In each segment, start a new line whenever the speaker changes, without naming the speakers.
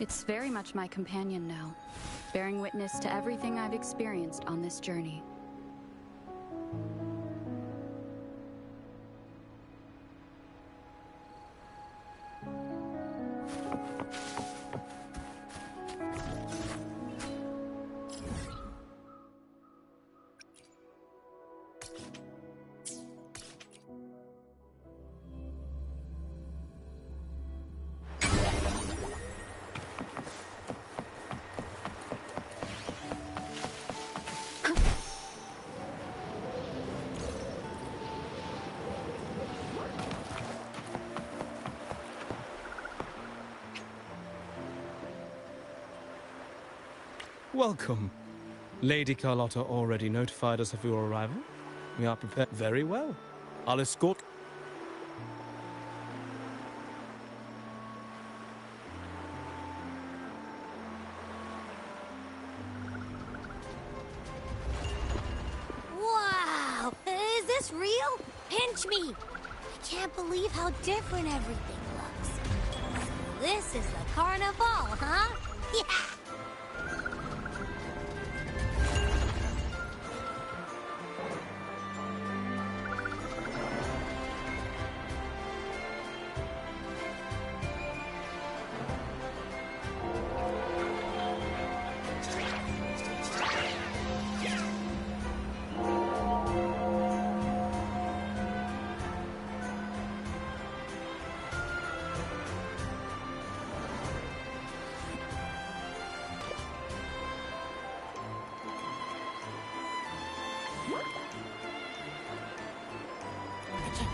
It's very much my companion now, bearing witness to everything I've experienced on this journey.
Welcome. Lady Carlotta already notified us of your arrival. We are prepared very well. I'll escort...
Wow! Is this real? Pinch me! I can't believe how different everything looks. This is the carnival, huh? Yeah!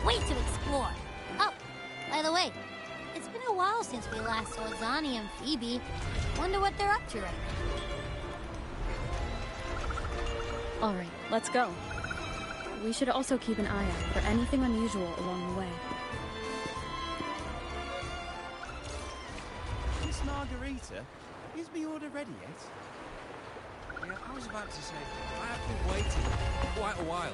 Wait to explore. Oh, by the way, it's been a while since we last saw Zani and Phoebe. Wonder what they're up to right now.
All right, let's go. We should also keep an eye out for anything unusual along the way.
Miss Margarita, is my order ready yet? Yeah, I was about to say, I have been waiting quite a while.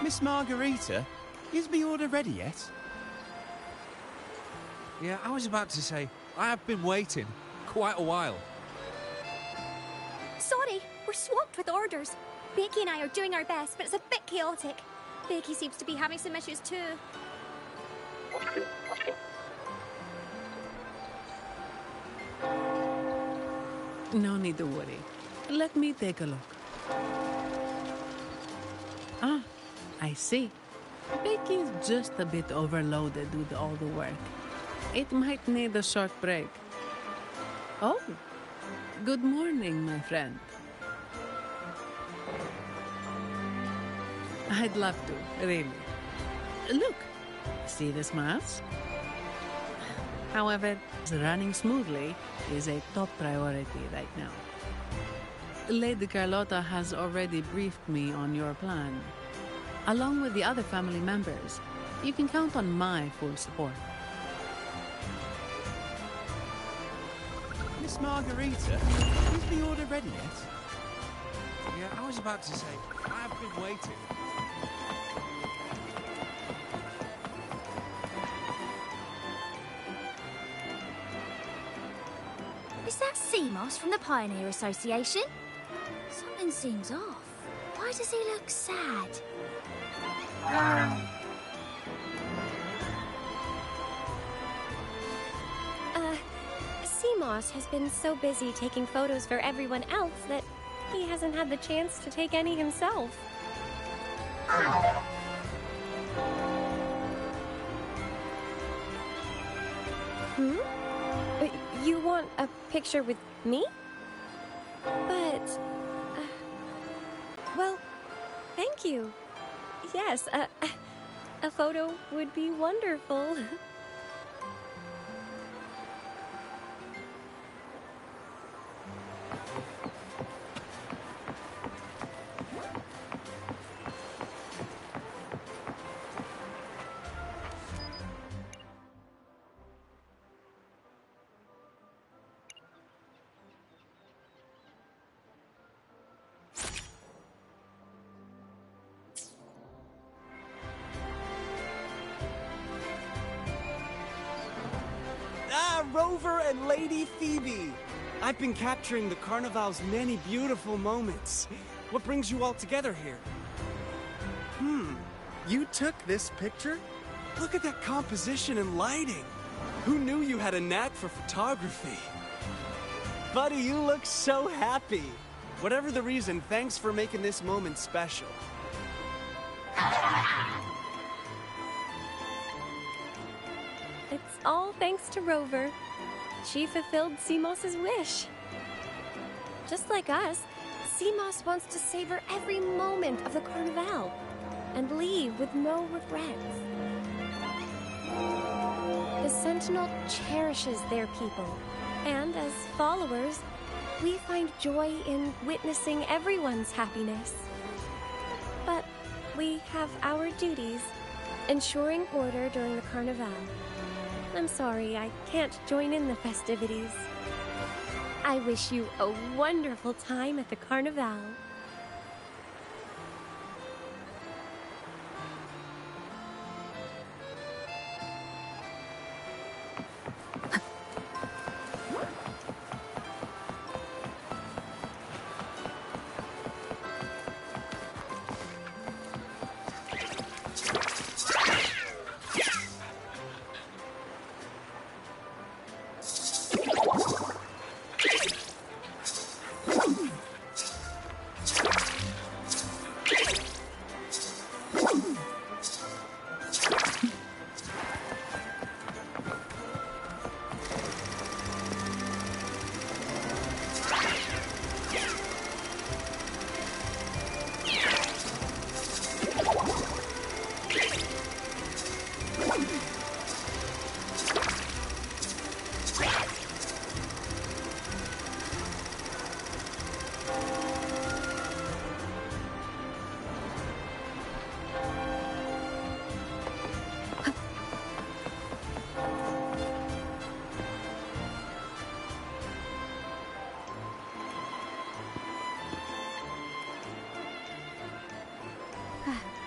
Miss Margarita, is my order ready yet? Yeah, I was about to say, I have been waiting quite a while.
Sorry, we're swamped with orders. Becky and I are doing our best, but it's a bit chaotic. Becky seems to be having some issues too.
No need to worry. Let me take a look. Ah, I see. Becky's just a bit overloaded with all the work. It might need a short break. Oh, good morning, my friend. I'd love to, really. Look, see the smiles? However, running smoothly is a top priority right now. Lady Carlotta has already briefed me on your plan. Along with the other family members, you can count on my full support.
Miss Margarita, is the order ready yet? Yeah, I was about to say, I have been waiting.
Is that Seamoss from the Pioneer Association? Something seems off. Why does he look sad?
Seamoss has been so busy taking photos for everyone else that he hasn't had the chance to take any himself. You want a picture with me? But, well, thank you. Yes, a photo would be wonderful.
Rover and Lady Phoebe! I've been capturing the Carnival's many beautiful moments. What brings you all together here? You took this picture? Look at that composition and lighting. Who knew you had a knack for photography? Buddy, you look so happy. Whatever the reason, thanks for making this moment special.
It's all thanks to Rover. She fulfilled Seamoss's wish. Just like us, Seamoss wants to savor every moment of the Carnival and leave with no regrets. The Sentinel cherishes their people, and as followers, we find joy in witnessing everyone's happiness. But we have our duties, ensuring order during the Carnival. I'm sorry, I can't join in the festivities. I wish you a wonderful time at the Carnival.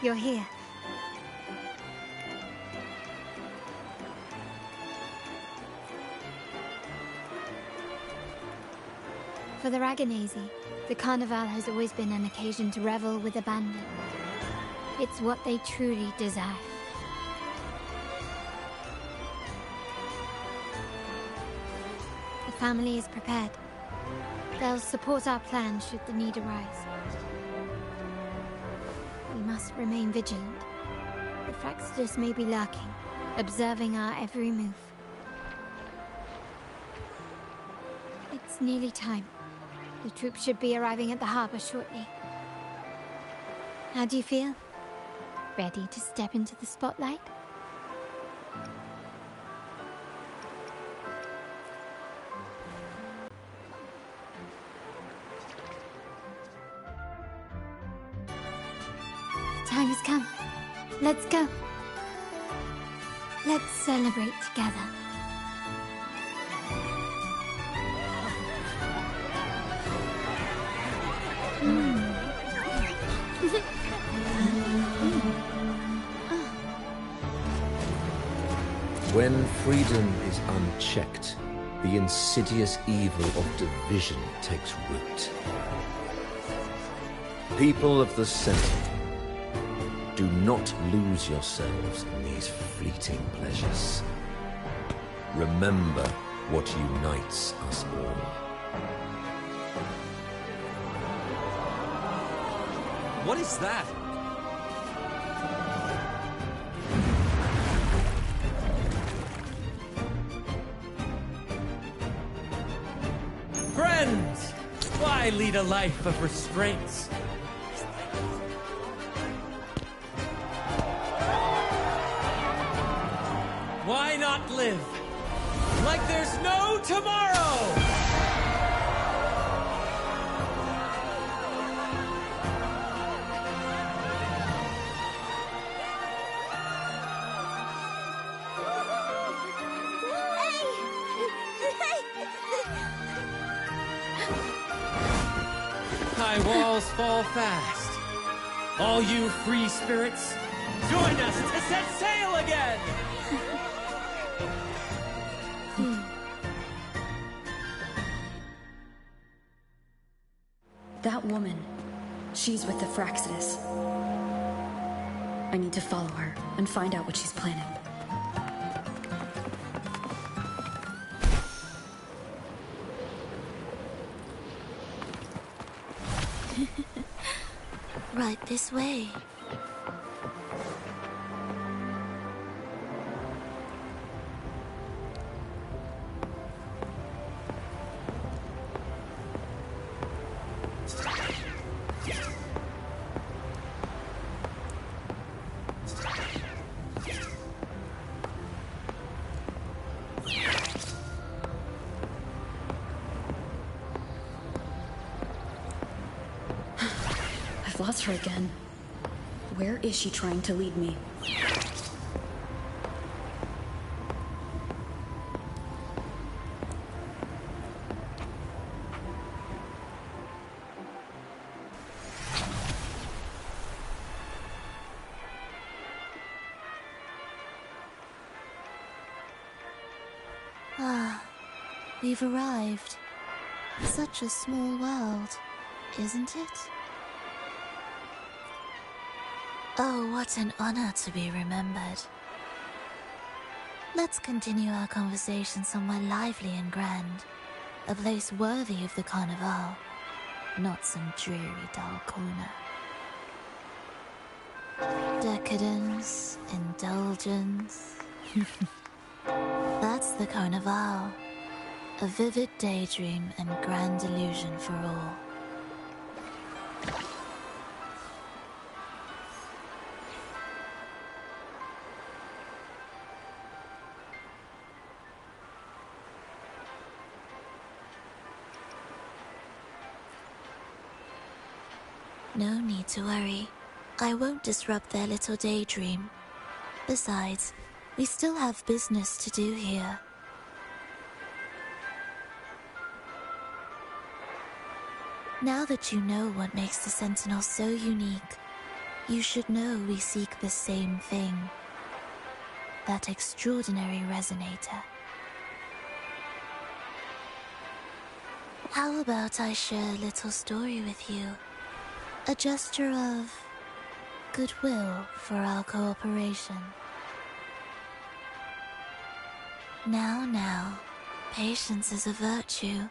You're here. For the Raganazy, the Carnival has always been an occasion to revel with abandon. It's what they truly desire. The family is prepared. They'll support our plan should the need arise. We must remain vigilant. The Fraxidus may be lurking, observing our every move. It's nearly time. The troops should be arriving at the harbor shortly. How do you feel? Ready to step into the spotlight? The time has come. Let's go. Let's celebrate together.
When freedom is unchecked, the insidious evil of division takes root. People of the Sentinel, do not lose yourselves in these fleeting pleasures. Remember what unites us all.
What is that? Friends! Why lead a life of restraints? Why not live like there's no tomorrow? High walls fall fast. All you free spirits, join us to set sail again!
That woman. She's with the Fraxidus. I need to follow her and find out what she's planning.
Right this way.
I've lost her again. Where is she trying to lead me?
Ah, we've arrived. Such a small world, isn't it? Oh, what an honor to be remembered. Let's continue our conversation somewhere lively and grand. A place worthy of the Carnival, not some dreary, dull corner. Decadence, indulgence. That's the Carnival. A vivid daydream and grand illusion for all. No need to worry. I won't disrupt their little daydream. Besides, we still have business to do here. Now that you know what makes the Sentinel so unique, you should know we seek the same thing. That extraordinary resonator. How about I share a little story with you? A gesture of goodwill for our cooperation. Now, patience is a virtue.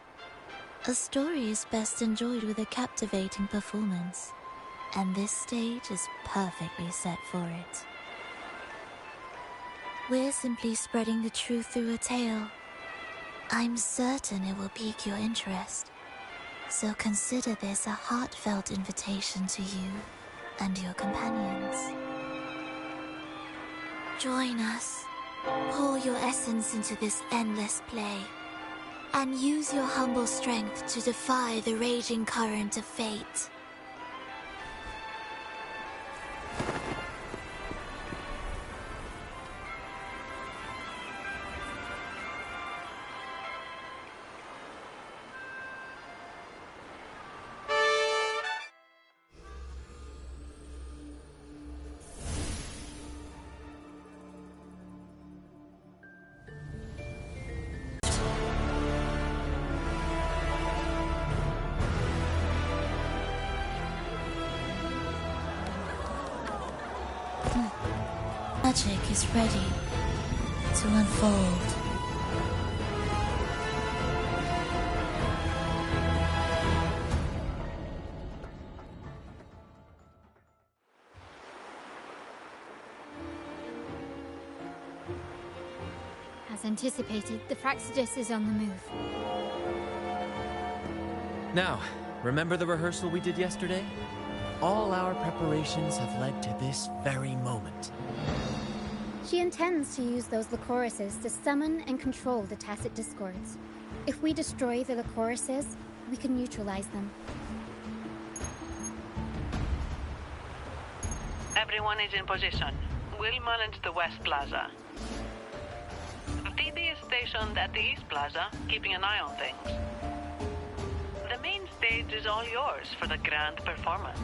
A story is best enjoyed with a captivating performance, and this stage is perfectly set for it. We're simply spreading the truth through a tale. I'm certain it will pique your interest. So consider this a heartfelt invitation to you and your companions. Join us. Pour your essence into this endless play. And use your humble strength to defy the raging current of fate. Magic is ready to unfold.
As anticipated, the Fraxidus is on the move.
Now, remember the rehearsal we did yesterday? All our preparations have led to this very moment.
She intends to use those Lycorises to summon and control the Tacit Discords. If we destroy the Lycorises, we can neutralize them.
Everyone is in position. We'll manage the West Plaza. TD is stationed at the East Plaza, keeping an eye on things. The main stage is all yours for the grand performance.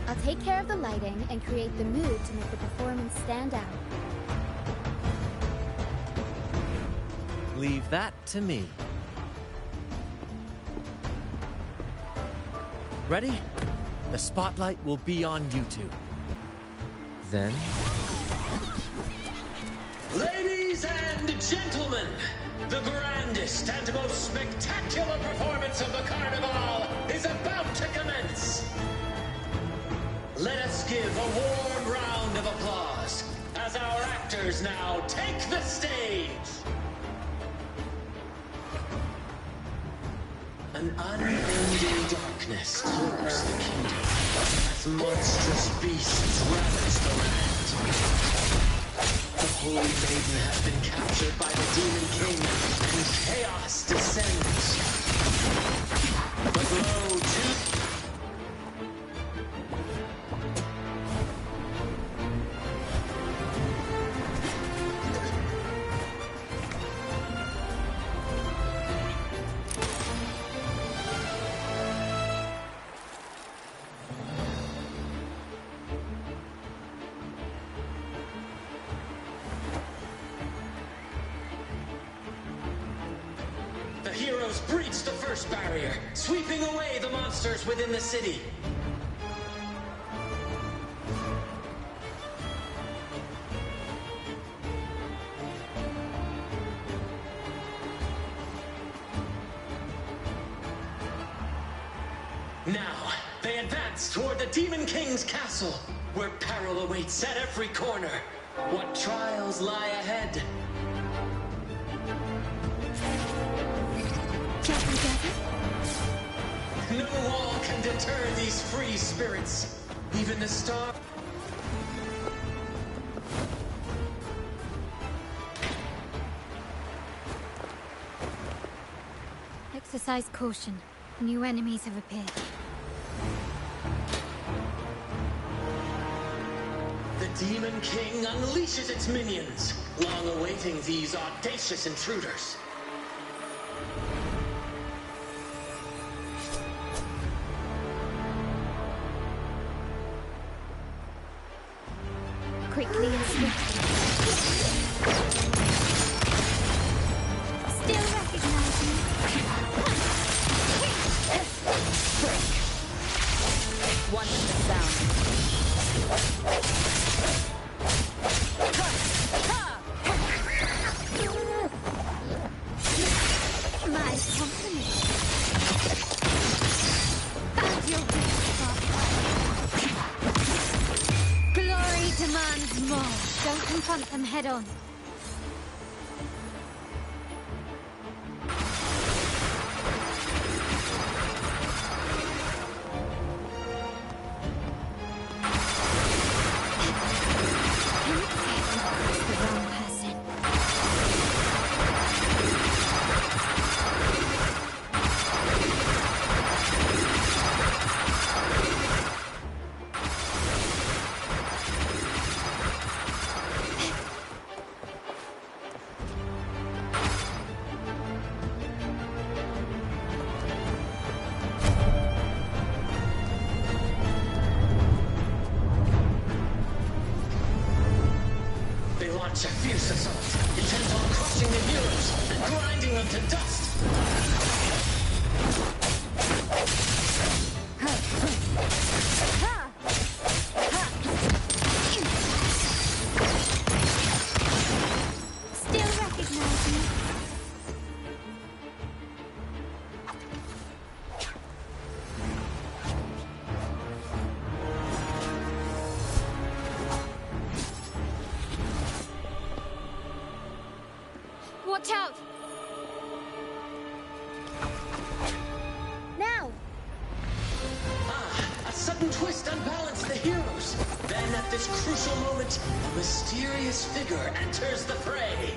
I'll take care of the lighting and create the mood to make the performance stand out.
Leave that to me. Ready? The spotlight will be on you two. Then...
Ladies and gentlemen, the grandest and most spectacular performance of the Carnival is about to commence. Let us give a warm round of applause as our actors now take the stage. An unending darkness cloaks the kingdom as monstrous beasts ravage the land. The Holy Maiden has been captured by the Demon King, and chaos descends. But lo, too... The heroes breached the first barrier, sweeping away the monsters within the city. Now, they advance toward the Demon King's castle, where peril awaits at every corner. What trials lie ahead? No wall can deter these free spirits. Even the star...
Exercise caution. New enemies have appeared.
The Demon King unleashes its minions, long awaiting these audacious intruders.
Quickly and swiftly.
Still recognize me.
One with the sound.
My compliments. Found your weak spot. Glory demands more. Don't confront them head on.
Launch a fierce assault, intent on crushing the heroes and grinding them to dust.
Still recognize me.
Watch out!
Now!
A sudden twist unbalanced the heroes. Then at this crucial moment, a mysterious figure enters the fray.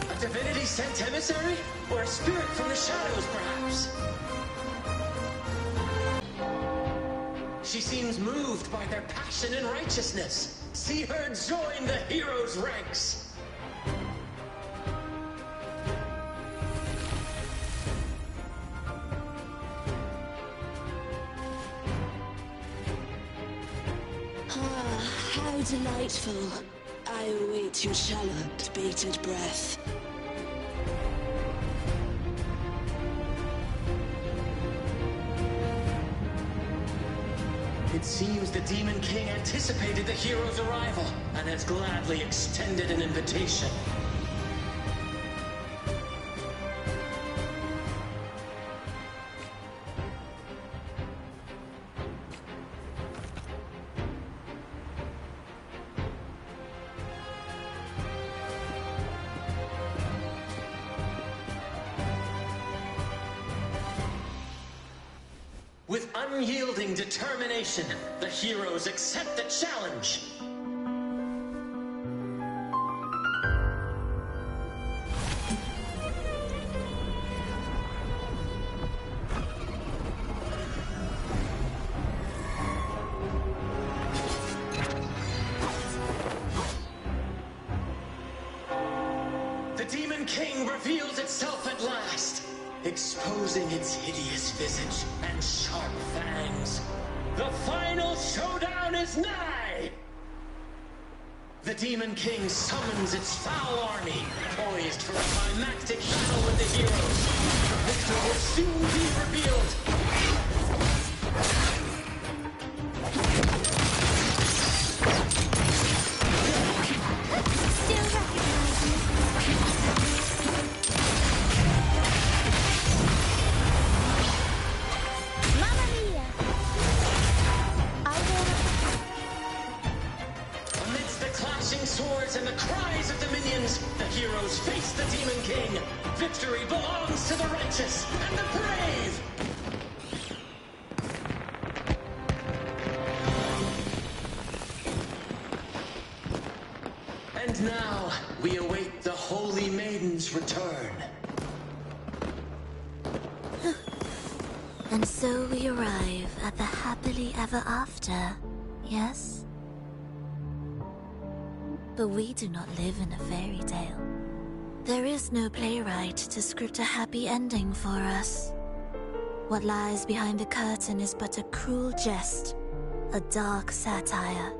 A divinity sent emissary? Or a spirit from the shadows, perhaps? She seems moved by their passion and righteousness. See her join the heroes' ranks.
delightful. I await your challenge, bated breath.
It seems the Demon King anticipated the hero's arrival and has gladly extended an invitation. With unyielding determination, the heroes accept the challenge. The Demon King reveals itself at last, exposing its hideous visage and sharp fangs. The final showdown is nigh! The Demon King summons its foul army, poised for a climactic battle with the heroes. The victor will soon be revealed.
Still recognize you. Mamma mia! I
Amidst the clashing swords and the cries of the minions, the heroes face the Demon King. Victory belongs to the righteous and the brave! And now, we await the Holy Maiden's return.
And so we arrive at the happily ever after, yes? But we do not live in a fairy tale. There is no playwright to script a happy ending for us. What lies behind the curtain is but a cruel jest, a dark satire.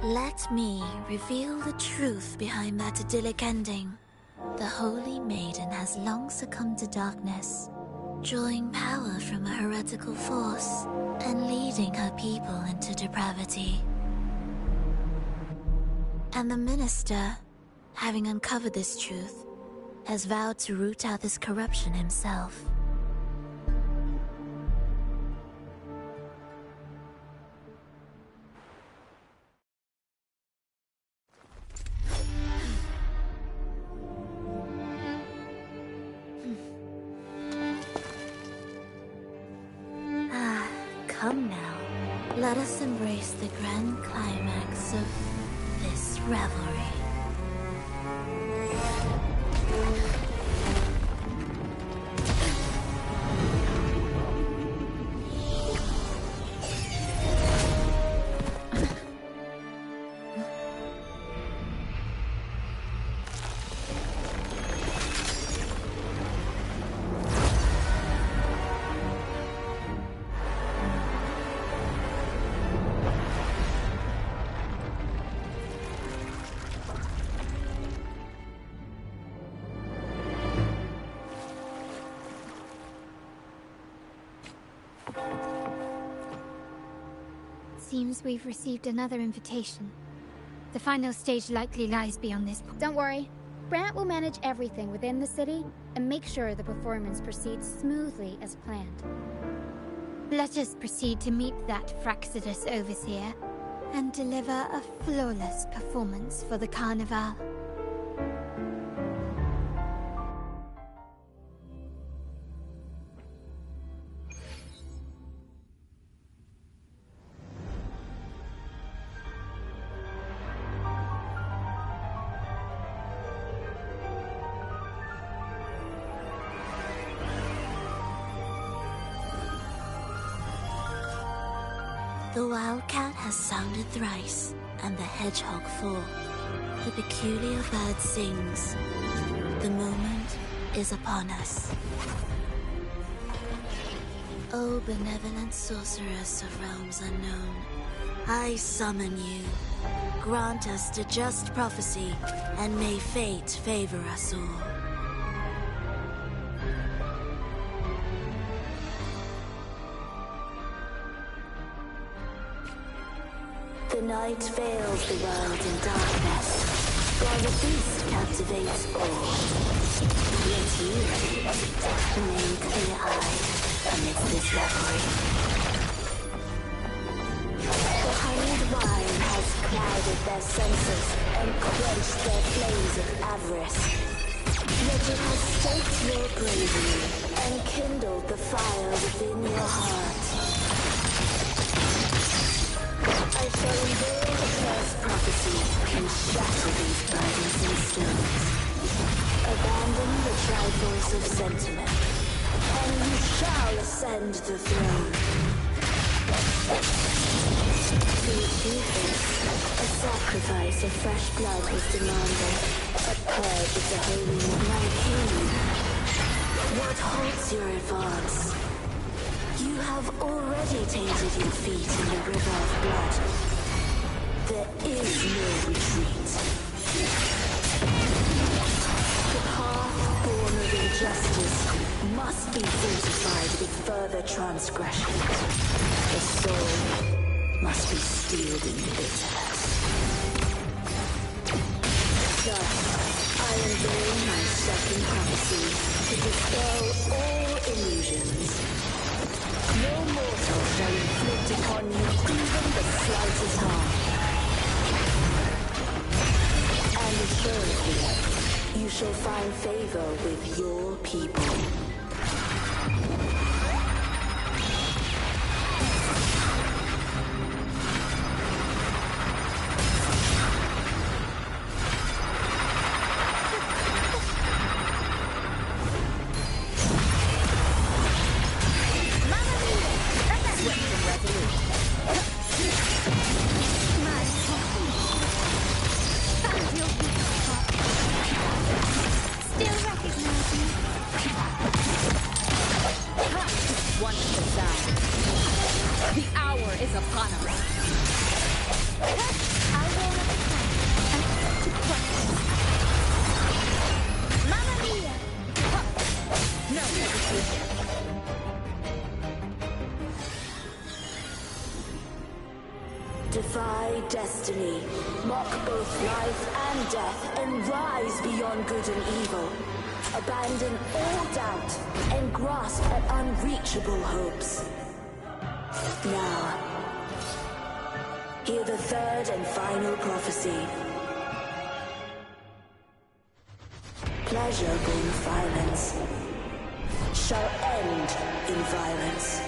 Let me reveal the truth behind that idyllic ending. The Holy Maiden has long succumbed to darkness, drawing power from a heretical force and leading her people into depravity. And the minister, having uncovered this truth, has vowed to root out this corruption himself. Come now, let us embrace the grand climax of this revelry.
Seems we've received another invitation. The final stage likely lies beyond this point.
Don't worry. Brant will manage everything within the city and make sure the performance proceeds smoothly as planned.
Let us proceed to meet that Fraxidus overseer and deliver a flawless performance for the Carnival.
The wildcat has sounded thrice, and the hedgehog four. The peculiar bird sings. The moment is upon us. O benevolent sorceress of realms unknown, I summon you. Grant us the just prophecy, and may fate favor us all. The night veils the world in darkness, while the beast captivates all. Yet you remain clear-eyed amidst this revelry. The honeyed wine has clouded their senses and quenched their flames of avarice. Yet it has stoked your bravery and kindled the fire within your heart. I shall unveil the first prophecy and shatter these burdensome stones. Abandon the trifles of sentiment, and you shall ascend the throne. To achieve this, a sacrifice of fresh blood was demanded, a purge of the holy one. My king, what halts your advance? You have already tainted your feet in the river of blood. There is no retreat. The path born of injustice must be fortified with further transgression. The soul must be steeled in bitterness. Thus, I unveil my second prophecy to dispel all illusions. No mortal shall inflict upon you even the slightest harm. And assuredly, you shall find favor with your people. Defy destiny, mock both life and death, and rise beyond good and evil. Abandon all doubt and grasp at unreachable hopes. Now, hear the third and final prophecy. Pleasure born of violence shall end in violence.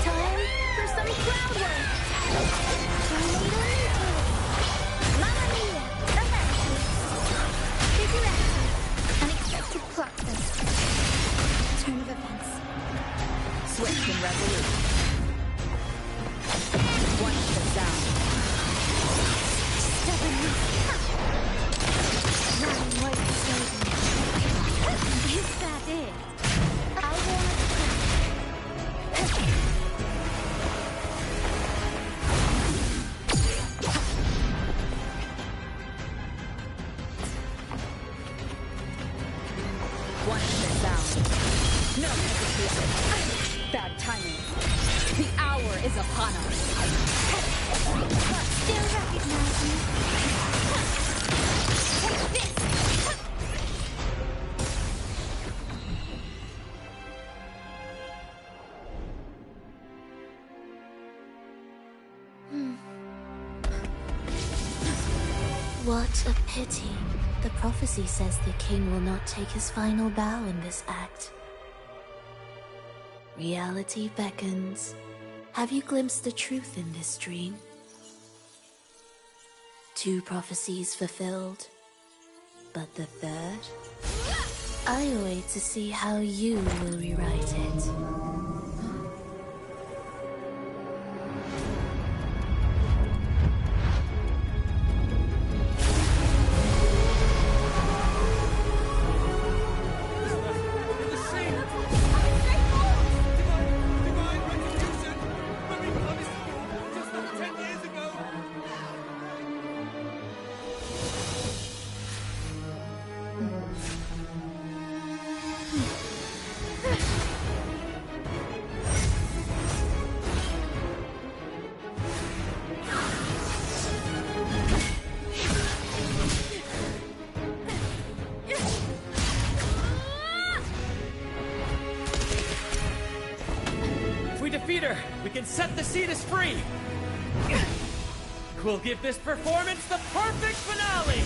Time for some crowd work. Mamma mia, American. Figurati, unexpected plot twist. Turn of events.
Swift and resolute. One step down.
Stubborn. Running white slavery. Is that it? I want
One step down. No hesitation. Bad timing. The hour is upon us.
still recognize me. Take this.
What a pity. The prophecy says the king will not take his final bow in this act. Reality beckons. Have you glimpsed the truth in this dream? 2 prophecies fulfilled, but the third? I await to see how you will rewrite it.
We can set the Cetus free! We'll give this performance the perfect finale!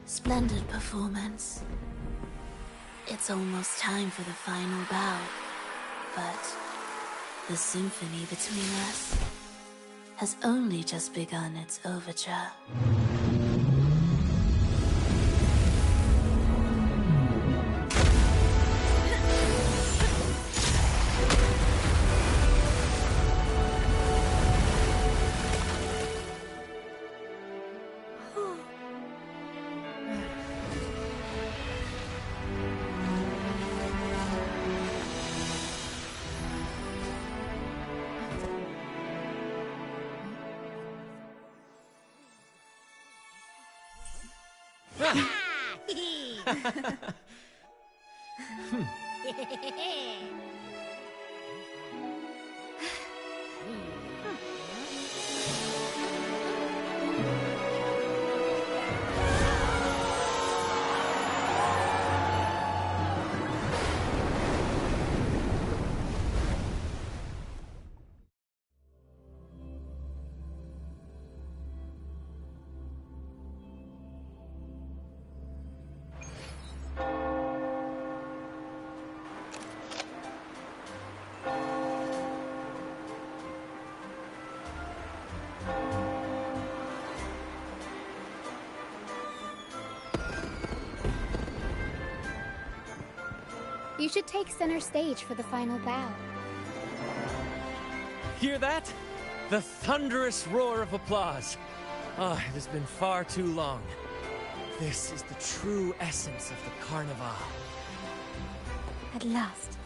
Splendid performance. It's almost time for the final bow, but the symphony between us has only just begun its overture.
You should take center stage for the final bow.
Hear that? The thunderous roar of applause. Ah, it has been far too long. This is the true essence of the Carnival.
At last,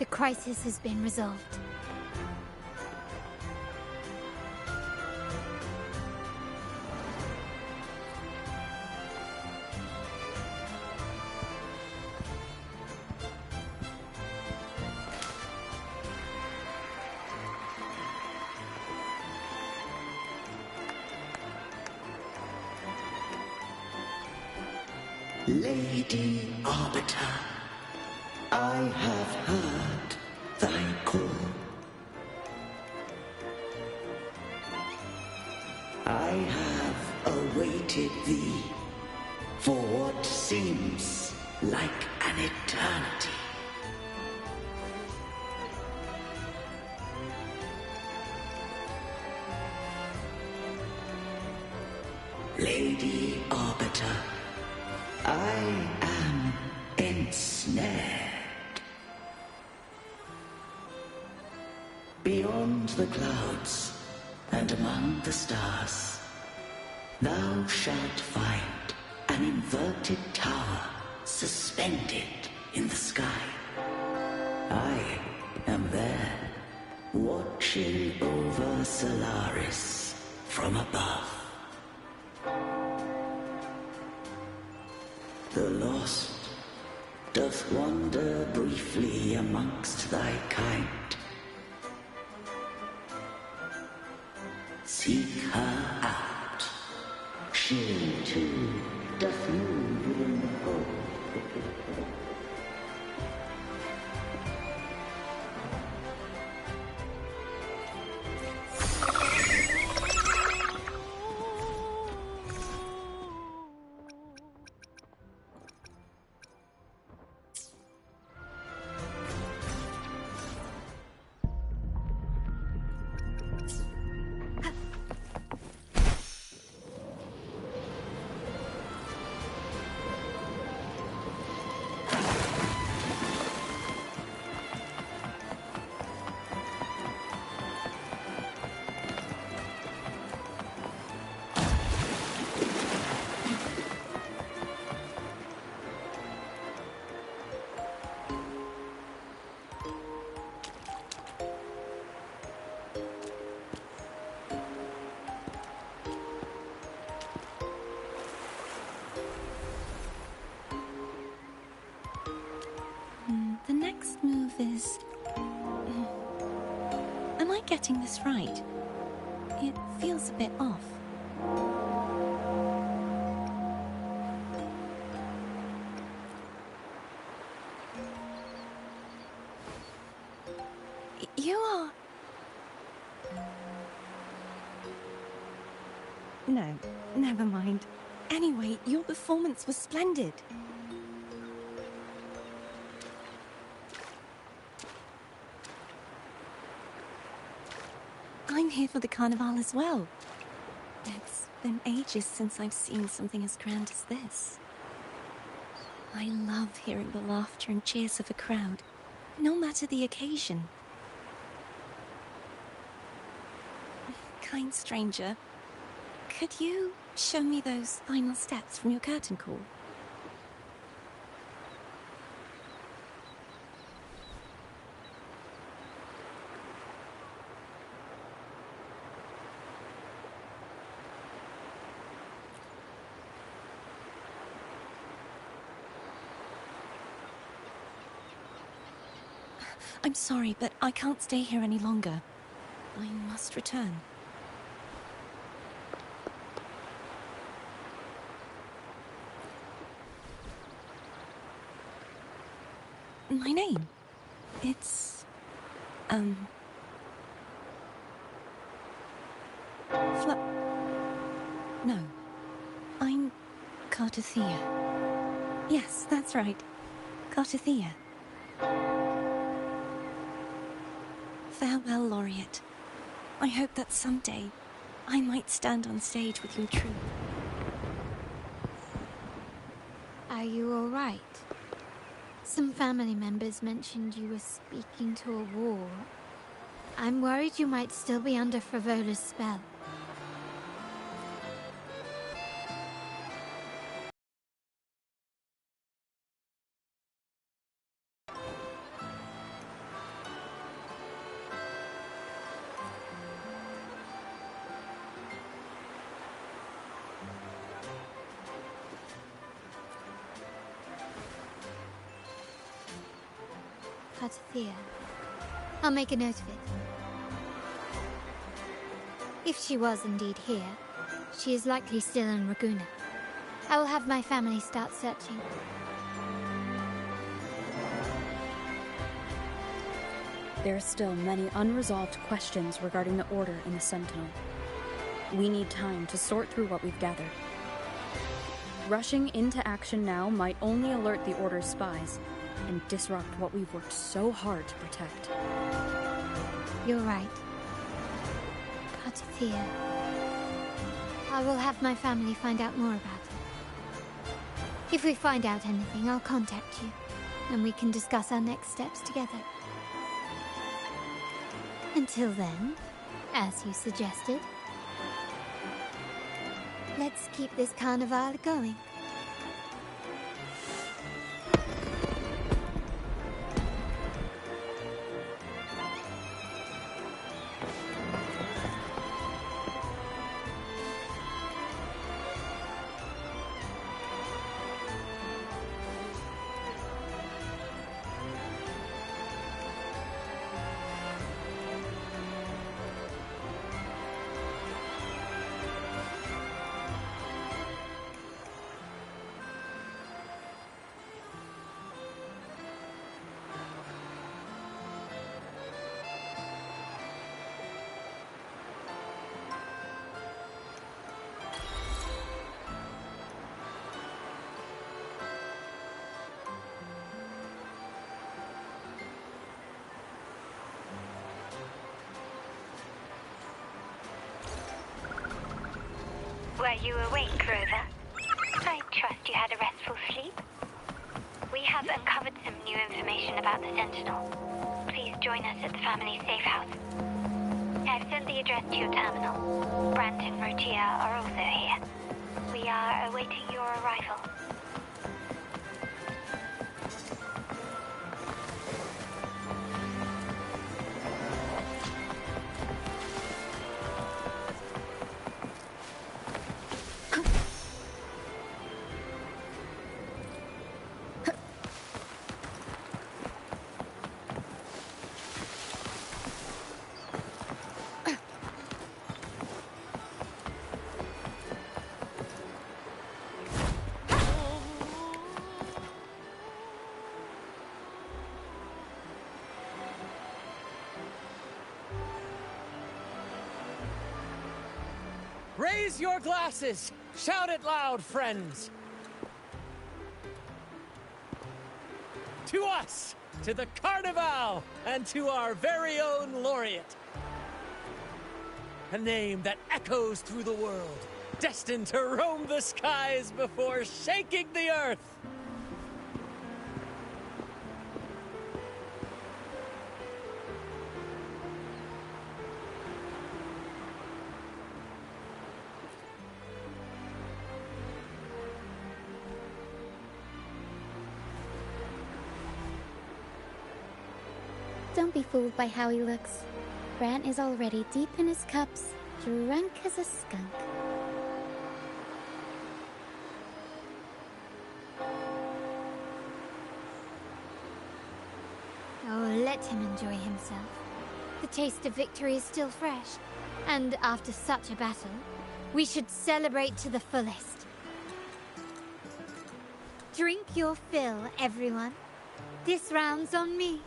the crisis has been resolved.
Lady Arbiter, I have heard thy call. I have awaited thee for what seems like an eternity. Lady Arbiter, I am ensnared. Beyond the clouds and among the stars, thou shalt find an inverted tower suspended in the sky. I am there, watching over Solaris from above. The lost doth wander briefly amongst thy kind. Seek her out. She too doth move within the fold.
The next move is... Am I getting this right? It feels a bit off. You are... No, never mind. Anyway, your performance was splendid. I'm here for the carnival as well. It's been ages since I've seen something as grand as this. I love hearing the laughter and cheers of a crowd, no matter the occasion. Kind stranger, could you show me those final steps from your curtain call? I'm sorry, but I can't stay here any longer. I must return. My name? It's... No. I'm... Cartothea. Yes, that's right. Cartothea. Farewell, Laureate. I hope that someday I might stand on stage with your troupe.
Are you all right? Some family members mentioned you were speaking to a wall. I'm worried you might still be under Frivola's spell. Cartothea. I'll make a note of it. If she was indeed here, she is likely still in Raguna. I will have my family start searching.
There are still many unresolved questions regarding the Order and the Sentinel. We need time to sort through what we've gathered. Rushing into action now might only alert the Order's spies and disrupt what we've worked so hard to protect.
You're right. Fear. I will have my family find out more about it. If we find out anything, I'll contact you, and we can discuss our next steps together. Until then, as you suggested, let's keep this carnival going.
Were you awake, Rosa? I trust you had a restful sleep. We have uncovered some new information about the Sentinel. Please join us at the family safe house. I've sent the address to your terminal. Brant and Rotia are also here. We are awaiting your arrival.
Raise your glasses! Shout it loud, friends! To us! To the Carnival! And to our very own laureate! A name that echoes through the world, destined to roam the skies before shaking the earth!
Don't be fooled by how he looks. Brant is already deep in his cups, drunk as a skunk.
Oh, let him enjoy himself. The taste of victory is still fresh, and after such a battle, we should celebrate to the fullest. Drink your fill, everyone. This round's on me.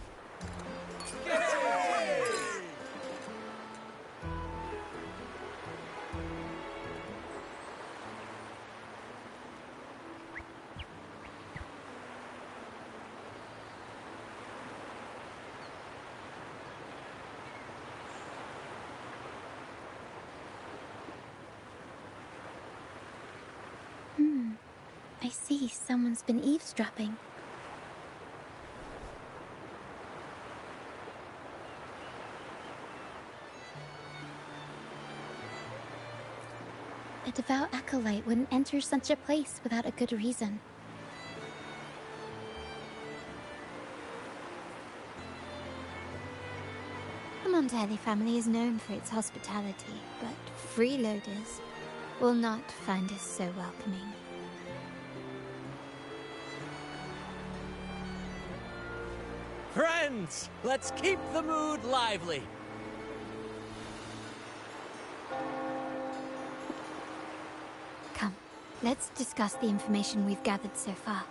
I see someone's been eavesdropping. A devout acolyte wouldn't enter such a place without a good reason.
The Montelli family is known for its hospitality, but freeloaders will not find us so welcoming.
Friends, let's keep the mood lively.
Come, let's discuss the information we've gathered so far.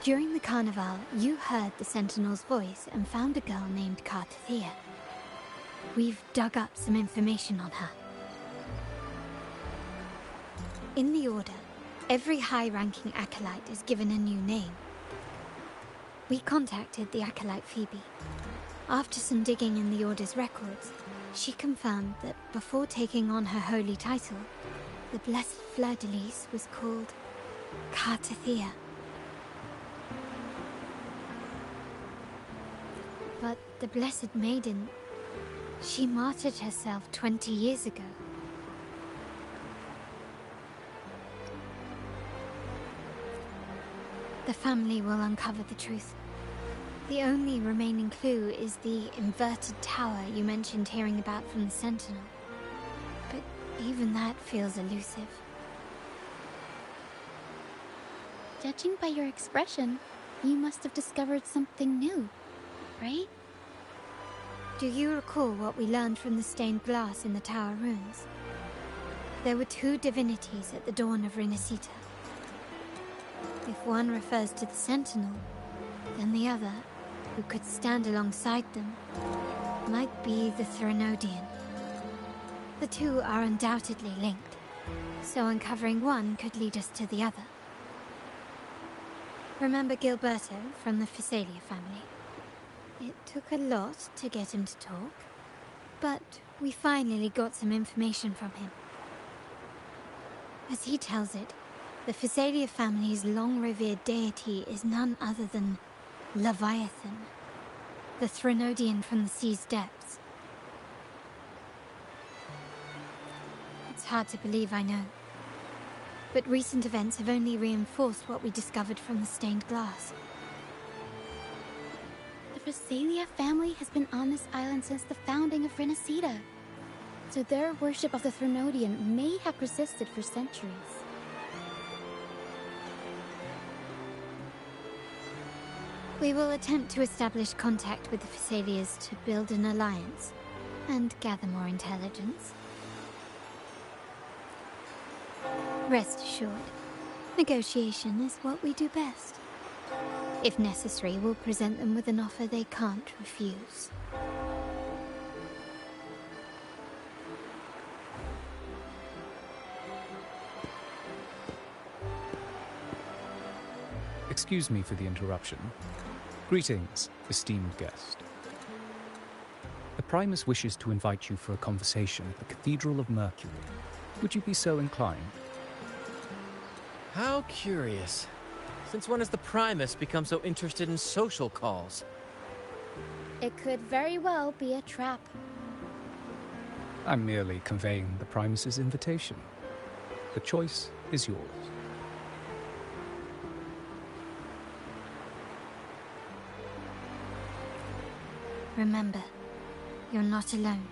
During the carnival, you heard the Sentinel's voice and found a girl named Cartathea. We've dug up some information on her. In the Order, every high-ranking acolyte is given a new name. We contacted the acolyte Phoebe. After some digging in the Order's records, she confirmed that before taking on her holy title, the Blessed Fleur-de-Lis was called Cartathea. But the Blessed Maiden, she martyred herself 20 years ago. The family will uncover the truth. The only remaining clue is the inverted tower you mentioned hearing about from the Sentinel. But even that feels elusive.
Judging by your expression, you must have discovered something new, right?
Do you recall what we learned from the stained glass in the tower ruins? There were two divinities at the dawn of Renacita. If one refers to the Sentinel, then the other, who could stand alongside them, might be the Threnodian. The two are undoubtedly linked, so uncovering one could lead us to the other. Remember Gilberto from the Physalia family? It took a lot to get him to talk, but we finally got some information from him. As he tells it, the Physalia family's long-revered deity is none other than Leviathan, the Threnodian from the sea's depths. It's hard to believe, I know. But recent events have only reinforced what we discovered from the stained glass.
The Physalia family has been on this island since the founding of Renacita, so their worship of the Threnodian may have persisted for centuries.
We will attempt to establish contact with the Physalias to build an alliance and gather more intelligence. Rest assured, negotiation is what we do best. If necessary, we'll present them with an offer they can't refuse.
Excuse me for the interruption. Greetings, esteemed guest. The Primus wishes to invite you for a conversation at the Cathedral of Mercury. Would you be so inclined?
How curious. Since when has the Primus become so interested in social calls?
It could very well be a trap.
I'm merely conveying the Primus's invitation. The choice is yours.
Remember, you're not alone.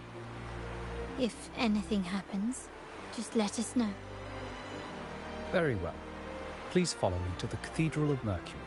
If anything happens, just let us know.
Very well. Please follow me to the Cathedral of Mercury.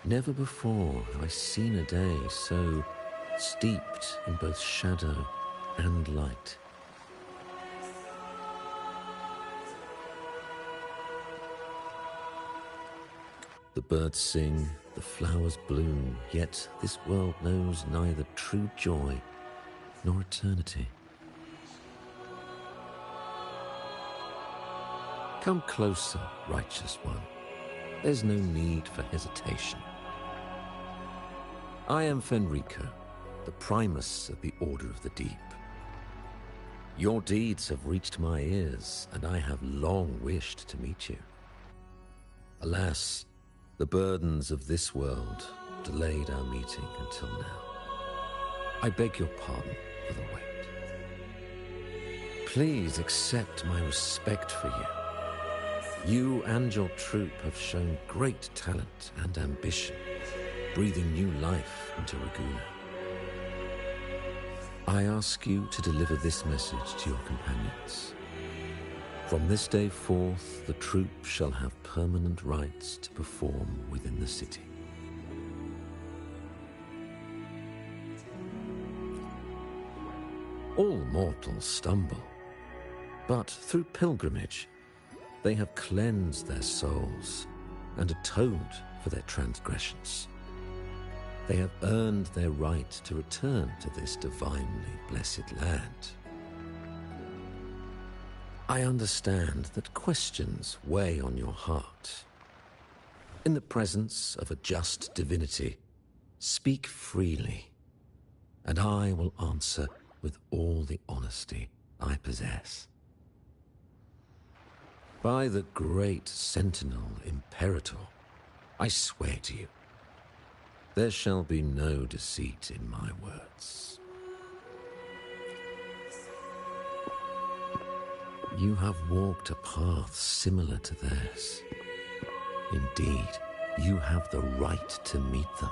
Never before have I seen a day so steeped in both shadow and light. The birds sing, the flowers bloom, yet this world knows neither true joy nor eternity. Come closer, righteous one. There's no need for hesitation. I am Fenrico, the Primus of the Order of the Deep. Your deeds have reached my ears, and I have long wished to meet you. Alas, the burdens of this world delayed our meeting until now. I beg your pardon for the wait. Please accept my respect for you. You and your troop have shown great talent and ambition, breathing new life into Ragusa. I ask you to deliver this message to your companions. From this day forth, the troop shall have permanent rights to perform within the city. All mortals stumble, but through pilgrimage, they have cleansed their souls and atoned for their transgressions. They have earned their right to return to this divinely blessed land. I understand that questions weigh on your heart. In the presence of a just divinity, speak freely, and I will answer with all the honesty I possess. By the great Sentinel Imperator, I swear to you, there shall be no deceit in my words. You have walked a path similar to theirs. Indeed, you have the right to meet them.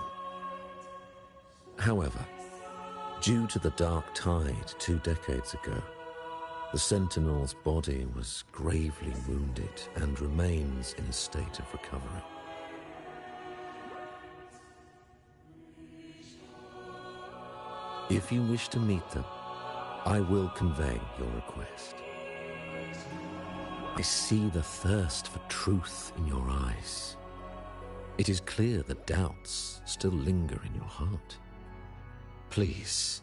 However, due to the Dark Tide 2 decades ago, the Sentinel's body was gravely wounded and remains in a state of recovery. If you wish to meet them, I will convey your request. I see the thirst for truth in your eyes. It is clear that doubts still linger in your heart. Please,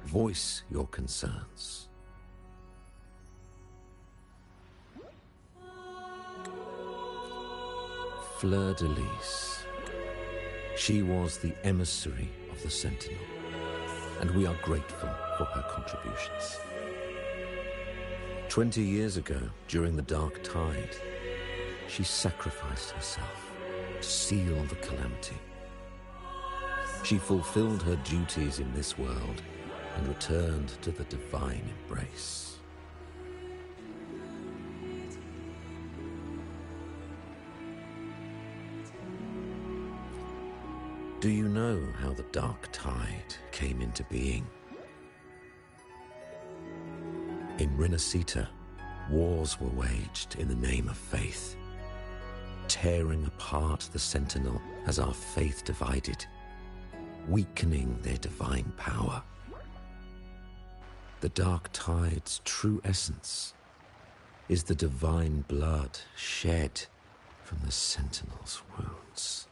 voice your concerns. Fleur-de-Lis. She was the emissary of the Sentinel, and we are grateful for her contributions. 20 years ago, during the Dark Tide, she sacrificed herself to seal the calamity. She fulfilled her duties in this world and returned to the divine embrace. Do you know how the Dark Tide came into being? In Rinascita, wars were waged in the name of faith, tearing apart the Sentinel as our faith divided, weakening their divine power. The Dark Tide's true essence is the divine blood shed from the Sentinel's wounds.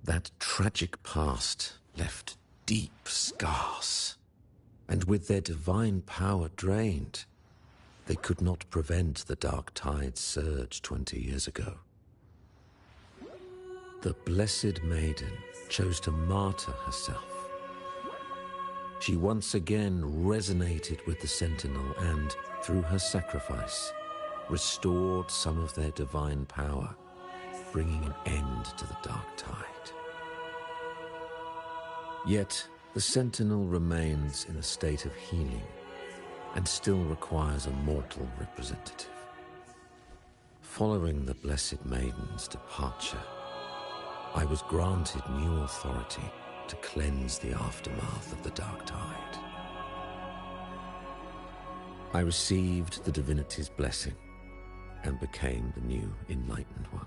That tragic past left deep scars, and with their divine power drained, they could not prevent the Dark Tide's surge 20 years ago. The Blessed Maiden chose to martyr herself. She once again resonated with the Sentinel and, through her sacrifice, restored some of their divine power, bringing an end to the Dark Tide. Yet, the Sentinel remains in a state of healing and still requires a mortal representative. Following the Blessed Maiden's departure, I was granted new authority to cleanse the aftermath of the Dark Tide. I received the divinity's blessing and became the new Enlightened One.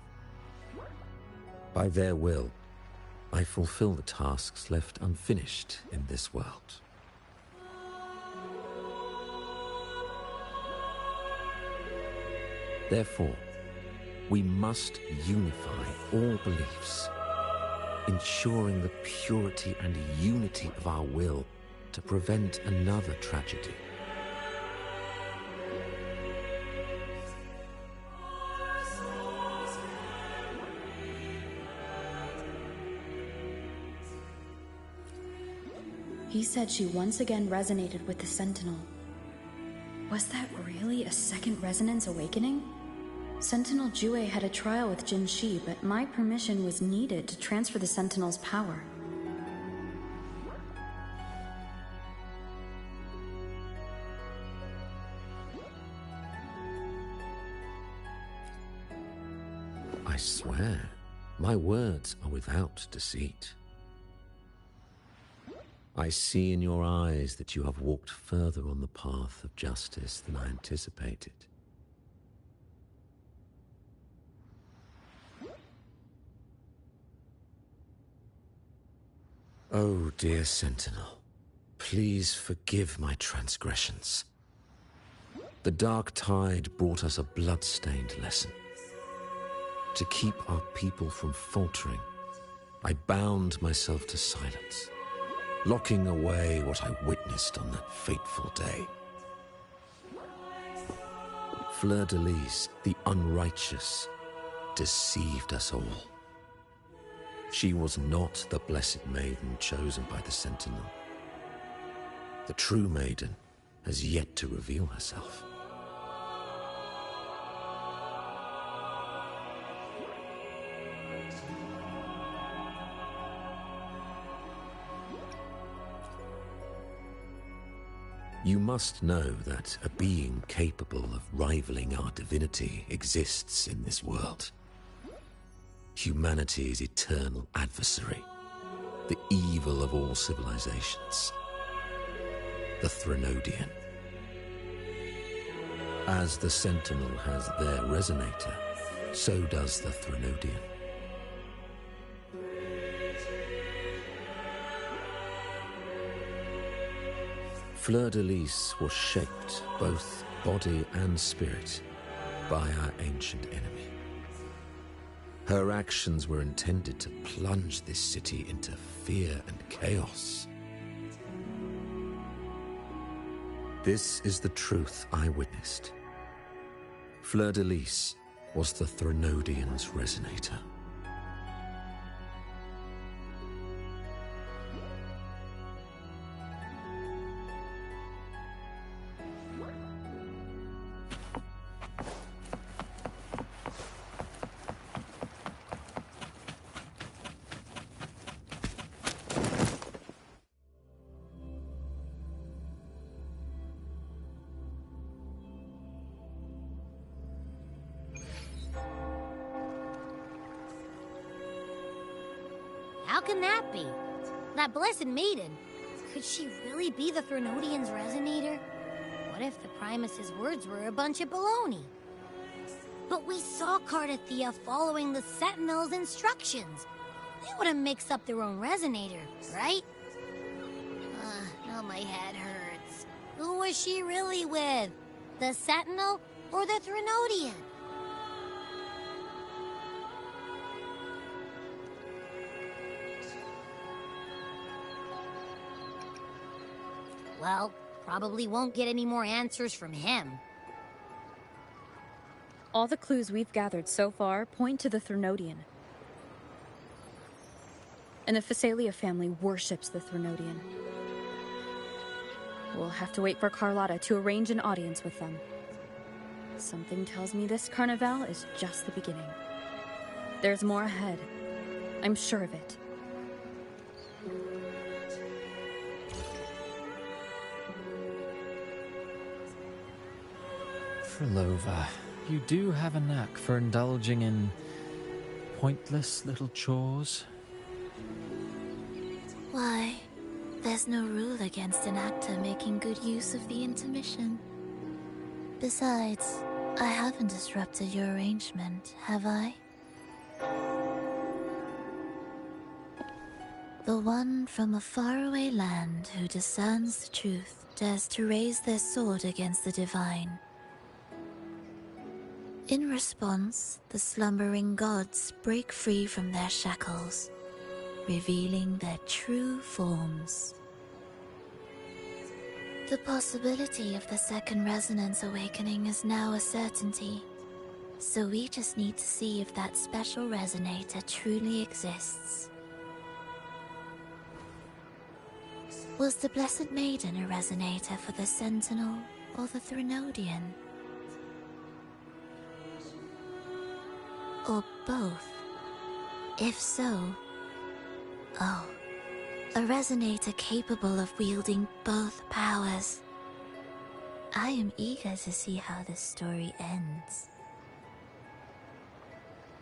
By their will, I fulfill the tasks left unfinished in this world. Therefore, We must unify all beliefs, ensuring the purity and unity of our will to prevent another tragedy.
He said she once again resonated with the Sentinel. Was that really a second resonance awakening? Sentinel Jue had a trial with Jin Shi, but my permission was needed to transfer the Sentinel's power.
I swear, my words are without deceit. I see in your eyes that you have walked further on the path of justice than I anticipated. Oh, dear Sentinel, please forgive my transgressions. The dark tide brought us a blood-stained lesson. To keep our people from faltering, I bound myself to silence, locking away what I witnessed on that fateful day. Fleur-de-Lis, the unrighteous, deceived us all. She was not the blessed maiden chosen by the Sentinel. The true maiden has yet to reveal herself. You must know that a being capable of rivaling our divinity exists in this world. Humanity's eternal adversary, the evil of all civilizations, the Threnodian. As the Sentinel has their resonator, so does the Threnodian. Fleur-de-Lis was shaped, both body and spirit, by our ancient enemy. Her actions were intended to plunge this city into fear and chaos. This is the truth I witnessed. Fleur-de-Lis was the Threnodian's resonator.
How can that be? That blessed maiden, could she really be the Threnodian's resonator? What if the Primus's words were a bunch of baloney? But we saw Cardathea following the Sentinel's instructions. They wouldn't mix up their own resonator, right? Now my head hurts. Who was she really with? The Sentinel or the Threnodian? Well, probably won't get any more answers from him.
All the clues we've gathered so far point to the Threnodian. And the Phasalia family worships the Threnodian. We'll have to wait for Carlotta to arrange an audience with them. Something tells me this Carnival is just the beginning. There's more ahead. I'm sure of it.
Frolova, you do have a knack for indulging in pointless little chores.
Why? There's no rule against an actor making good use of the intermission. Besides, I haven't disrupted your arrangement, have I? The one from a faraway land who discerns the truth dares to raise their sword against the divine. In response, the slumbering gods break free from their shackles, revealing their true forms. The possibility of the second resonance awakening is now a certainty, so we just need to see if that special resonator truly exists. Was the Blessed Maiden a resonator for the Sentinel or the Threnodian? Or both? If so, oh, a resonator capable of wielding both powers. I am eager to see how this story ends.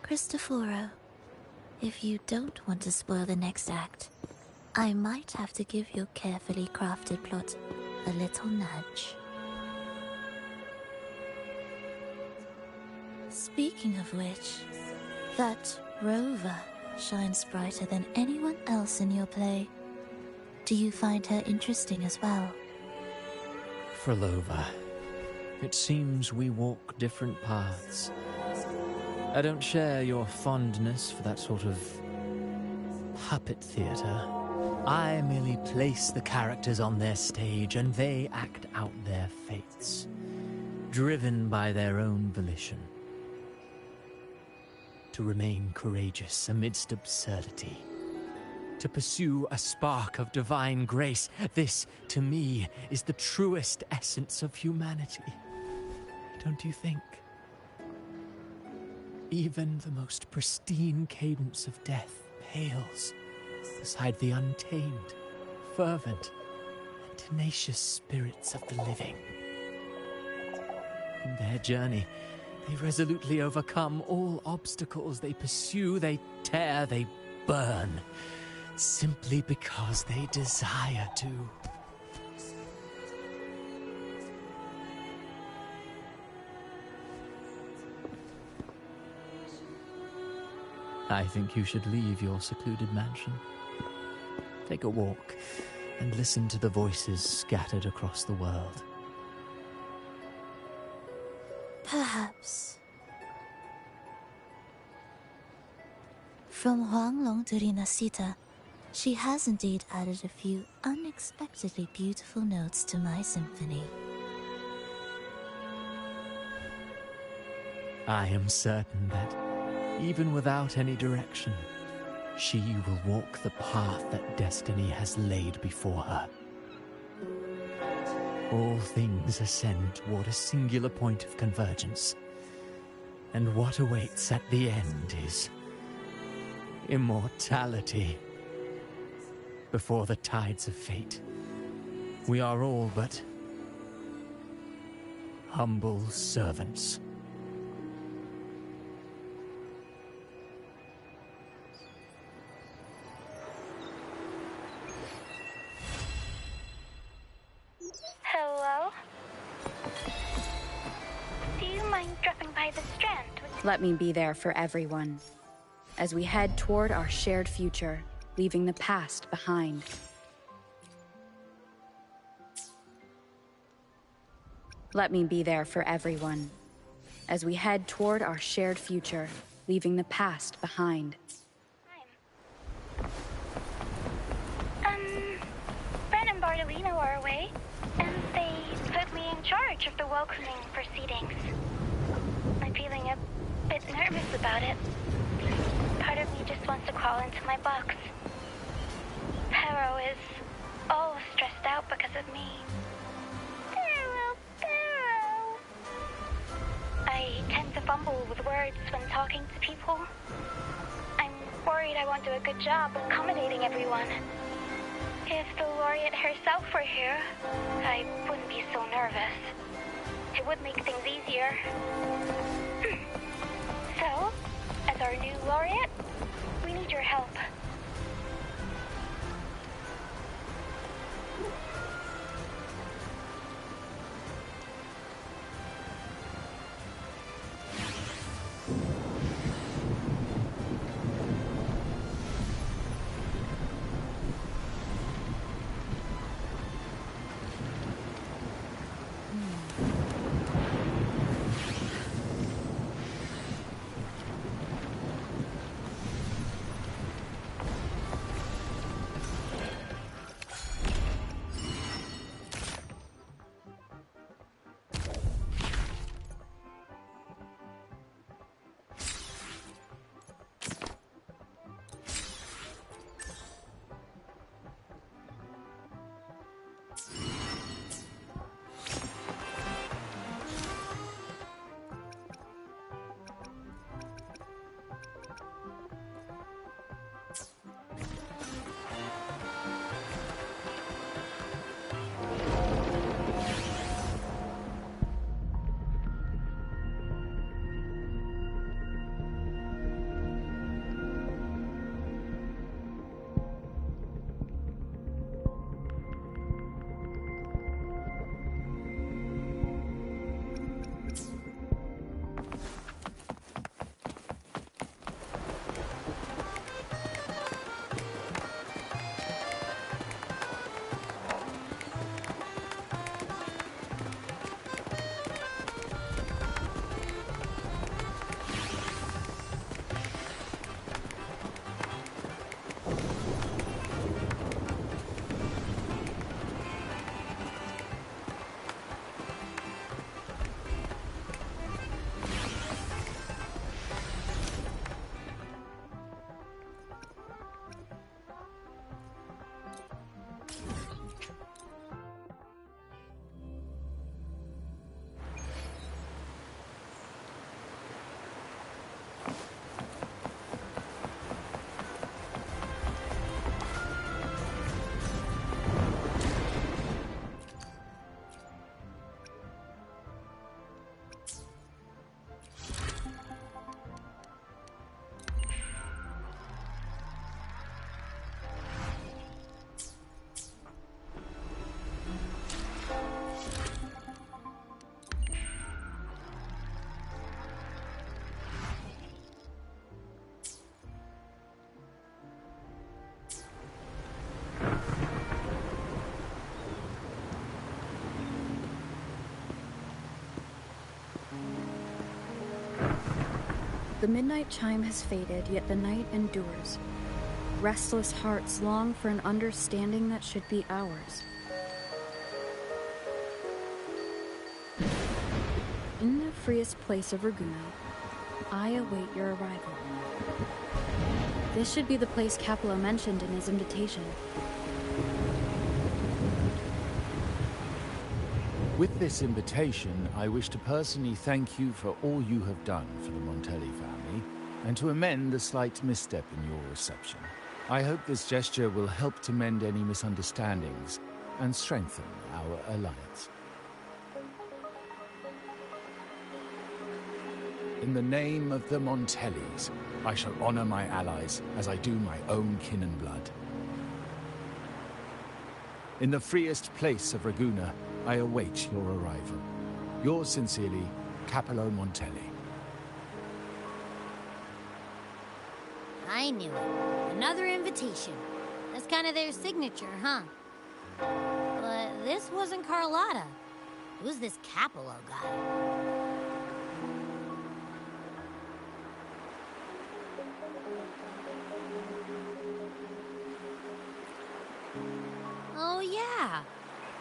Cristoforo, if you don't want to spoil the next act, I might have to give your carefully crafted plot a little nudge. Speaking of which, that rover shines brighter than anyone else in your play. Do you find her interesting as well?
Frolova, it seems we walk different paths. I don't share your fondness for that sort of puppet theater. I merely place the characters on their stage and they act out their fates, driven by their own volition. To remain courageous amidst absurdity, to pursue a spark of divine grace, this, to me, is the truest essence of humanity. Don't you think? Even the most pristine cadence of death pales beside the untamed, fervent, and tenacious spirits of the living. In their journey, they resolutely overcome all obstacles. They pursue, they tear, they burn, simply because they desire to. I think you should leave your secluded mansion. Take a walk and listen to the voices scattered across the world.
Perhaps. From Huanglong to Rinasita, she has indeed added a few unexpectedly beautiful notes to my symphony.
I am certain that, even without any direction, she will walk the path that destiny has laid before her. All things ascend toward a singular point of convergence, and what awaits at the end is immortality. Before the tides of fate, we are all but humble servants.
Hello? Do you mind dropping by the Strand?
Let me be there for everyone, as we head toward our shared future, leaving the past behind. Let me be there for everyone, as we head toward our shared future, leaving the past behind.
Ren and Bartolino are away, and they put me in charge of the welcoming proceedings. I'm feeling a bit nervous about it. Part of me just wants to crawl into my box. Pero is all stressed out because of me. Pero. I tend to fumble with words when talking to people. I'm worried I won't do a good job accommodating everyone. If the laureate herself were here, I wouldn't be so nervous. It would make things easier. So, as our new laureate, we need your help.
The midnight chime has faded, yet the night endures. Restless hearts long for an understanding that should be ours. In the freest place of Raguno, I await your arrival. This should be the place Capello mentioned in his invitation.
With this invitation, I wish to personally thank you for all you have done for the Montelli family, and to amend the slight misstep in your reception. I hope this gesture will help to mend any misunderstandings and strengthen our alliance. In the name of the Montellis, I shall honor my allies as I do my own kin and blood. In the freest place of Raguno, I await your arrival. Yours sincerely, Capello Montelli.
I knew it. Another invitation. That's kind of their signature, huh? But this wasn't Carlotta. Who's this Capello guy? Oh yeah,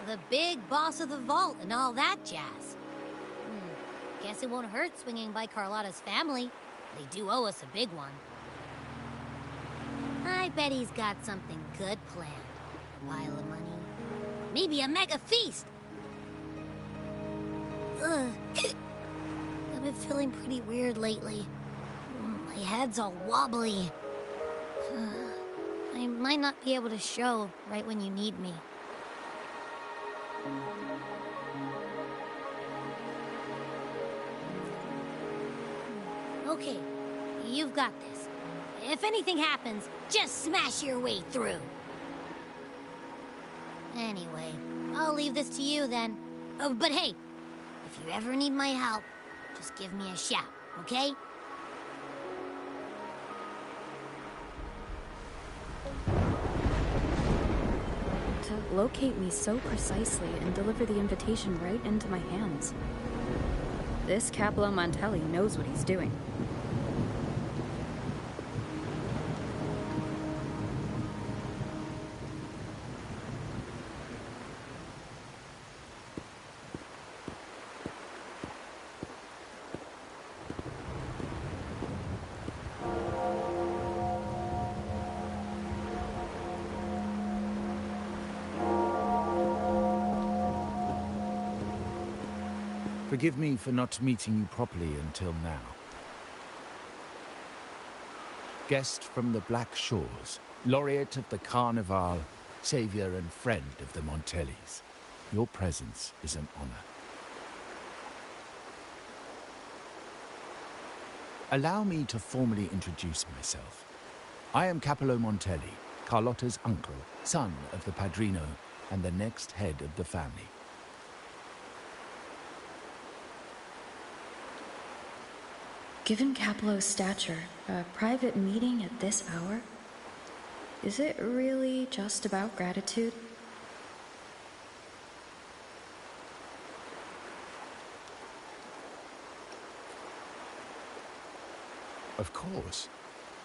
the big boss of the vault and all that jazz. Guess it won't hurt swinging by Carlotta's family. They do owe us a big one. I bet he's got something good planned. A pile of money. Maybe a mega feast! Ugh. I've been feeling pretty weird lately. My head's all wobbly. I might not be able to show right when you need me. Okay, you've got this. If anything happens, just smash your way through. Anyway, I'll leave this to you then. Oh, but hey, if you ever need my help, just give me a shout, okay?
To locate me so precisely and deliver the invitation right into my hands. This Capello Montelli knows what he's doing.
Forgive me for not meeting you properly until now. Guest from the Black Shores, laureate of the Carnival, savior and friend of the Montellis. Your presence is an honor. Allow me to formally introduce myself. I am Capello Montelli, Carlotta's uncle, son of the Padrino, and the next head of the family.
Given Capello's stature, a private meeting at this hour? Is it really just about gratitude?
Of course.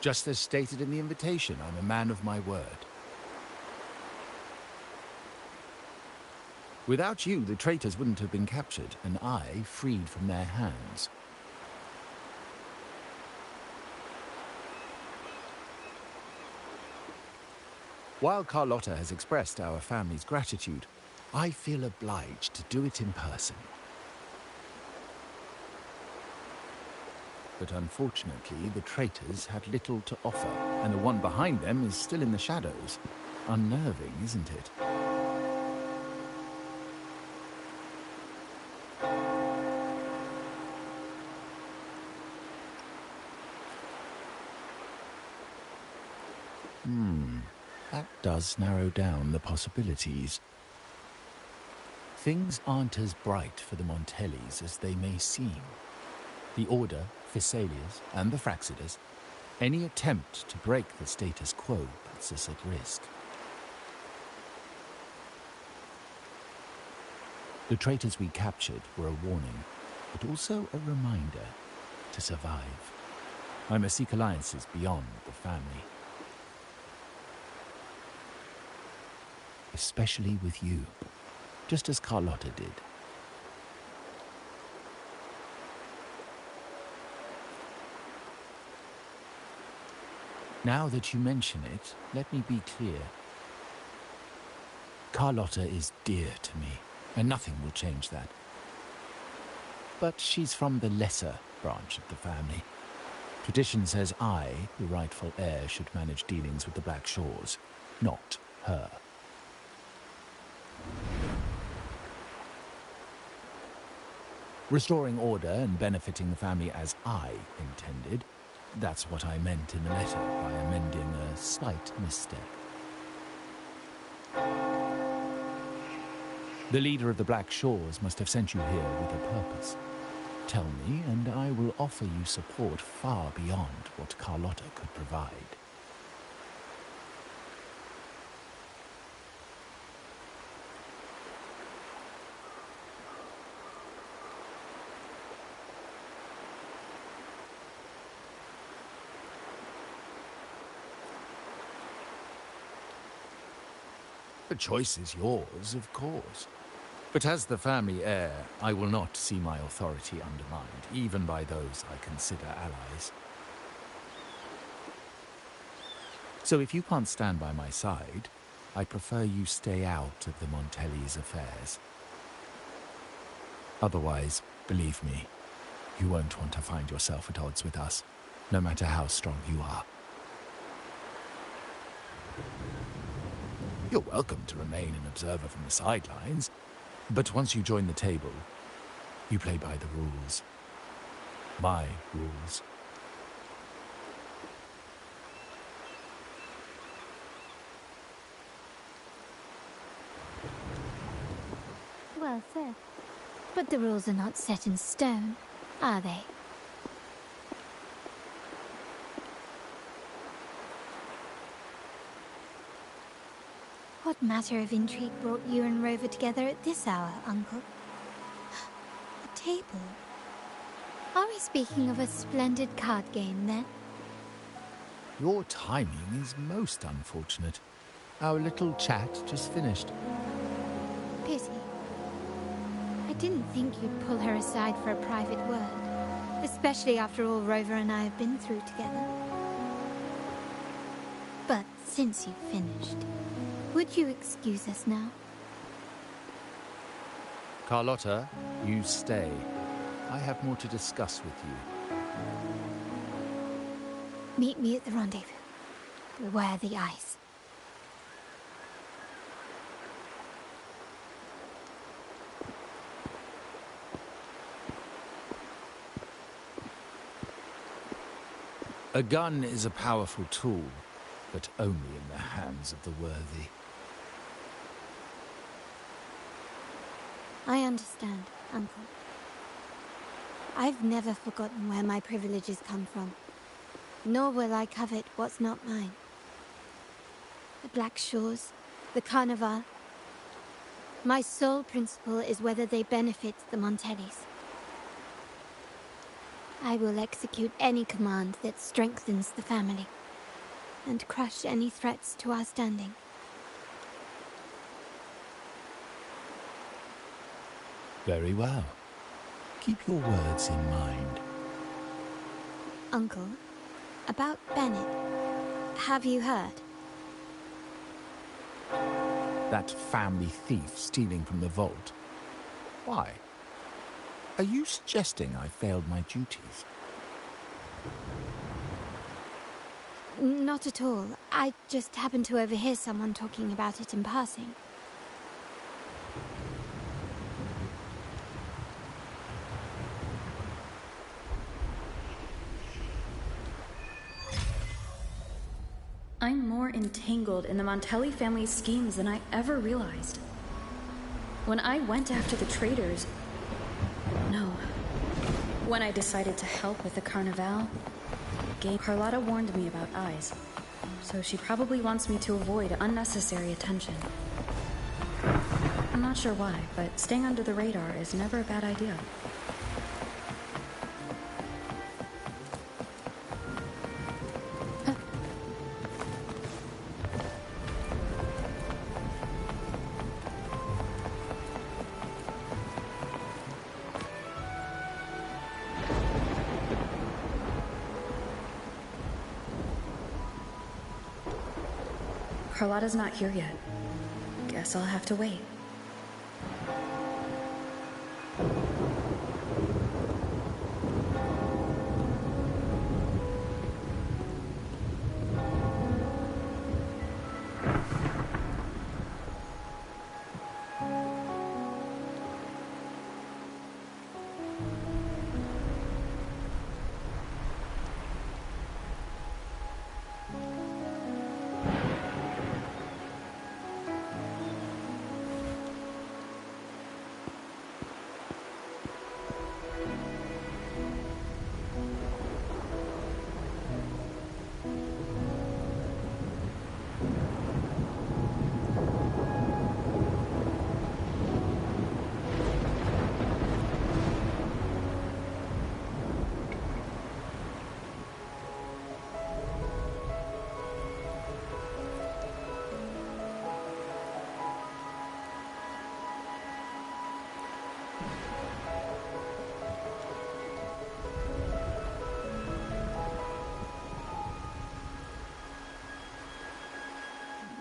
Just as stated in the invitation, I'm a man of my word. Without you, the traitors wouldn't have been captured, and I freed from their hands. While Carlotta has expressed our family's gratitude, I feel obliged to do it in person. But unfortunately, the traitors had little to offer, and the one behind them is still in the shadows. Unnerving, isn't it? That does narrow down the possibilities. Things aren't as bright for the Montellis as they may seem. The Order, Physaelias, and the Fraxidas, any attempt to break the status quo puts us at risk. The traitors we captured were a warning, but also a reminder to survive. I must seek alliances beyond the family. Especially with you, just as Carlotta did. Now that you mention it, let me be clear. Carlotta is dear to me, and nothing will change that. But she's from the lesser branch of the family. Tradition says I, the rightful heir, should manage dealings with the Black Shores, not her. Restoring order and benefiting the family as I intended, that's what I meant in the letter by amending a slight misstep. The leader of the Black Shores must have sent you here with a purpose. Tell me, and I will offer you support far beyond what Carlotta could provide. The choice is yours, of course. But as the family heir, I will not see my authority undermined, even by those I consider allies. So if you can't stand by my side, I prefer you stay out of the Montelli's affairs. Otherwise, believe me, you won't want to find yourself at odds with us, no matter how strong you are. You're welcome to remain an observer from the sidelines, but once you join the table, you play by the rules. My rules.
Well said. But the rules are not set in stone, are they? What matter of intrigue brought you and Rover together at this hour, Uncle? A table? Are we speaking of a splendid card game, then?
Your timing is most unfortunate. Our little chat just finished.
Pity. I didn't think you'd pull her aside for a private word, especially after all Rover and I have been through together. But since you've finished, would you excuse us now?
Carlotta, you stay. I have more to discuss with you.
Meet me at the rendezvous. Beware the ice.
A gun is a powerful tool, but only in the hands of the worthy.
I understand, Uncle. I've never forgotten where my privileges come from, nor will I covet what's not mine. The Black Shores, the Carnival. My sole principle is whether they benefit the Montellis. I will execute any command that strengthens the family, and crush any threats to our standing.
Very well. Keep your words in mind.
Uncle, about Bennett, have you heard?
That family thief stealing from the vault. Why? Are you suggesting I failed my duties?
Not at all. I just happened to overhear someone talking about it in passing.
I'm more entangled in the Montelli family's schemes than I ever realized. When I went after the traitors... No. When I decided to help with the Carnival, Carlotta warned me about eyes. So she probably wants me to avoid unnecessary attention. I'm not sure why, but staying under the radar is never a bad idea. Carlotta's not here yet. Guess I'll have to wait.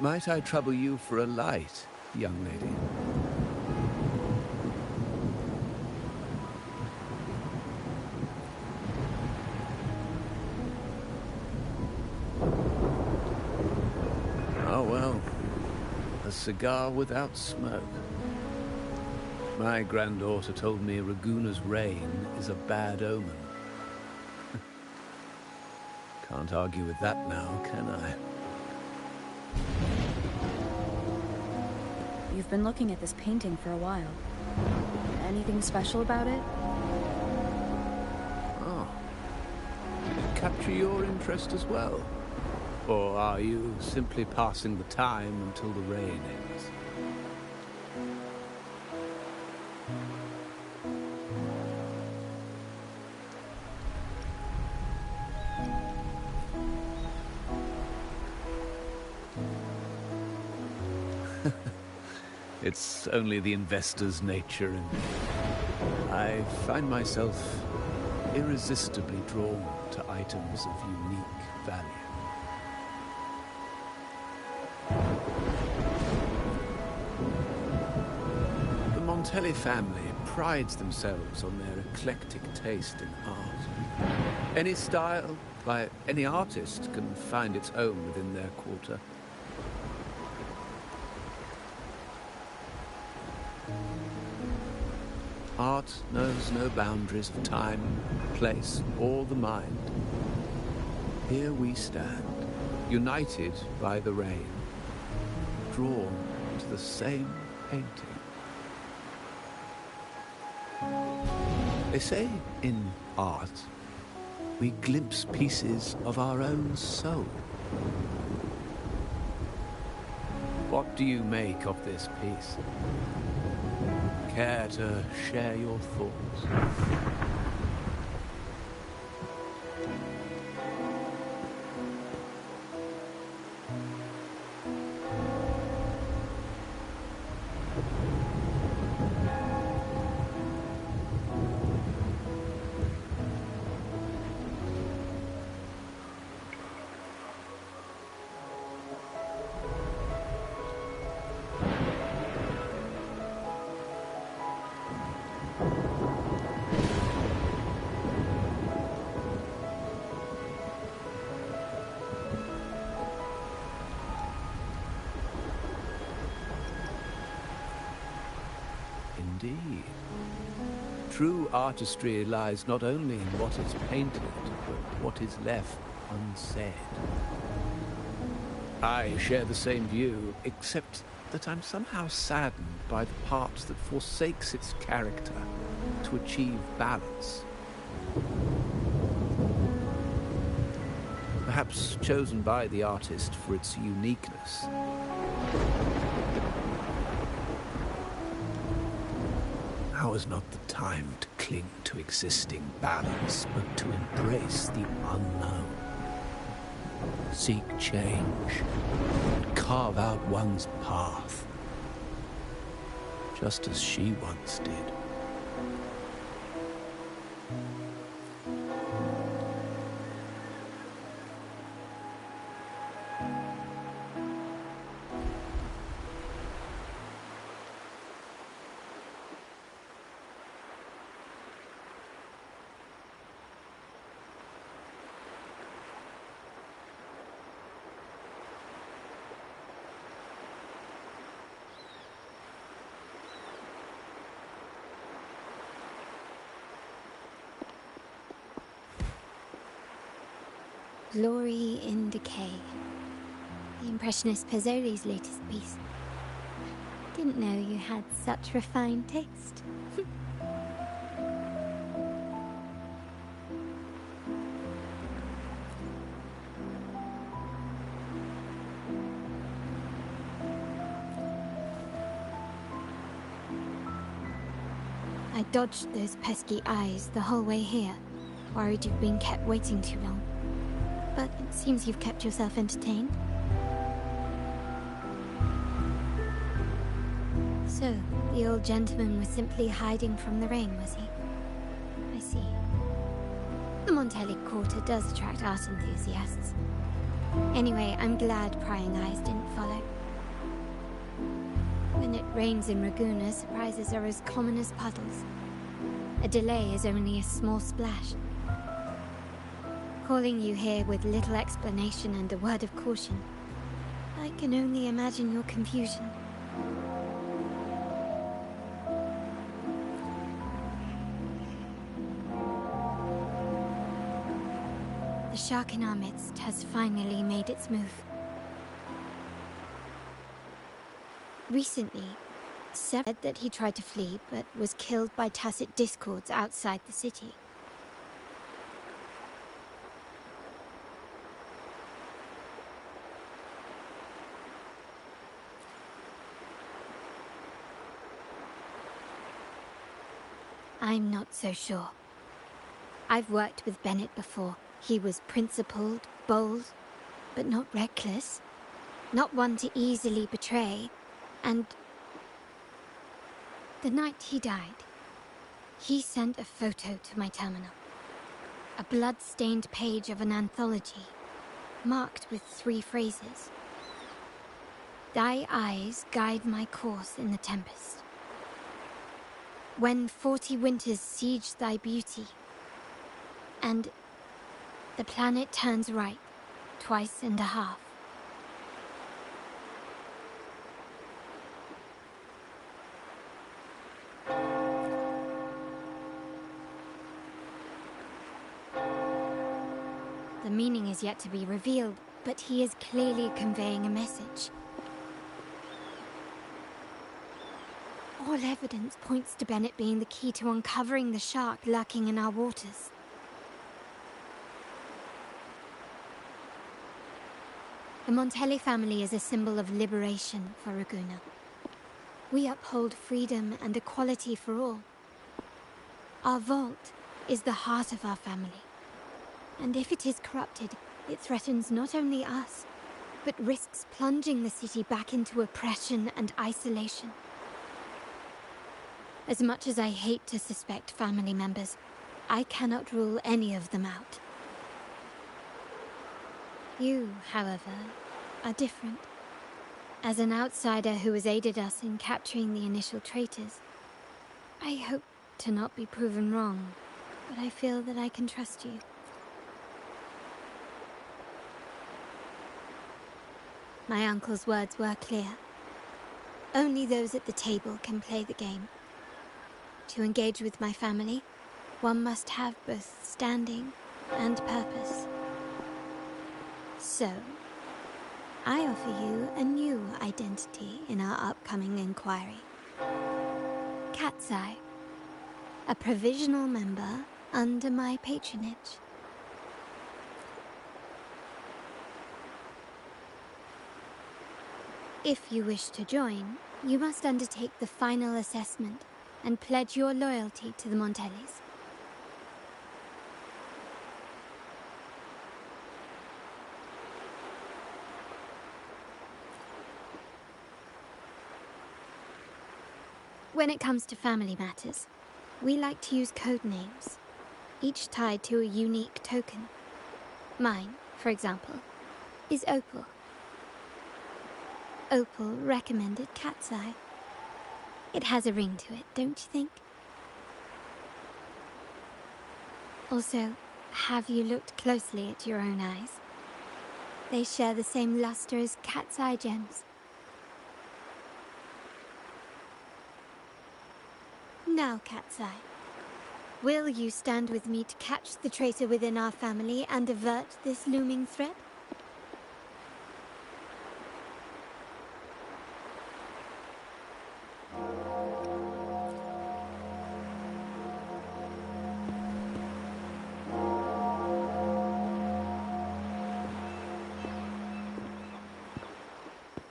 Might I trouble you for a light, young lady? Oh well, a cigar without smoke. My granddaughter told me Raguna's rain is a bad omen. Can't argue with that now, can I?
You've been looking at this painting for a while. Anything special about it?
Oh. Did it capture your interest as well? Or are you simply passing the time until the rain ends? It's only the investor's nature in me. I find myself irresistibly drawn to items of unique value. The Montelli family prides themselves on their eclectic taste in art. Any style, by any artist, can find its home within their quarter. Art knows no boundaries of time, place, or the mind. Here we stand, united by the rain, drawn to the same painting. They say in art, we glimpse pieces of our own soul. What do you make of this piece? Care to share your thoughts? Indeed. True artistry lies not only in what is painted, but what is left unsaid. I share the same view, except that I'm somehow saddened by the part that forsakes its character to achieve balance. Perhaps chosen by the artist for its uniqueness. Now is not the time to cling to existing balance, but to embrace the unknown. Seek change, and carve out one's path, just as she once did.
Glory in Decay. The Impressionist Pazzoli's latest piece. Didn't know you had such refined taste. I dodged those pesky eyes the whole way here, worried you've been kept waiting too long. But it seems you've kept yourself entertained. So, the old gentleman was simply hiding from the rain, was he? I see. The Montelli Quarter does attract art enthusiasts. Anyway, I'm glad prying eyes didn't follow. When it rains in Ragusa, surprises are as common as puddles. A delay is only a small splash. Calling you here with little explanation and a word of caution, I can only imagine your confusion. The shark in our midst has finally made its move. Recently, said that he tried to flee, but was killed by tacit discords outside the city. I'm not so sure. I've worked with Bennett before. He was principled, bold, but not reckless. Not one to easily betray. And the night he died, he sent a photo to my terminal. A blood-stained page of an anthology, marked with 3 phrases. Thy eyes guide my course in the tempest. When 40 winters siege thy beauty, and the planet turns right, twice and a half. The meaning is yet to be revealed, but he is clearly conveying a message. All evidence points to Bennett being the key to uncovering the shark lurking in our waters. The Montelli family is a symbol of liberation for Ragusa. We uphold freedom and equality for all. Our vault is the heart of our family. And if it is corrupted, it threatens not only us, but risks plunging the city back into oppression and isolation. As much as I hate to suspect family members, I cannot rule any of them out. You, however, are different. As an outsider who has aided us in capturing the initial traitors, I hope to not be proven wrong, but I feel that I can trust you. My uncle's words were clear. Only those at the table can play the game. To engage with my family, one must have both standing and purpose. So, I offer you a new identity in our upcoming inquiry. Cat's Eye, a provisional member under my patronage. If you wish to join, you must undertake the final assessment and pledge your loyalty to the Montellis. When it comes to family matters, we like to use code names, each tied to a unique token. Mine, for example, is Opal. Opal recommended Cat's Eye. It has a ring to it, don't you think? Also, have you looked closely at your own eyes? They share the same luster as Cat's Eye gems. Now, Cat's Eye, Will you stand with me to catch the traitor within our family and avert this looming threat?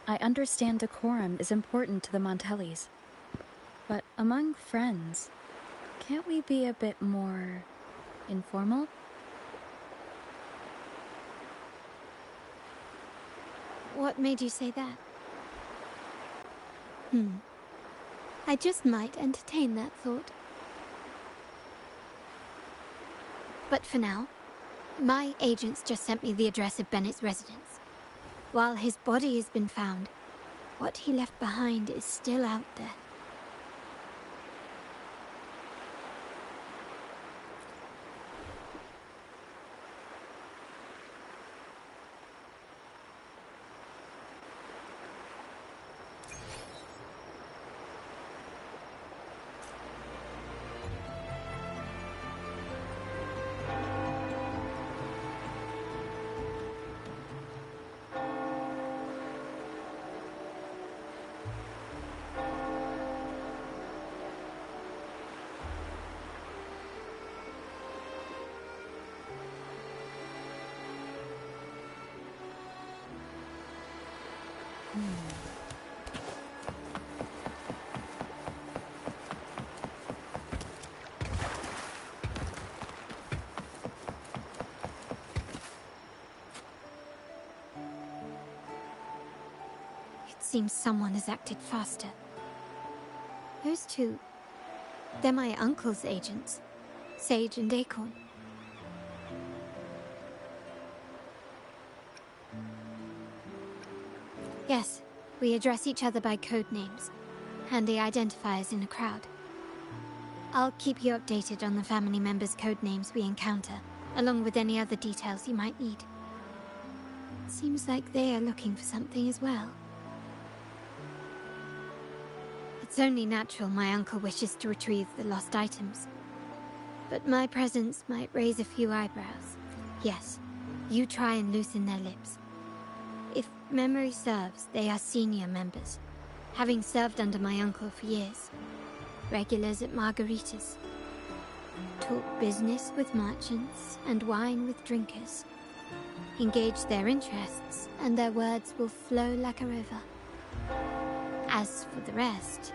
I understand decorum is important to the Montellis. But among friends, can't we be a bit more informal?
What made you say that? I just might entertain that thought. But for now, my agents just sent me the address of Bennett's residence. While his body has been found, what he left behind is still out there. It seems someone has acted faster. Those two, they're my uncle's agents, Sage and Acorn. Yes, we address each other by code names, handy identifiers in a crowd. I'll keep you updated on the family members' code names we encounter, along with any other details you might need. Seems like they are looking for something as well. It's only natural my uncle wishes to retrieve the lost items. But my presence might raise a few eyebrows. Yes, you try and loosen their lips. If memory serves, they are senior members, having served under my uncle for years. Regulars at margaritas. Talk business with merchants and wine with drinkers. Engage their interests, and their words will flow like a river. As for the rest...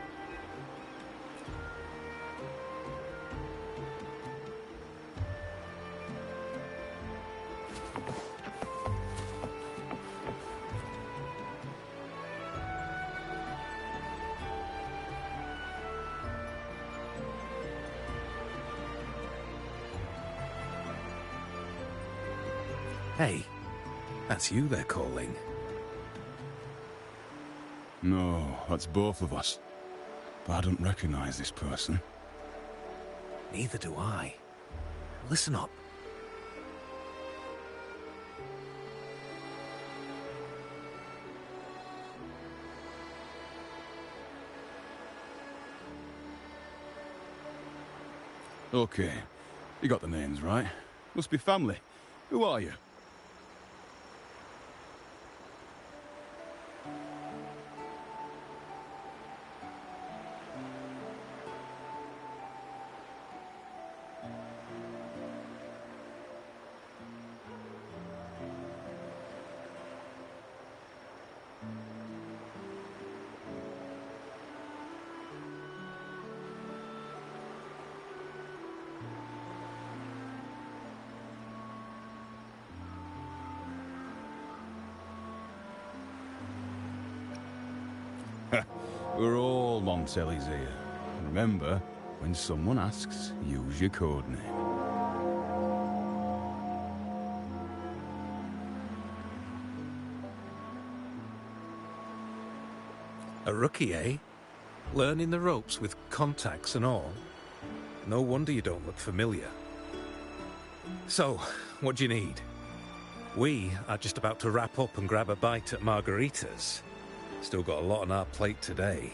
Hey, that's you they're calling.
No, that's both of us. But I don't recognize this person.
Neither do I. Listen up.
Okay, you got the names right. Must be family. Who are you? We're all Montellis here. Remember, when someone asks, use your code name.
A rookie, eh? Learning the ropes with contacts and all. No wonder you don't look familiar. So, what do you need? We are just about to wrap up and grab a bite at margaritas. Still got a lot on our plate today.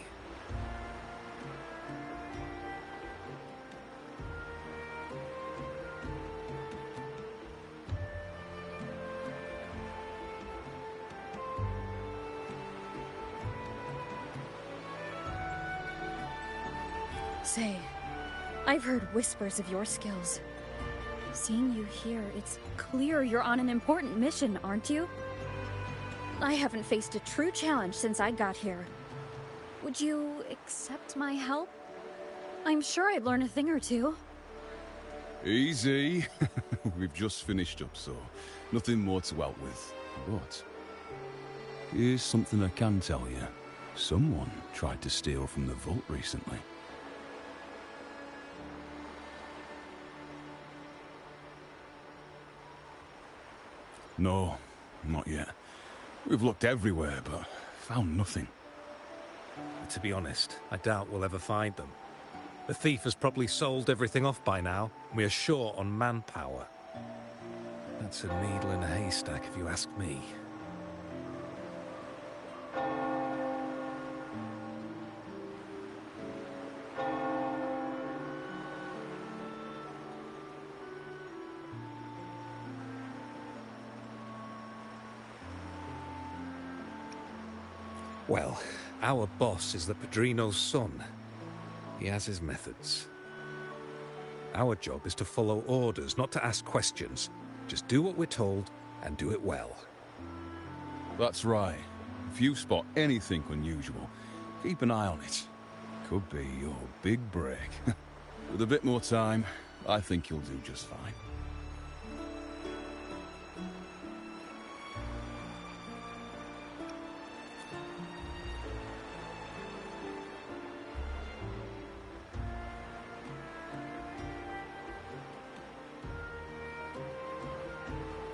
say, I've heard whispers of your skills. Seeing you here, it's clear you're on an important mission, aren't you? I haven't faced a true challenge since I got here. Would you accept my help? I'm sure I'd learn a thing or two.
Easy. We've just finished up, so nothing more to help with. But here's something I can tell you. Someone tried to steal from the vault recently. No, not yet. We've looked everywhere, but found nothing.
To be honest, I doubt we'll ever find them. The thief has probably sold everything off by now. We are short on manpower. That's a needle in a haystack, if you ask me. Well, our boss is the Padrino's son. He has his methods. Our job is to follow orders, not to ask questions. Just do what we're told, and do it well.
That's right. If you spot anything unusual, keep an eye on it. Could be your big break. With a bit more time, I think you'll do just fine.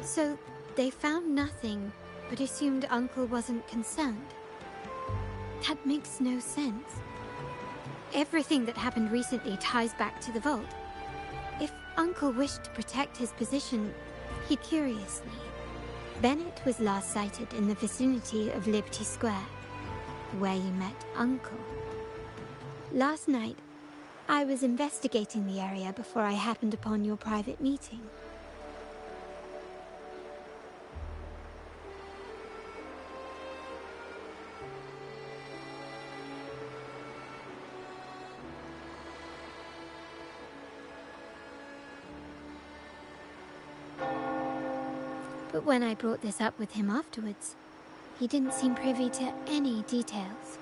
So, they found nothing, but assumed Uncle wasn't concerned. That makes no sense. Everything that happened recently ties back to the vault. If Uncle wished to protect his position, he'd curiously. Bennett was last sighted in the vicinity of Liberty Square, where you met Uncle. Last night, I was investigating the area before I happened upon your private meeting. But when I brought this up with him afterwards, he didn't seem privy to any details.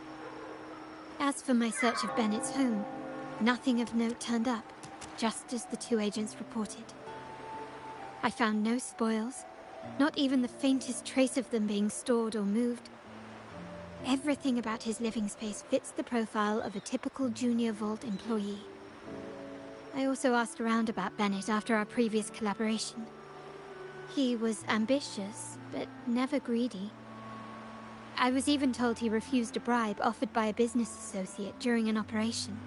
As for my search of Bennett's home, nothing of note turned up, just as the two agents reported. I found no spoils, not even the faintest trace of them being stored or moved. Everything about his living space fits the profile of a typical Junior Vault employee. I also asked around about Bennett after our previous collaboration. He was ambitious, but never greedy. I was even told he refused a bribe offered by a business associate during an operation.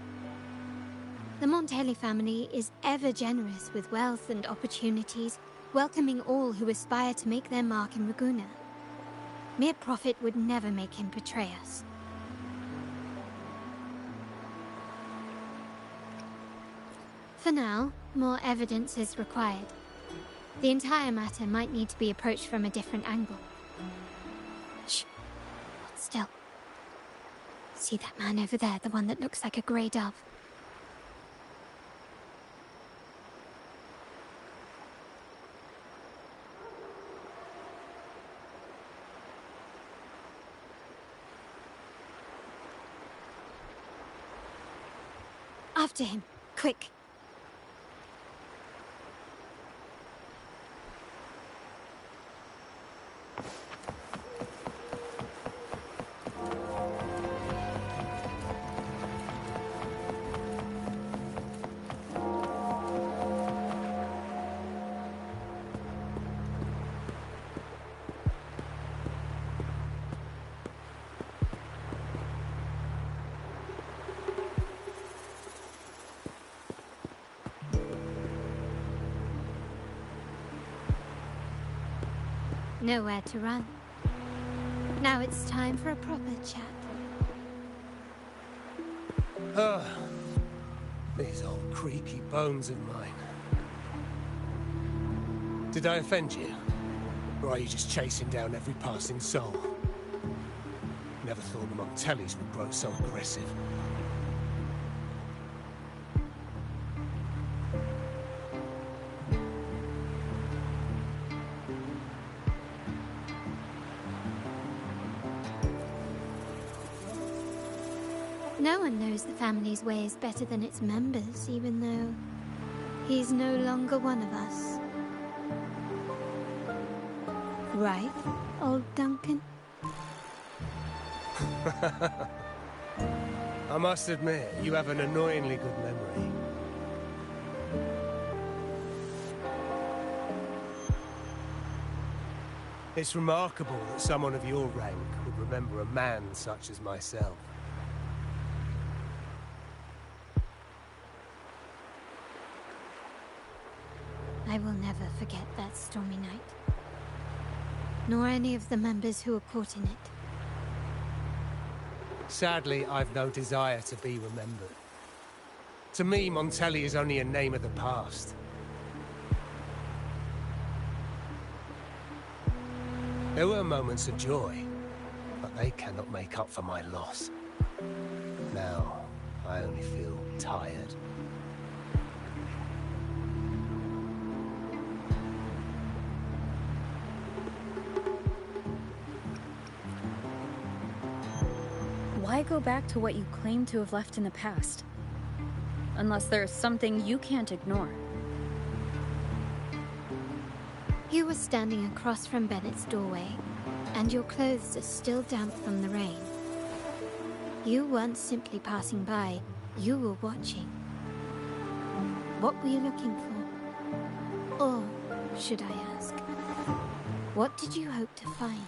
The Montelli family is ever generous with wealth and opportunities, welcoming all who aspire to make their mark in Ragusa. Mere profit would never make him betray us. For now, more evidence is required. The entire matter might need to be approached from a different angle. Shh. Hold still. See that man over there, the one that looks like a grey dove? After him, quick. Nowhere to run. Now it's time for a proper chat.
These old creaky bones of mine. Did I offend you? Or are you just chasing down every passing soul? Never thought the Montellis would grow so aggressive.
No one knows the family's ways better than its members, even though he's no longer one of us. Right, old Duncan?
I must admit, you have an annoyingly good memory. It's remarkable that someone of your rank would remember a man such as myself.
I will never forget that stormy night. Nor any of the members who were caught in it.
Sadly, I've no desire to be remembered. To me, Montelli is only a name of the past. There were moments of joy, but they cannot make up for my loss. Now, I only feel tired.
Why go back to what you claim to have left in the past? Unless there's something you can't ignore.
You were standing across from Bennett's doorway, and your clothes are still damp from the rain. You weren't simply passing by, you were watching. What were you looking for? Or, should I ask, what did you hope to find?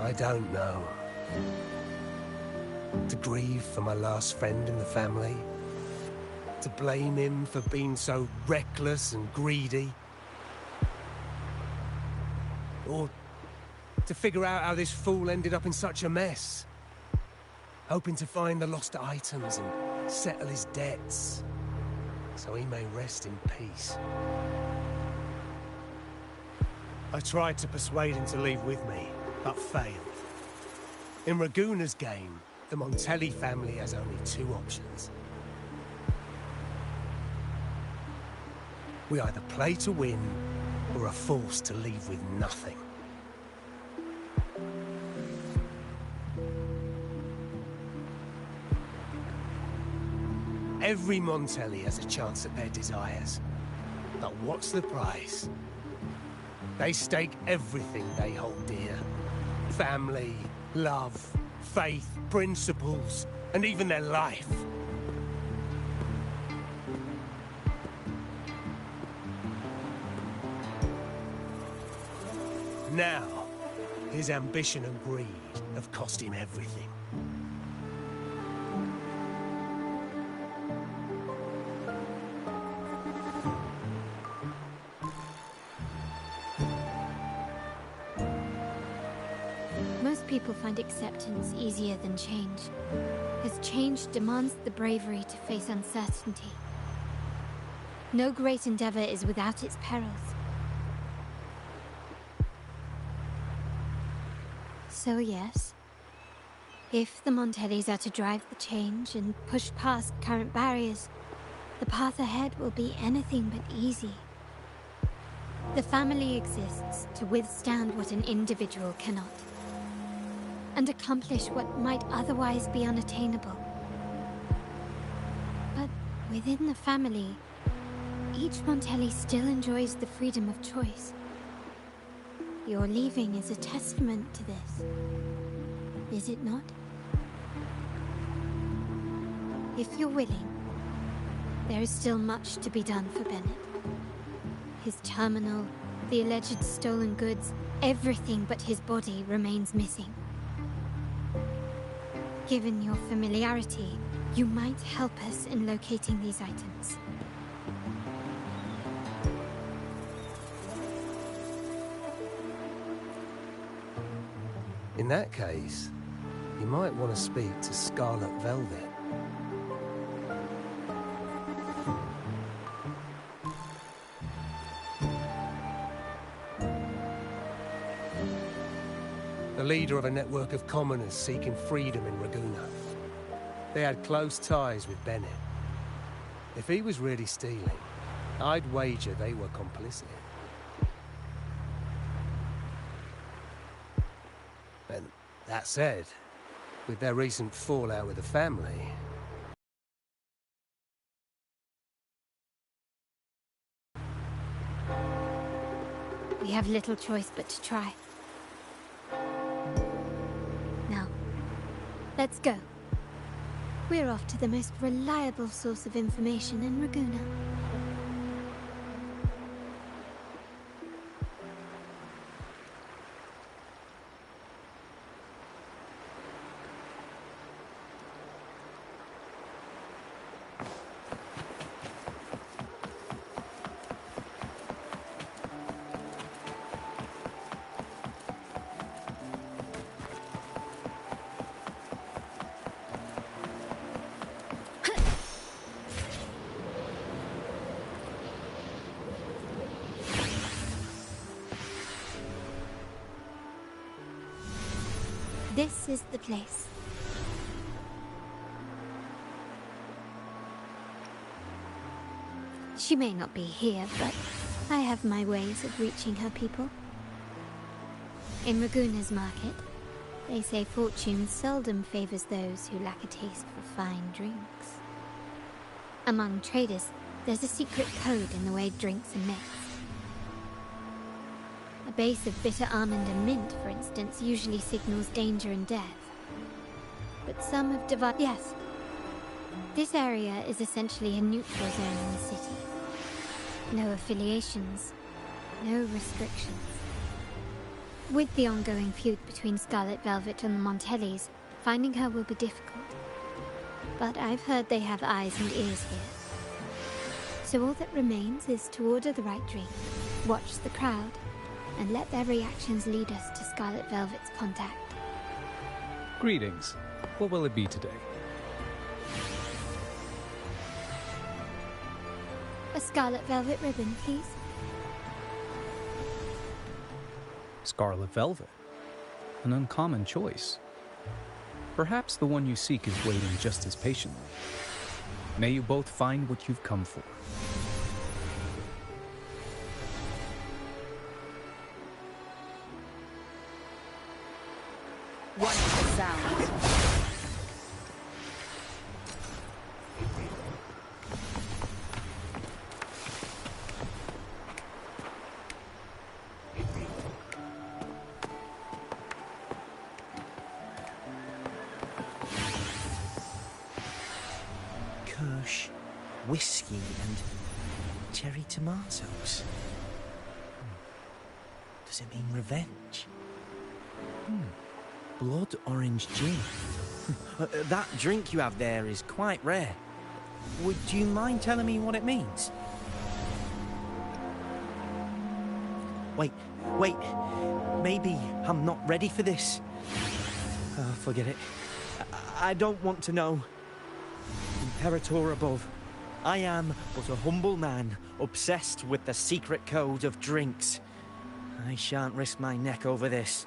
I don't know. To grieve for my last friend in the family? To blame him for being so reckless and greedy? Or to figure out how this fool ended up in such a mess? Hoping to find the lost items and settle his debts, so he may rest in peace. I tried to persuade him to leave with me, but failed. In Raguna's game, the Montelli family has only two options. We either play to win, or are forced to leave with nothing. Every Montelli has a chance at their desires. But what's the price? They stake everything they hold dear. Family, love, faith, principles, and even their life. Now, his ambition and greed have cost him everything.
Most people find acceptance easier than change, as change demands the bravery to face uncertainty. No great endeavor is without its perils. So yes, if the Montellis are to drive the change and push past current barriers, the path ahead will be anything but easy. The family exists to withstand what an individual cannot, and accomplish what might otherwise be unattainable. But within the family, each Montelli still enjoys the freedom of choice. Your leaving is a testament to this, is it not? If you're willing, there is still much to be done for Bennett. His terminal, the alleged stolen goods, everything but his body remains missing. Given your familiarity, you might help us in locating these items.
In that case, you might want to speak to Scarlet Velvet. The leader of a network of commoners seeking freedom in Raguna. They had close ties with Bennett. If he was really stealing, I'd wager they were complicit. And that said, with their recent fallout with the family.
We have little choice but to try. Now, let's go. We're off to the most reliable source of information in Ragusa. This is the place. She may not be here, but I have my ways of reaching her people. In Ragusa's market, they say fortune seldom favors those who lack a taste for fine drinks. Among traders, there's a secret code in the way drinks are mixed. A base of bitter almond and mint, for instance, usually signals danger and death. But some have divided... Yes. This area is essentially a neutral zone in the city. No affiliations, no restrictions. With the ongoing feud between Scarlet Velvet and the Montellis, finding her will be difficult. But I've heard they have eyes and ears here. So all that remains is to order the right drink, watch the crowd, and let their reactions lead us to Scarlet Velvet's contact.
Greetings. What will it be today?
A Scarlet Velvet ribbon, please.
Scarlet Velvet. An uncommon choice. Perhaps the one you seek is waiting just as patiently. May you both find what you've come for.
Wonderful sounds.
Kirsch, whiskey, and cherry tomatoes. Does it mean revenge? Blood orange gin. That drink you have there is quite rare. Would you mind telling me what it means? Wait. Maybe I'm not ready for this. Oh, forget it. I don't want to know. Imperator above, I am but a humble man obsessed with the secret code of drinks. I shan't risk my neck over this.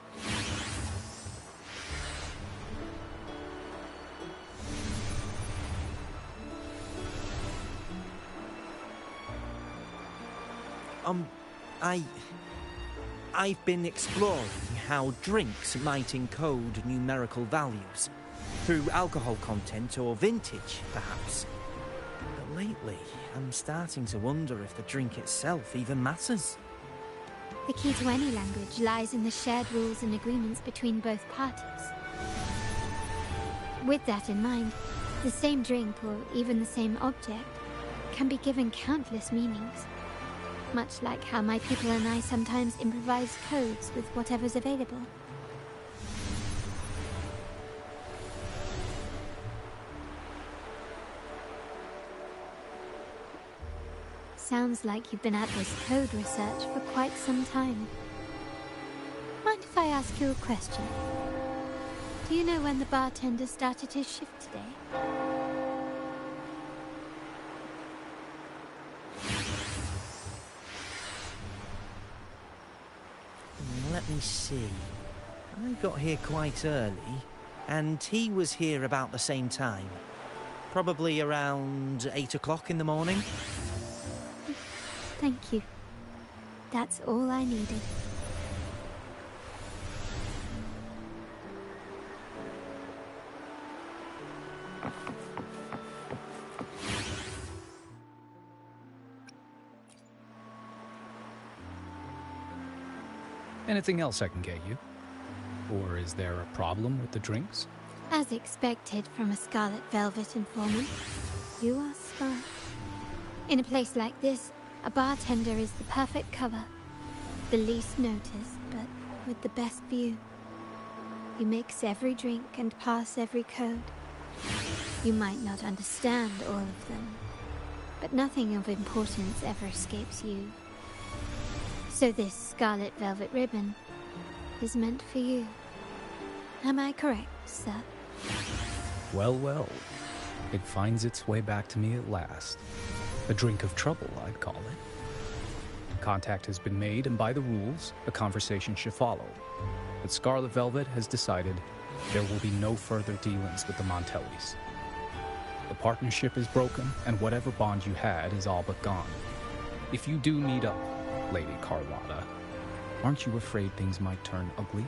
I've been exploring how drinks might encode numerical values. Through alcohol content or vintage, perhaps. But lately, I'm starting to wonder if the drink itself even matters.
The key to any language lies in the shared rules and agreements between both parties. With that in mind, the same drink, or even the same object, can be given countless meanings. Much like how my people and I sometimes improvise codes with whatever's available. Sounds like you've been at this code research for quite some time. Mind if I ask you a question? Do you know when the bartender started his shift today?
Let me see. I got here quite early, and he was here about the same time. Probably around 8 o'clock in the morning.
Thank you. That's all I needed.
Anything else I can get you? Or is there a problem with the drinks?
As expected from a Scarlet Velvet informant, you are smart. In a place like this, a bartender is the perfect cover. The least noticed, but with the best view. You mix every drink and pass every code. You might not understand all of them, but nothing of importance ever escapes you. So this Scarlet Velvet ribbon is meant for you. Am I correct, sir?
Well, well. It finds its way back to me at last. A drink of trouble, I'd call it. Contact has been made, and by the rules, a conversation should follow. But Scarlet Velvet has decided there will be no further dealings with the Montellis. The partnership is broken, and whatever bond you had is all but gone. If you do meet up, Lady Carlotta, aren't you afraid things might turn ugly?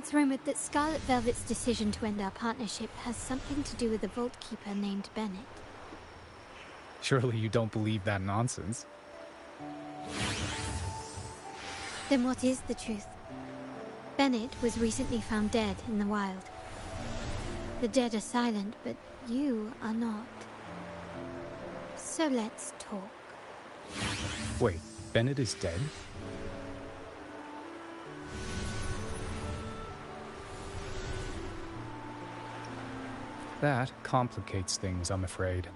It's rumored that Scarlet Velvet's decision to end our partnership has something to do with a Vault Keeper named Bennett.
Surely you don't believe that nonsense.
Then what is the truth? Bennett was recently found dead in the wild. The dead are silent, but you are not. So let's talk.
Wait, Bennett is dead? That complicates things, I'm afraid.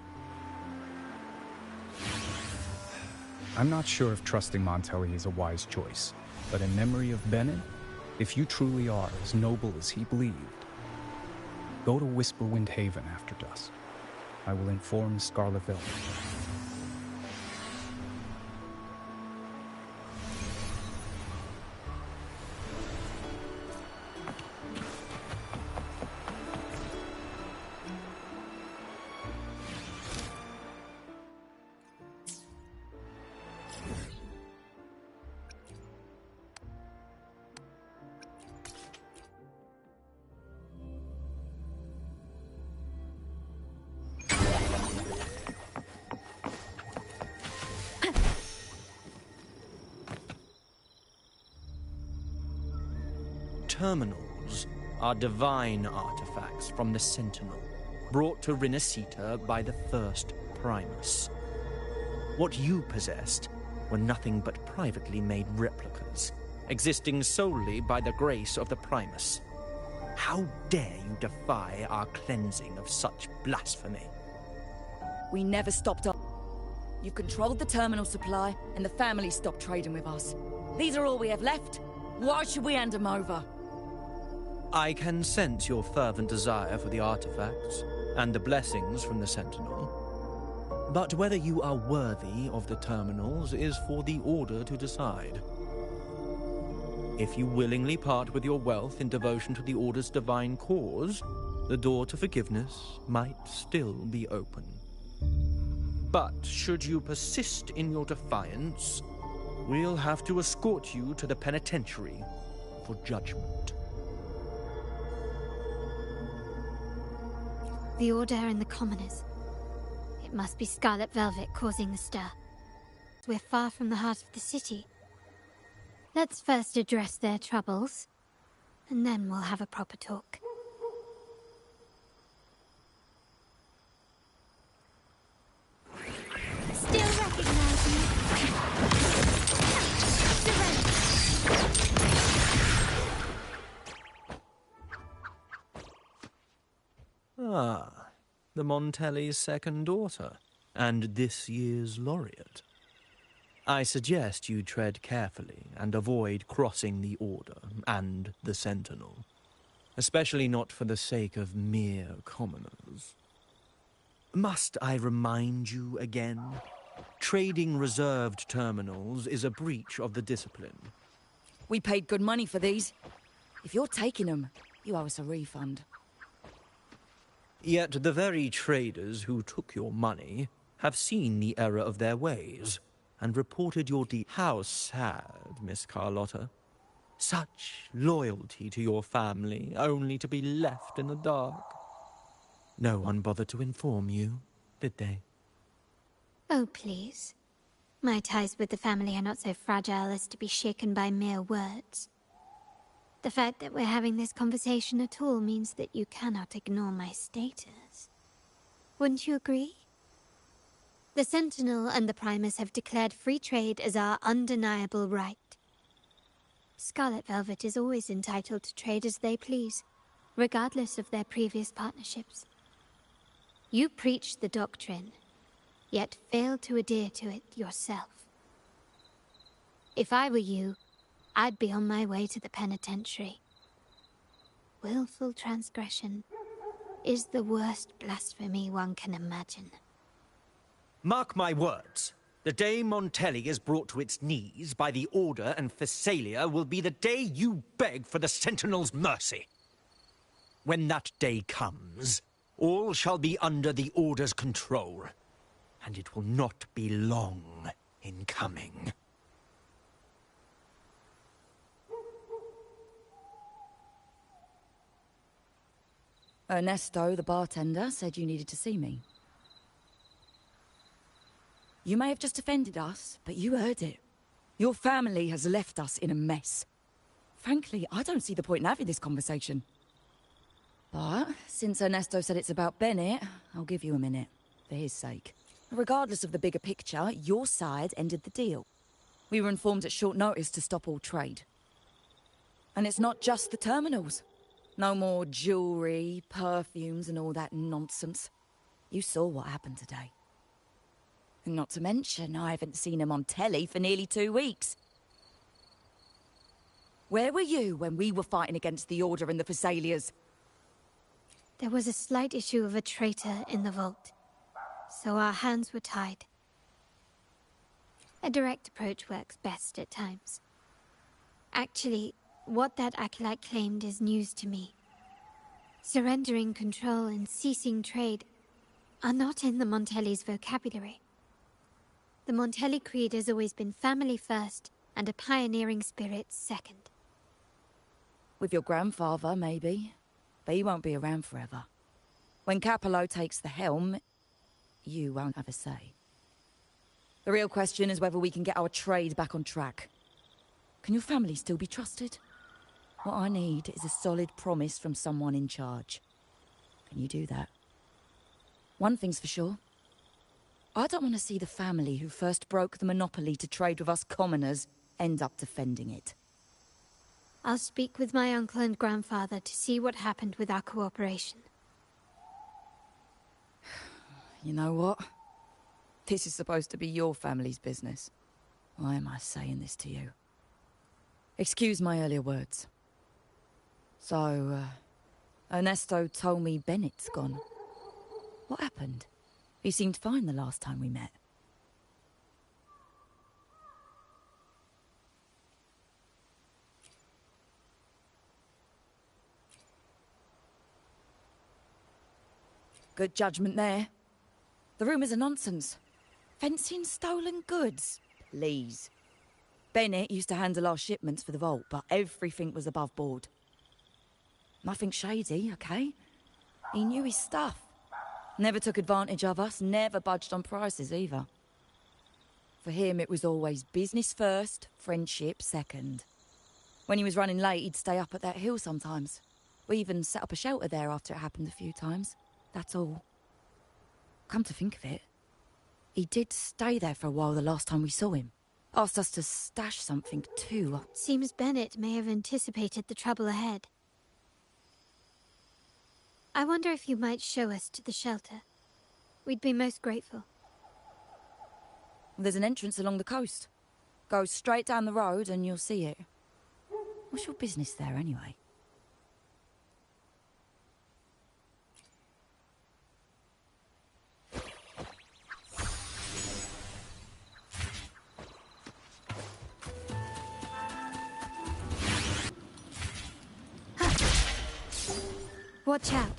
I'm not sure if trusting Montelli is a wise choice, but in memory of Bennett, if you truly are as noble as he believed, go to Whisperwind Haven after dusk. I will inform Scarlet Velvet.
Terminals are divine artifacts from the Sentinel, brought to Rinascita by the first Primus. What you possessed were nothing but privately made replicas, existing solely by the grace of the Primus. How dare you defy our cleansing of such blasphemy?
We never stopped up. You controlled the terminal supply, and the family stopped trading with us. These are all we have left. Why should we hand them over?
I can sense your fervent desire for the artifacts and the blessings from the Sentinel. But whether you are worthy of the terminals is for the Order to decide. If you willingly part with your wealth in devotion to the Order's divine cause, the door to forgiveness might still be open. But should you persist in your defiance, we'll have to escort you to the penitentiary for judgment.
The Order and the Commoners. It must be Scarlet Velvet causing the stir. We're far from the heart of the city. Let's first address their troubles, and then we'll have a proper talk.
Still recognize me?
Ah, the Montelli's second daughter, and this year's laureate. I suggest you tread carefully and avoid crossing the Order and the Sentinel, especially not for the sake of mere commoners. Must I remind you again? Trading reserved terminals is a breach of the discipline.
We paid good money for these. If you're taking them, you owe us a refund.
Yet the very traders who took your money have seen the error of their ways and reported your deed. How sad, Miss Carlotta. Such loyalty to your family, only to be left in the dark. No one bothered to inform you, did they?
Oh, please. My ties with the family are not so fragile as to be shaken by mere words. The fact that we're having this conversation at all means that you cannot ignore my status. Wouldn't you agree? The Sentinel and the Primus have declared free trade as our undeniable right. Scarlet Velvet is always entitled to trade as they please, regardless of their previous partnerships. You preach the doctrine, yet fail to adhere to it yourself. If I were you, I'd be on my way to the penitentiary. Willful transgression is the worst blasphemy one can imagine.
Mark my words. The day Montelli is brought to its knees by the Order and Phasalia will be the day you beg for the Sentinel's mercy. When that day comes, all shall be under the Order's control, and it will not be long in coming.
Ernesto, the bartender, said you needed to see me. You may have just offended us, but you heard it. Your family has left us in a mess. Frankly, I don't see the point in having this conversation. But, since Ernesto said it's about Bennett, I'll give you a minute, for his sake. Regardless of the bigger picture, your side ended the deal. We were informed at short notice to stop all trade. And it's not just the terminals. No more jewelry, perfumes, and all that nonsense. You saw what happened today. And not to mention, I haven't seen him on telly for nearly 2 weeks. Where were you when we were fighting against the Order and the Phassalias?
There was a slight issue of a traitor in the vault, so our hands were tied. A direct approach works best at times. Actually, what that acolyte claimed is news to me. Surrendering control and ceasing trade are not in the Montelli's vocabulary. The Montelli creed has always been family first and a pioneering spirit second.
With your grandfather, maybe. But he won't be around forever. When Capello takes the helm, you won't have a say. The real question is whether we can get our trade back on track. Can your family still be trusted? What I need is a solid promise from someone in charge. Can you do that? One thing's for sure. I don't want to see the family who first broke the monopoly to trade with us commoners end up defending it.
I'll speak with my uncle and grandfather to see what happened with our cooperation.
You know what? This is supposed to be your family's business. Why am I saying this to you? Excuse my earlier words. So, Ernesto told me Bennett's gone. What happened? He seemed fine the last time we met. Good judgment there. The rumours are nonsense. Fencing stolen goods? Please. Bennett used to handle our shipments for the vault, but everything was above board. Nothing shady, okay? He knew his stuff. Never took advantage of us, never budged on prices either. For him, it was always business first, friendship second. When he was running late, he'd stay up at that hill sometimes. We even set up a shelter there after it happened a few times. That's all. Come to think of it, he did stay there for a while the last time we saw him. Asked us to stash something too.
Seems Bennett may have anticipated the trouble ahead. I wonder if you might show us to the shelter. We'd be most grateful.
There's an entrance along the coast. Go straight down the road and you'll see it. What's your business there anyway?
Watch out.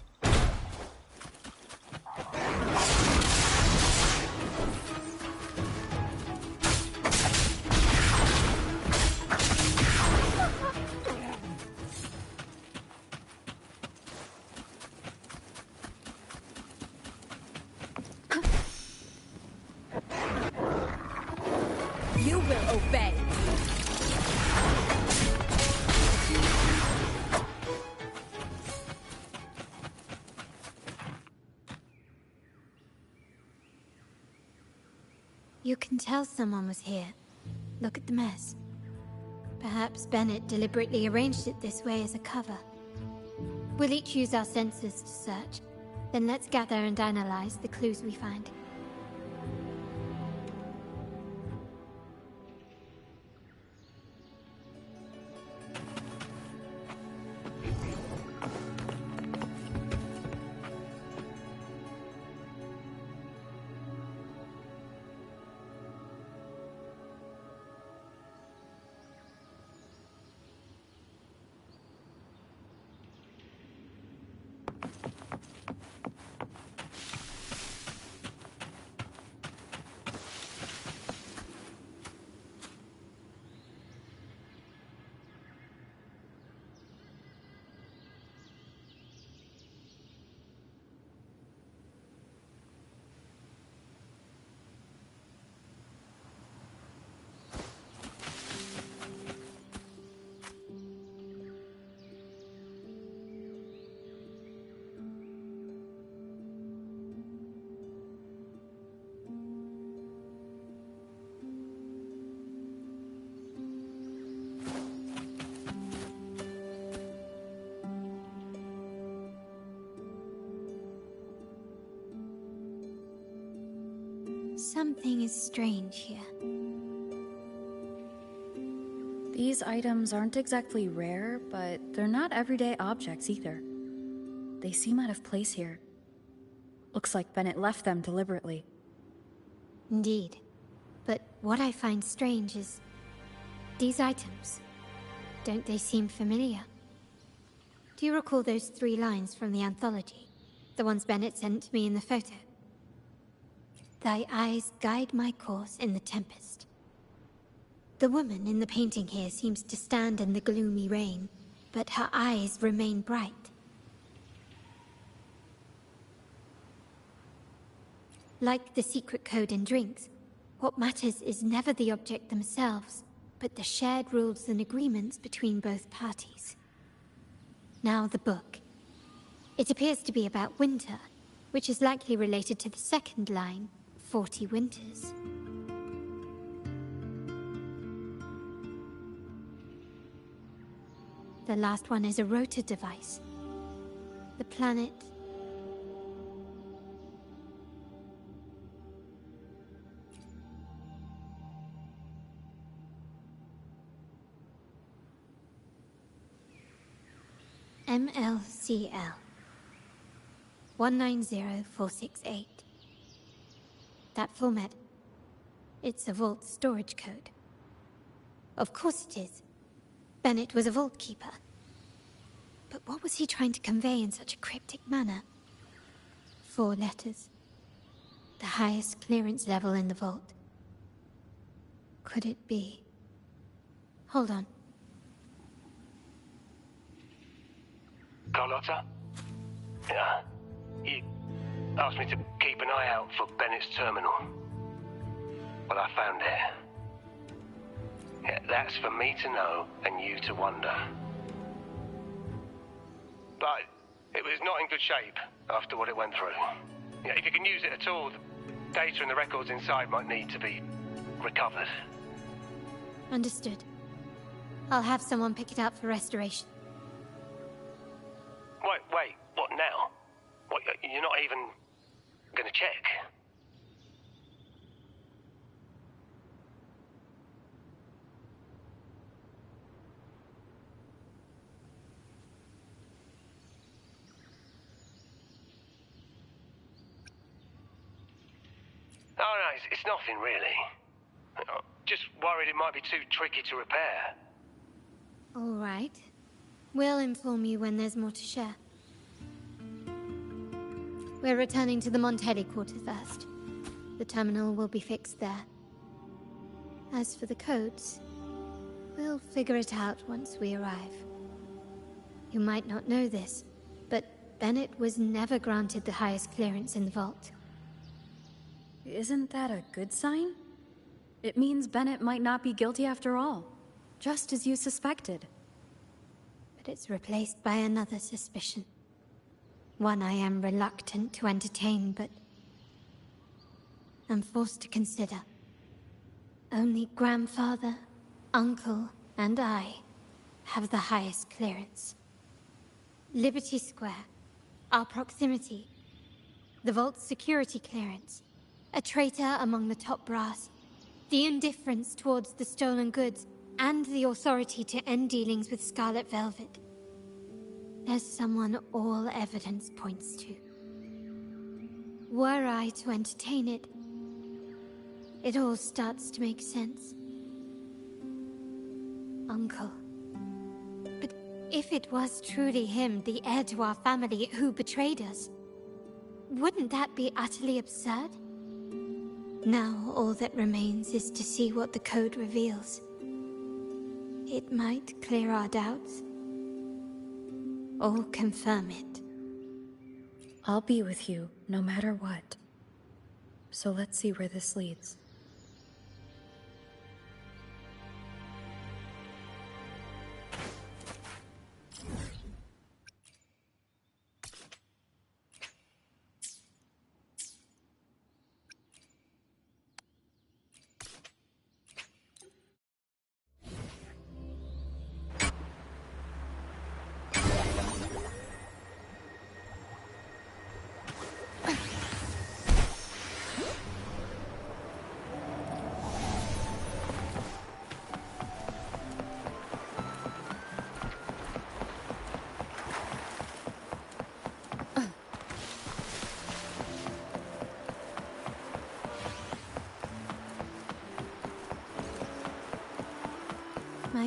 You will obey.
You can tell someone was here. Look at the mess. Perhaps Bennett deliberately arranged it this way as a cover. We'll each use our senses to search. Then let's gather and analyze the clues we find. Something is strange here.
These items aren't exactly rare, but they're not everyday objects either. They seem out of place here. Looks like Bennett left them deliberately.
Indeed. But what I find strange is these items. Don't they seem familiar? Do you recall those 3 lines from the anthology? The ones Bennett sent me in the photo? Thy eyes guide my course in the tempest. The woman in the painting here seems to stand in the gloomy rain, but her eyes remain bright. Like the secret code in drinks, what matters is never the object themselves, but the shared rules and agreements between both parties. Now the book. It appears to be about winter, which is likely related to the second line, 40 winters. The last one is a rotor device. The planet... MLCL 190468. That format. It's a vault storage code. Of course it is. Bennett was a vault keeper. But what was he trying to convey in such a cryptic manner? 4 letters. The highest clearance level in the vault. Could it be? Hold on.
Carlotta? Yeah. You asked me to keep an eye out for Bennett's terminal. Well, I found it. Yeah, that's for me to know and you to wonder. But it was not in good shape after what it went through. Yeah, if you can use it at all, the data and the records inside might need to be recovered.
Understood. I'll have someone pick it up for restoration.
Wait, what now? What, you're not even gonna check? Oh, no, it's nothing really. Just worried it might be too tricky to repair.
All right. We'll inform you when there's more to share. We're returning to the Montelli quarter first. The terminal will be fixed there. As for the codes, we'll figure it out once we arrive. You might not know this, but Bennett was never granted the highest clearance in the vault.
Isn't that a good sign? It means Bennett might not be guilty after all, just as you suspected.
But it's replaced by another suspicion. One I am reluctant to entertain, but I'm forced to consider. Only grandfather, uncle, and I have the highest clearance. Liberty Square, our proximity, the vault's security clearance, a traitor among the top brass, the indifference towards the stolen goods, and the authority to end dealings with Scarlet Velvet. There's someone all evidence points to. Were I to entertain it, it all starts to make sense. Uncle. But if it was truly him, the heir to our family, who betrayed us, wouldn't that be utterly absurd? Now all that remains is to see what the code reveals. It might clear our doubts, or confirm it.
I'll be with you, no matter what. So let's see where this leads.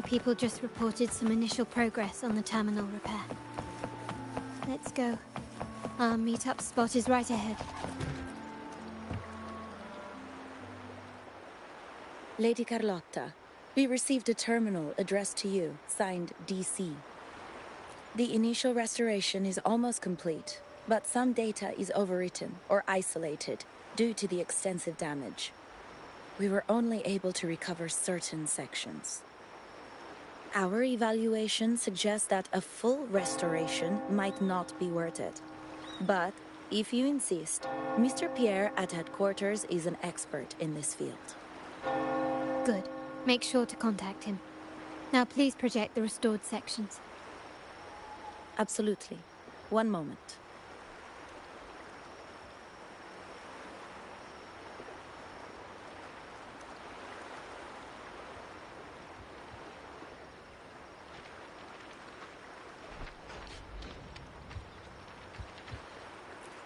people just reported some initial progress on the terminal repair. Let's go. Our meet-up spot is right ahead.
Lady Carlotta, we received a terminal addressed to you, signed DC. The initial restoration is almost complete, but some data is overwritten or isolated due to the extensive damage. We were only able to recover certain sections. Our evaluation suggests that a full restoration might not be worth it. But, if you insist, Mr. Pierre at headquarters is an expert in this field.
Good. Make sure to contact him. Now please project the restored sections.
Absolutely. One moment.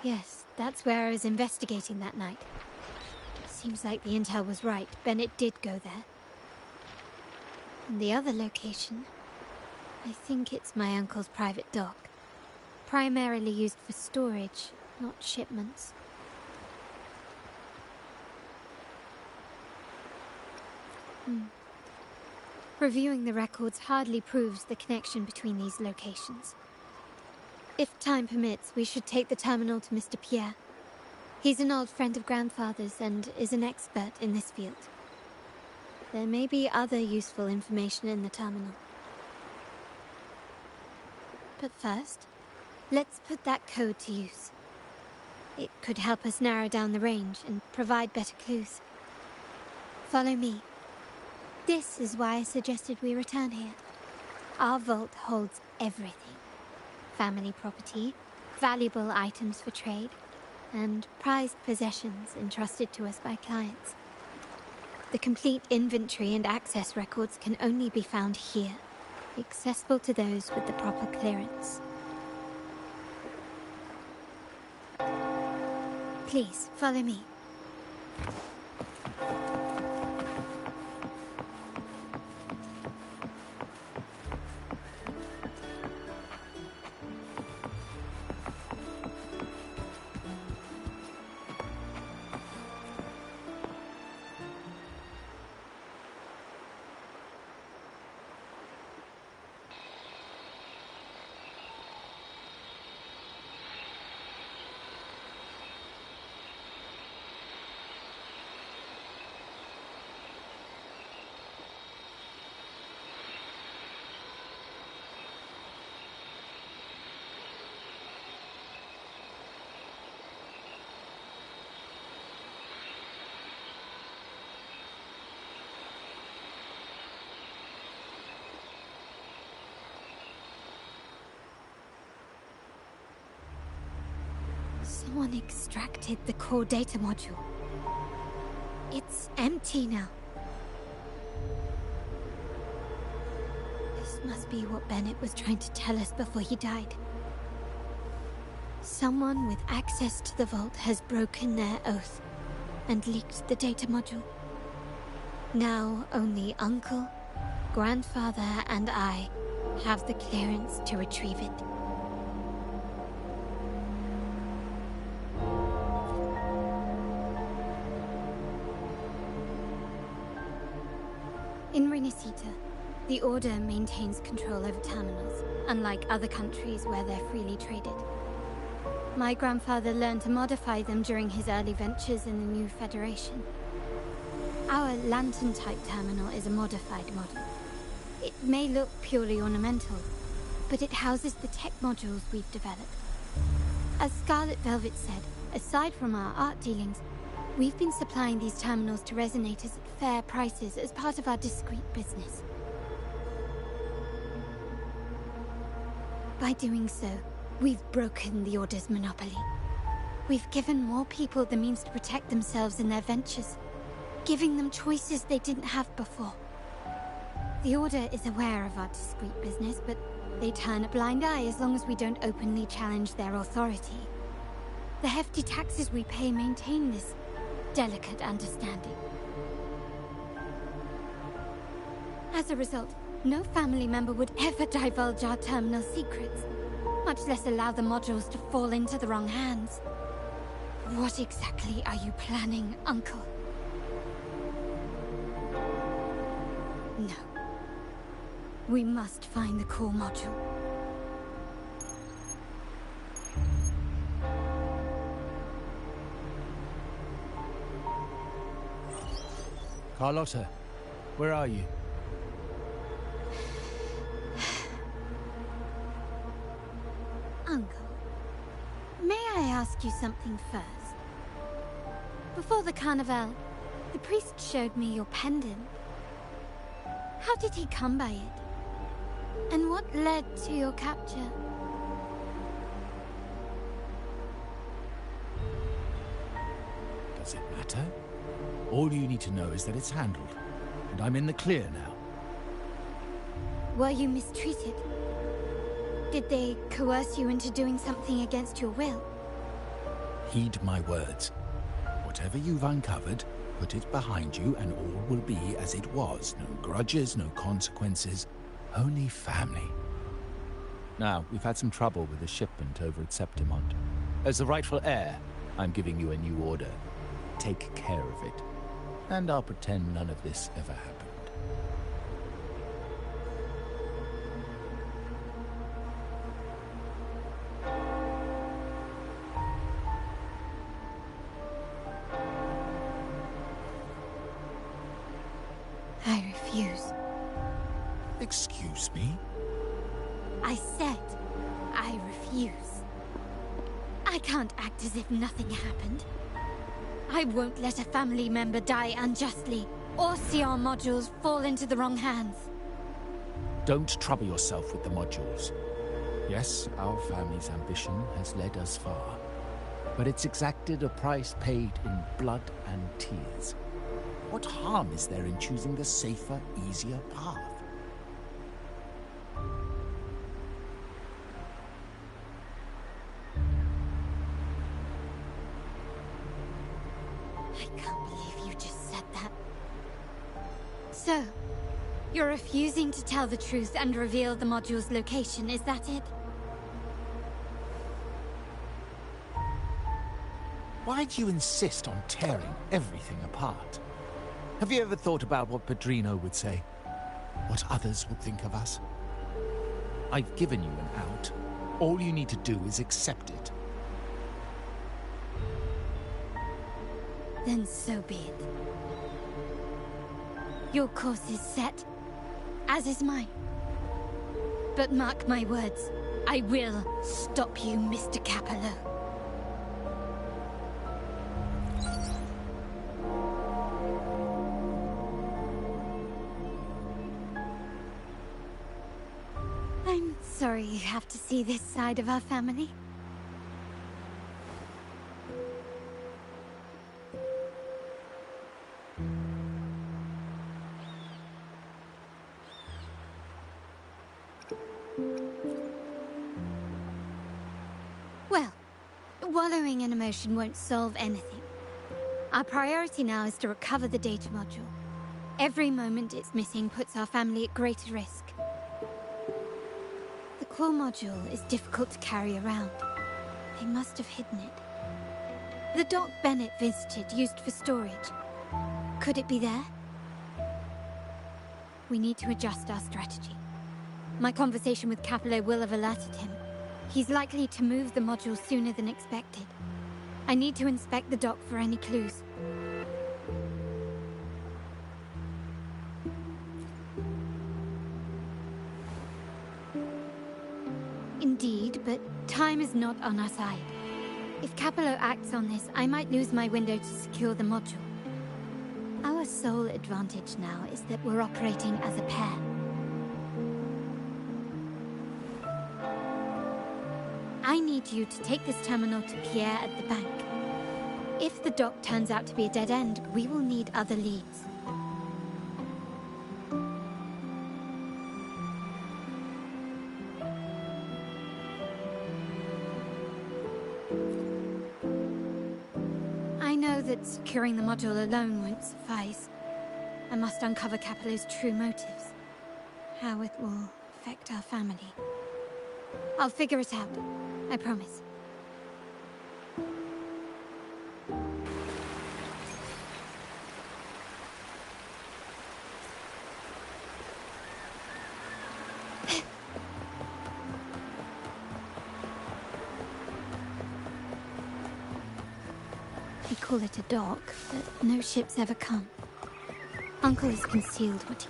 Yes, that's where I was investigating that night. Seems like the intel was right. Bennett did go there. And the other location, I think it's my uncle's private dock. Primarily used for storage, not shipments. Reviewing the records hardly proves the connection between these locations. If time permits, we should take the terminal to Mr. Pierre. He's an old friend of Grandfather's and is an expert in this field. There may be other useful information in the terminal. But first, let's put that code to use. It could help us narrow down the range and provide better clues. Follow me. This is why I suggested we return here. Our vault holds everything. Family property, valuable items for trade, and prized possessions entrusted to us by clients. The complete inventory and access records can only be found here, accessible to those with the proper clearance. Please, follow me. Someone extracted the core data module. It's empty now. This must be what Bennett was trying to tell us before he died. Someone with access to the vault has broken their oath and leaked the data module. Now only Uncle, Grandfather, and I have the clearance to retrieve it. In Renacita, the Order maintains control over terminals, unlike other countries where they're freely traded. My grandfather learned to modify them during his early ventures in the new Federation. Our lantern-type terminal is a modified model. It may look purely ornamental, but it houses the tech modules we've developed. As Scarlet Velvet said, aside from our art dealings, we've been supplying these terminals to resonators at fair prices as part of our discreet business. By doing so, we've broken the Order's monopoly. We've given more people the means to protect themselves in their ventures, giving them choices they didn't have before. The Order is aware of our discreet business, but they turn a blind eye as long as we don't openly challenge their authority. The hefty taxes we pay maintain this delicate understanding. As a result, No family member would ever divulge our terminal secrets, much less allow the modules to fall into the wrong hands. What exactly are you planning, Uncle? No. We must find the core module.
Carlotta, where are you?
Uncle, may I ask you something first? Before the carnival, the priest showed me your pendant. How did he come by it? And what led to your capture?
Does it matter? All you need to know is that it's handled, and I'm in the clear now.
Were you mistreated? Did they coerce you into doing something against your will?
Heed my words. Whatever you've uncovered, put it behind you and all will be as it was. No grudges, no consequences, only family. Now, we've had some trouble with a shipment over at Septimont. As the rightful heir, I'm giving you a new order. Take care of it. And I'll pretend none of this ever happened.
I refuse.
Excuse me?
I said I refuse. I can't act as if nothing happened. I won't let a family member die unjustly, or see our modules fall into the wrong hands.
Don't trouble yourself with the modules. Yes, our family's ambition has led us far, but it's exacted a price paid in blood and tears. What harm is there in choosing the safer, easier path?
I can't believe you just said that. So, you're refusing to tell the truth and reveal the module's location, is that it?
Why do you insist on tearing everything apart? Have you ever thought about what Padrino would say? What others would think of us? I've given you an out. All you need to do is accept it.
Then so be it. Your course is set, as is mine. But mark my words, I will stop you, Mr. Capello. I'm sorry you have to see this side of our family. Well, wallowing in emotion won't solve anything. Our priority now is to recover the data module. Every moment it's missing puts our family at greater risk. The core module is difficult to carry around. They must have hidden it. The dock Bennett visited used for storage. Could it be there? We need to adjust our strategy. My conversation with Capello will have alerted him. He's likely to move the module sooner than expected. I need to inspect the dock for any clues. Indeed, but time is not on our side. If Capello acts on this, I might lose my window to secure the module. Our sole advantage now is that we're operating as a pair. I need you to take this terminal to Pierre at the bank. If the dock turns out to be a dead end, we will need other leads. I know that securing the module alone won't suffice. I must uncover Capello's true motives. how it will affect our family. I'll figure it out. I promise. We call it a dock, but no ships ever come. Uncle has concealed what he...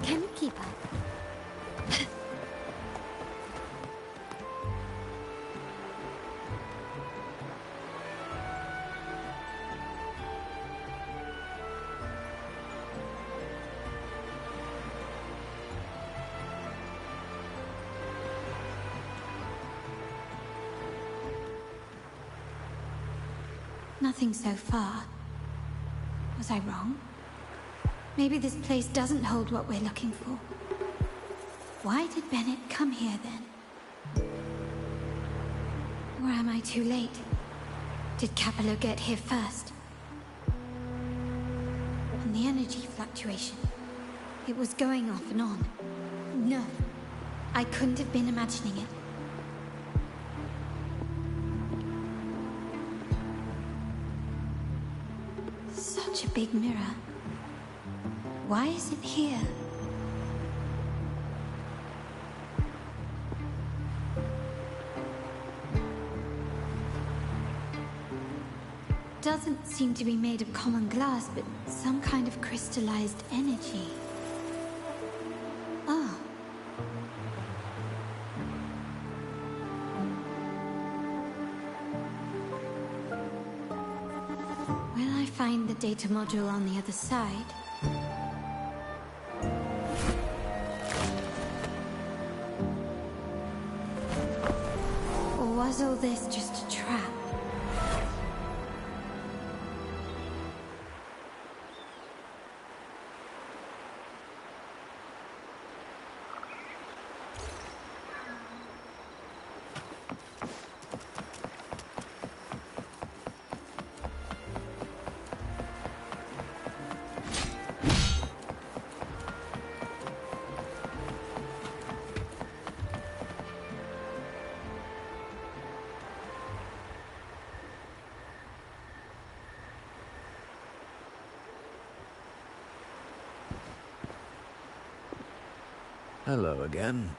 Can you keep up? Nothing so far. Was I wrong? Maybe this place doesn't hold what we're looking for. Why did Bennett come here then? Or am I too late? Did Capello get here first? And the energy fluctuation. It was going off and on. No, I couldn't have been imagining it. Such a big mirror. Why is it here? Doesn't seem to be made of common glass, but some kind of crystallized energy. Oh. Will I find the data module on the other side? Or was all this just a trap?
Hello again.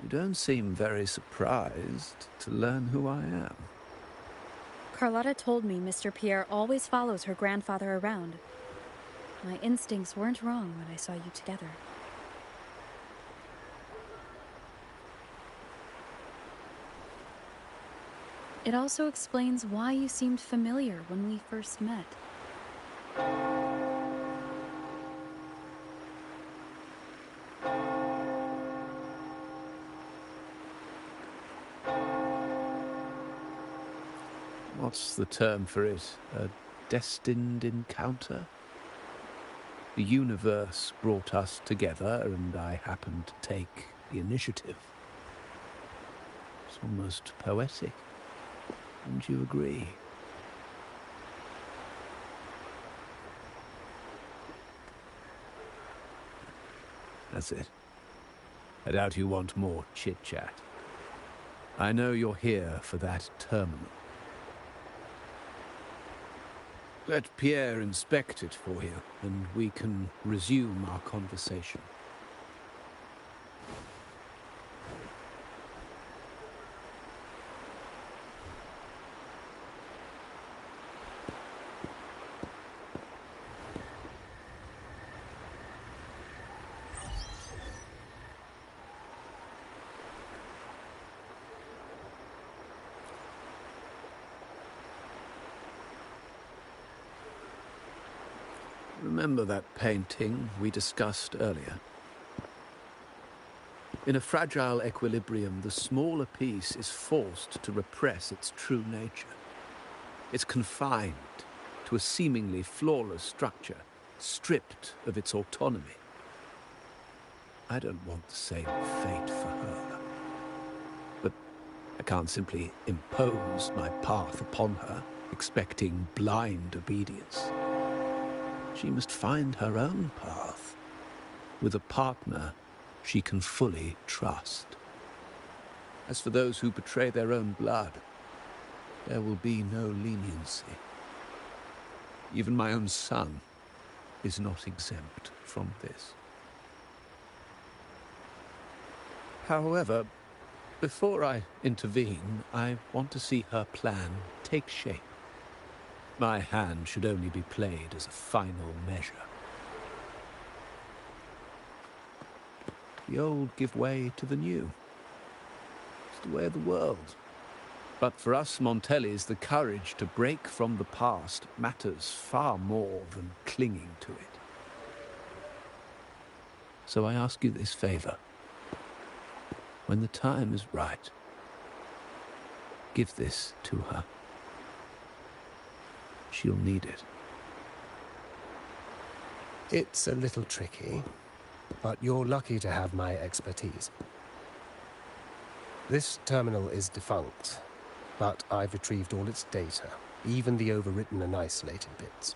You don't seem very surprised to learn who I am.
Carlotta told me Mr. Pierre always follows her grandfather around. My instincts weren't wrong when I saw you together. It also explains why you seemed familiar when we first met.
What's the term for it? A destined encounter? The universe brought us together, and I happened to take the initiative. It's almost poetic. Wouldn't you agree? That's it. I doubt you want more chit-chat. I know you're here for that terminal. Let Pierre inspect it for you, and we can resume our conversation. Remember that painting we discussed earlier? In a fragile equilibrium, the smaller piece is forced to repress its true nature. It's confined to a seemingly flawless structure, stripped of its autonomy. I don't want the same fate for her. But I can't simply impose my path upon her, expecting blind obedience. She must find her own path, with a partner she can fully trust. As for those who betray their own blood, there will be no leniency. Even my own son is not exempt from this. However, before I intervene, I want to see her plan take shape. My hand should only be played as a final measure. The old give way to the new. It's the way of the world. But for us Montellis, the courage to break from the past matters far more than clinging to it. So I ask you this favor. When the time is right, give this to her. She'll need it.
It's a little tricky, but you're lucky to have my expertise. This terminal is defunct, but I've retrieved all its data, even the overwritten and isolated bits.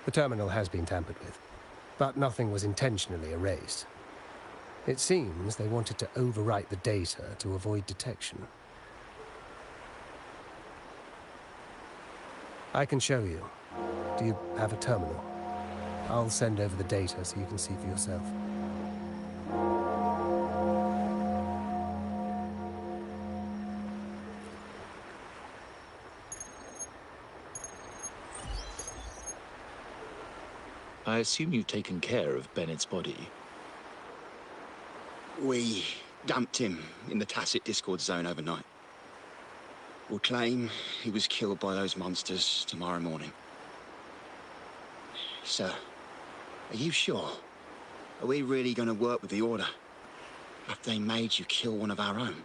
The terminal has been tampered with, but nothing was intentionally erased. It seems they wanted to overwrite the data to avoid detection. I can show you. Do you have a terminal? I'll send over the data so you can see for yourself.
I assume you've taken care of Bennett's body.
We dumped him in the tacit discord zone overnight. We'll claim he was killed by those monsters tomorrow morning. Sir, are you sure? Are we really going to work with the Order? Have they made you kill one of our own?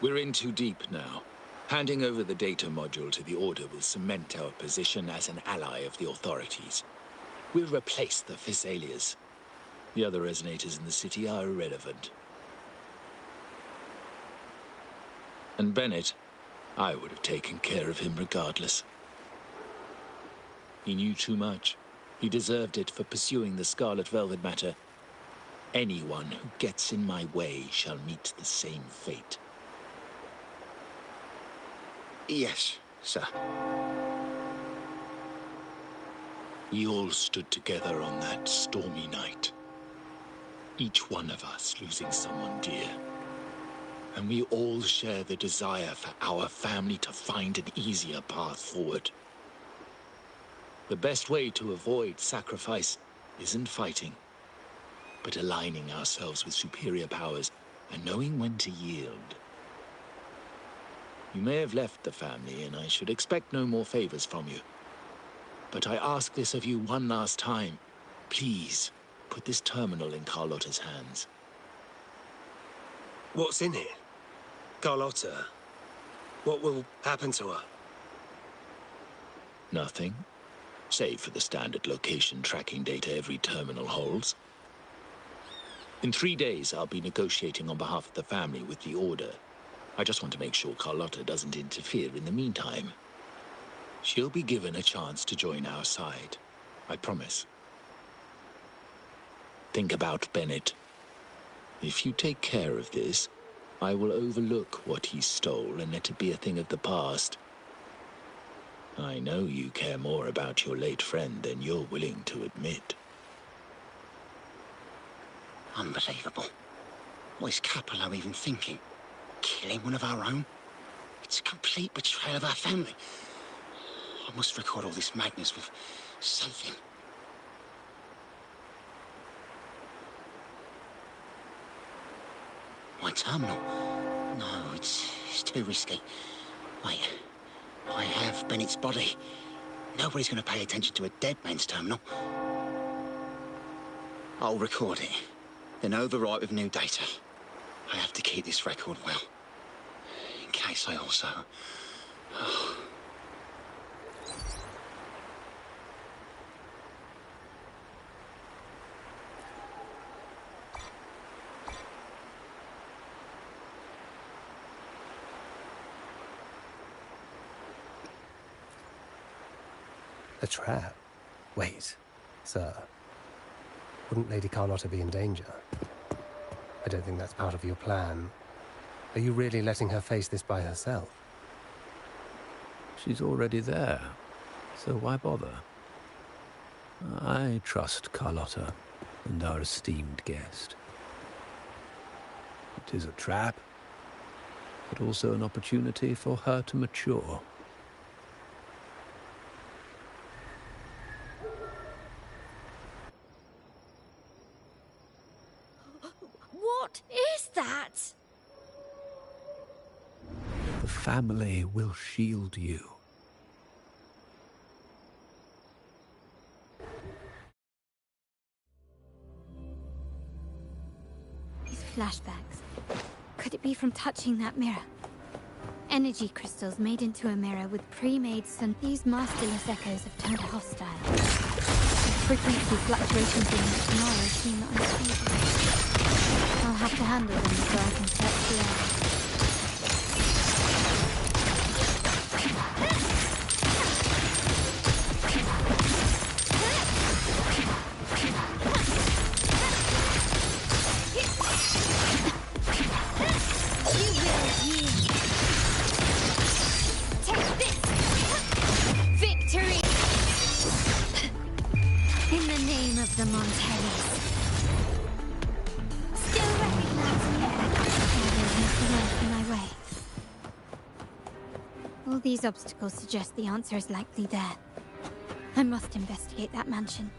We're in too deep now. Handing over the data module to the Order will cement our position as an ally of the authorities. We'll replace the Thessalias. The other resonators in the city are irrelevant. And Bennett, I would have taken care of him regardless. He knew too much. He deserved it for pursuing the Scarlet Velvet matter. Anyone who gets in my way shall meet the same fate.
Yes, sir.
We all stood together on that stormy night. Each one of us losing someone dear. And we all share the desire for our family to find an easier path forward. The best way to avoid sacrifice isn't fighting, but aligning ourselves with superior powers and knowing when to yield. You may have left the family, and I should expect no more favors from you. But I ask this of you one last time. Please, put this terminal in Carlotta's hands.
What's in it? Carlotta? What will happen to her?
Nothing, save for the standard location tracking data every terminal holds. In 3 days, I'll be negotiating on behalf of the family with the Order. I just want to make sure Carlotta doesn't interfere in the meantime. She'll be given a chance to join our side. I promise. Think about Bennett. If you take care of this, I will overlook what he stole and let it be a thing of the past. I know you care more about your late friend than you're willing to admit.
Unbelievable. What is Capello even thinking? Killing one of our own? It's a complete betrayal of our family. I must record all this madness with something. terminal. No, it's too risky. Wait, I have Bennett's body. Nobody's going to pay attention to a dead man's terminal. I'll record it, then overwrite with new data. I have to keep this record well, in case I also... Oh.
A trap? Wait, sir. Wouldn't Lady Carlotta be in danger? I don't think that's part of your plan. Are you really letting her face this by herself?
She's already there, so why bother? I trust Carlotta and our esteemed guest. It is a trap, but also an opportunity for her to mature.
What is that?
The family will shield you.
These flashbacks. Could it be from touching that mirror? Energy crystals made into a mirror with pre-made sun. These masterless echoes have turned hostile. Frequency fluctuations in the sonora seem unstable. I'll have to handle them before I can search the area. The Montellis. Still recognize me? There's nothing else in my way. All these obstacles suggest the answer is likely there. I must investigate that mansion.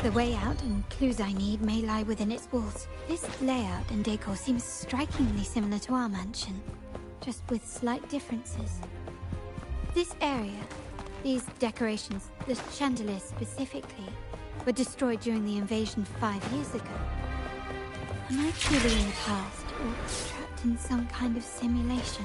The way out and clues I need may lie within its walls. This layout and decor seems strikingly similar to our mansion, just with slight differences. This area, these decorations, the chandeliers specifically, were destroyed during the invasion 5 years ago. Am I truly in the past, or trapped in some kind of simulation?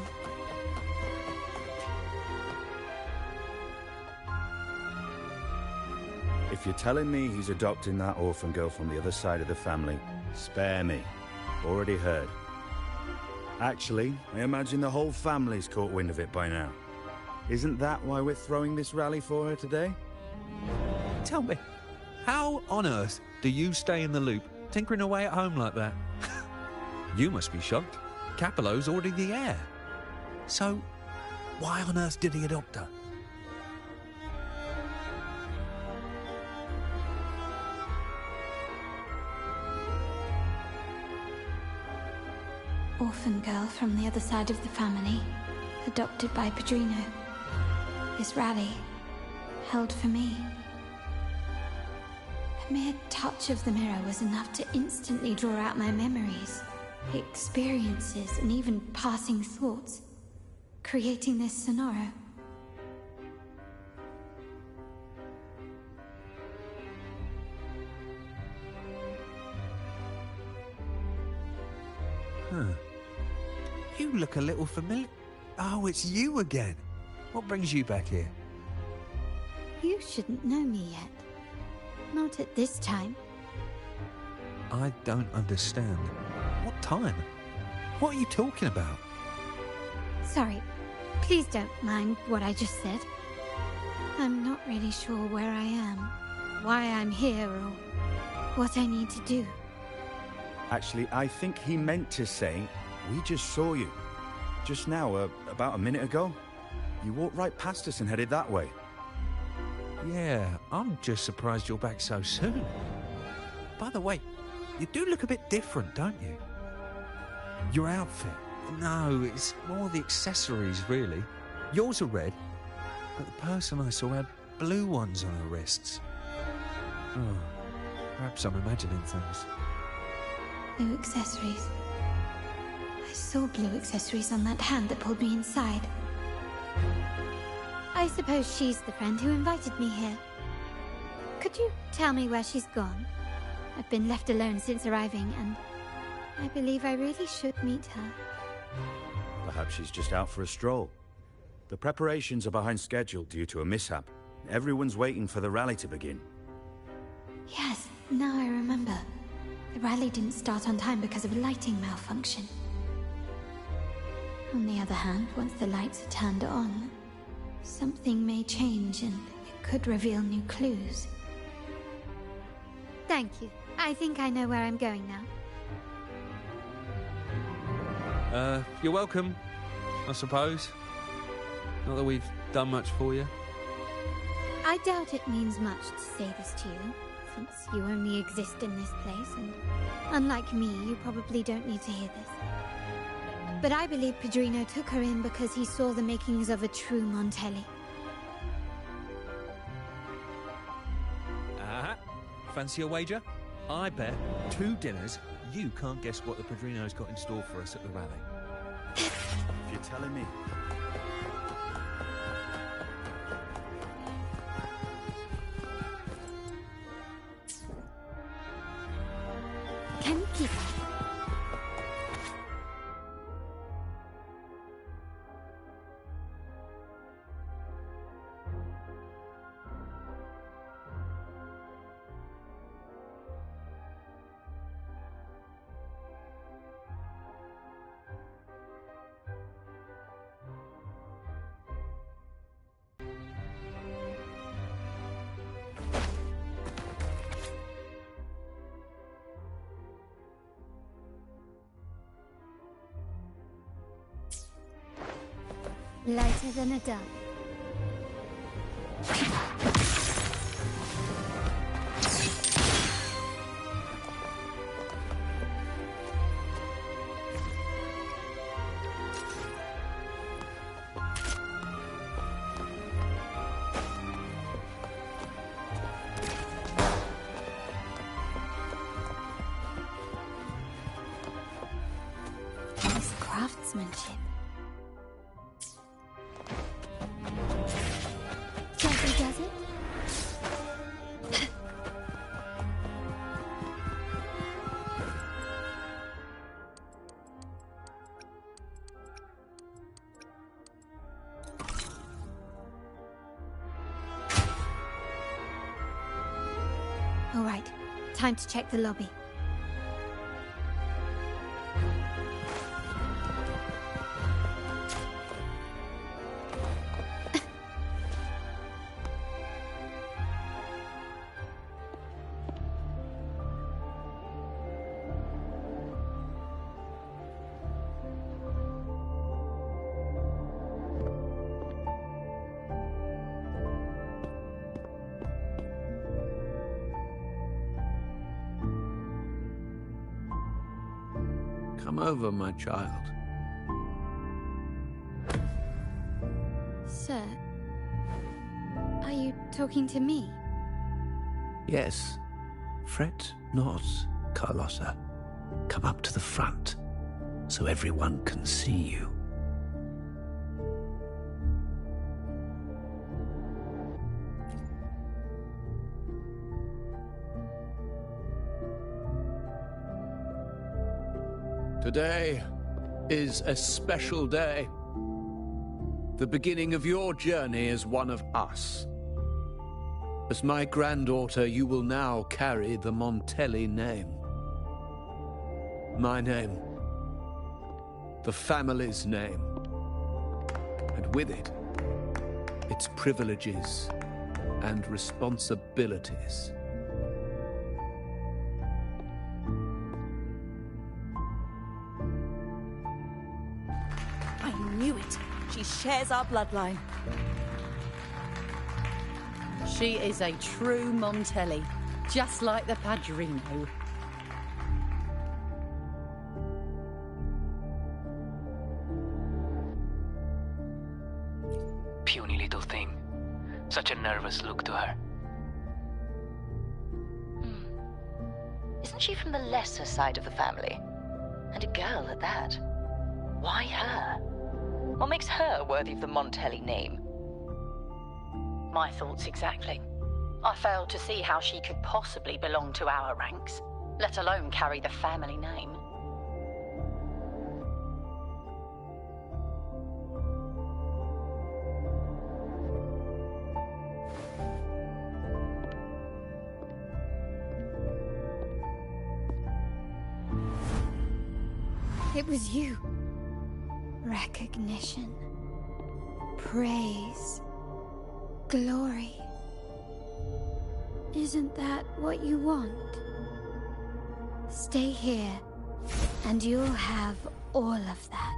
If you're telling me he's adopting that orphan girl from the other side of the family, spare me. Already heard. Actually, I imagine the whole family's caught wind of it by now. Isn't that why we're throwing this rally for her today?
Tell me, how on earth do you stay in the loop, tinkering away at home like that? You must be shocked. Capello's already the heir. So, why on earth did he adopt her?
Orphan girl from the other side of the family, adopted by Padrino. This rally, held for me. A mere touch of the mirror was enough to instantly draw out my memories, experiences, and even passing thoughts, creating this sonoro.
Huh. You look a little familiar. Oh, it's you again. What brings you back here?
You shouldn't know me yet. Not at this time.
I don't understand. What time? What are you talking about?
Sorry. Please don't mind what I just said. I'm not really sure where I am, why I'm here, or what I need to do.
Actually, I think he meant to say, we just saw you. Just now, about a minute ago. You walked right past us and headed that way.
Yeah, I'm just surprised you're back so soon. By the way, you do look a bit different, don't you? Your outfit. No, it's more the accessories, really. Yours are red, but the person I saw had blue ones on her wrists. Oh, perhaps I'm imagining things.
New accessories. saw blue accessories on that hand that pulled me inside. I suppose she's the friend who invited me here. Could you tell me where she's gone? I've been left alone since arriving, and I believe I really should meet her.
Perhaps she's just out for a stroll. The preparations are behind schedule due to a mishap. Everyone's waiting for the rally to begin.
Yes, now I remember. The rally didn't start on time because of a lighting malfunction. On the other hand, once the lights are turned on, something may change and it could reveal new clues. Thank you. I think I know where I'm going now.
You're welcome, I suppose. Not that we've done much for you.
I doubt it means much to say this to you, since you only exist in this place, and unlike me, you probably don't need to hear this. But I believe Padrino took her in because he saw the makings of a true Montelli.
Fancy a wager? I bet 2 dinners you can't guess what the Padrino's got in store for us at the rally.
If you're telling me.
Can you keep her? Lighter than a dove. Nice craftsmanship. Does it? All right, time to check the lobby.
Come over, my child.
Sir, are you talking to me?
Yes. Fret not, Carlotta. Come up to the front, so everyone can see you. Today is a special day. The beginning of your journey as one of us. As my granddaughter, you will now carry the Montelli name. My name. The family's name. And with it, its privileges and responsibilities.
I knew it. She shares our bloodline.
She is a true Montelli, just like the Padrino.
Puny little thing. Such a nervous look to her.
Isn't she from the lesser side of the family? And a girl at that.
Why her? What makes her worthy of the Montelli name?
My thoughts exactly. I failed to see how she could possibly belong to our ranks, let alone carry the family name.
It was you. Recognition. Praise. Glory. Isn't that what you want? Stay here, and you'll have all of that.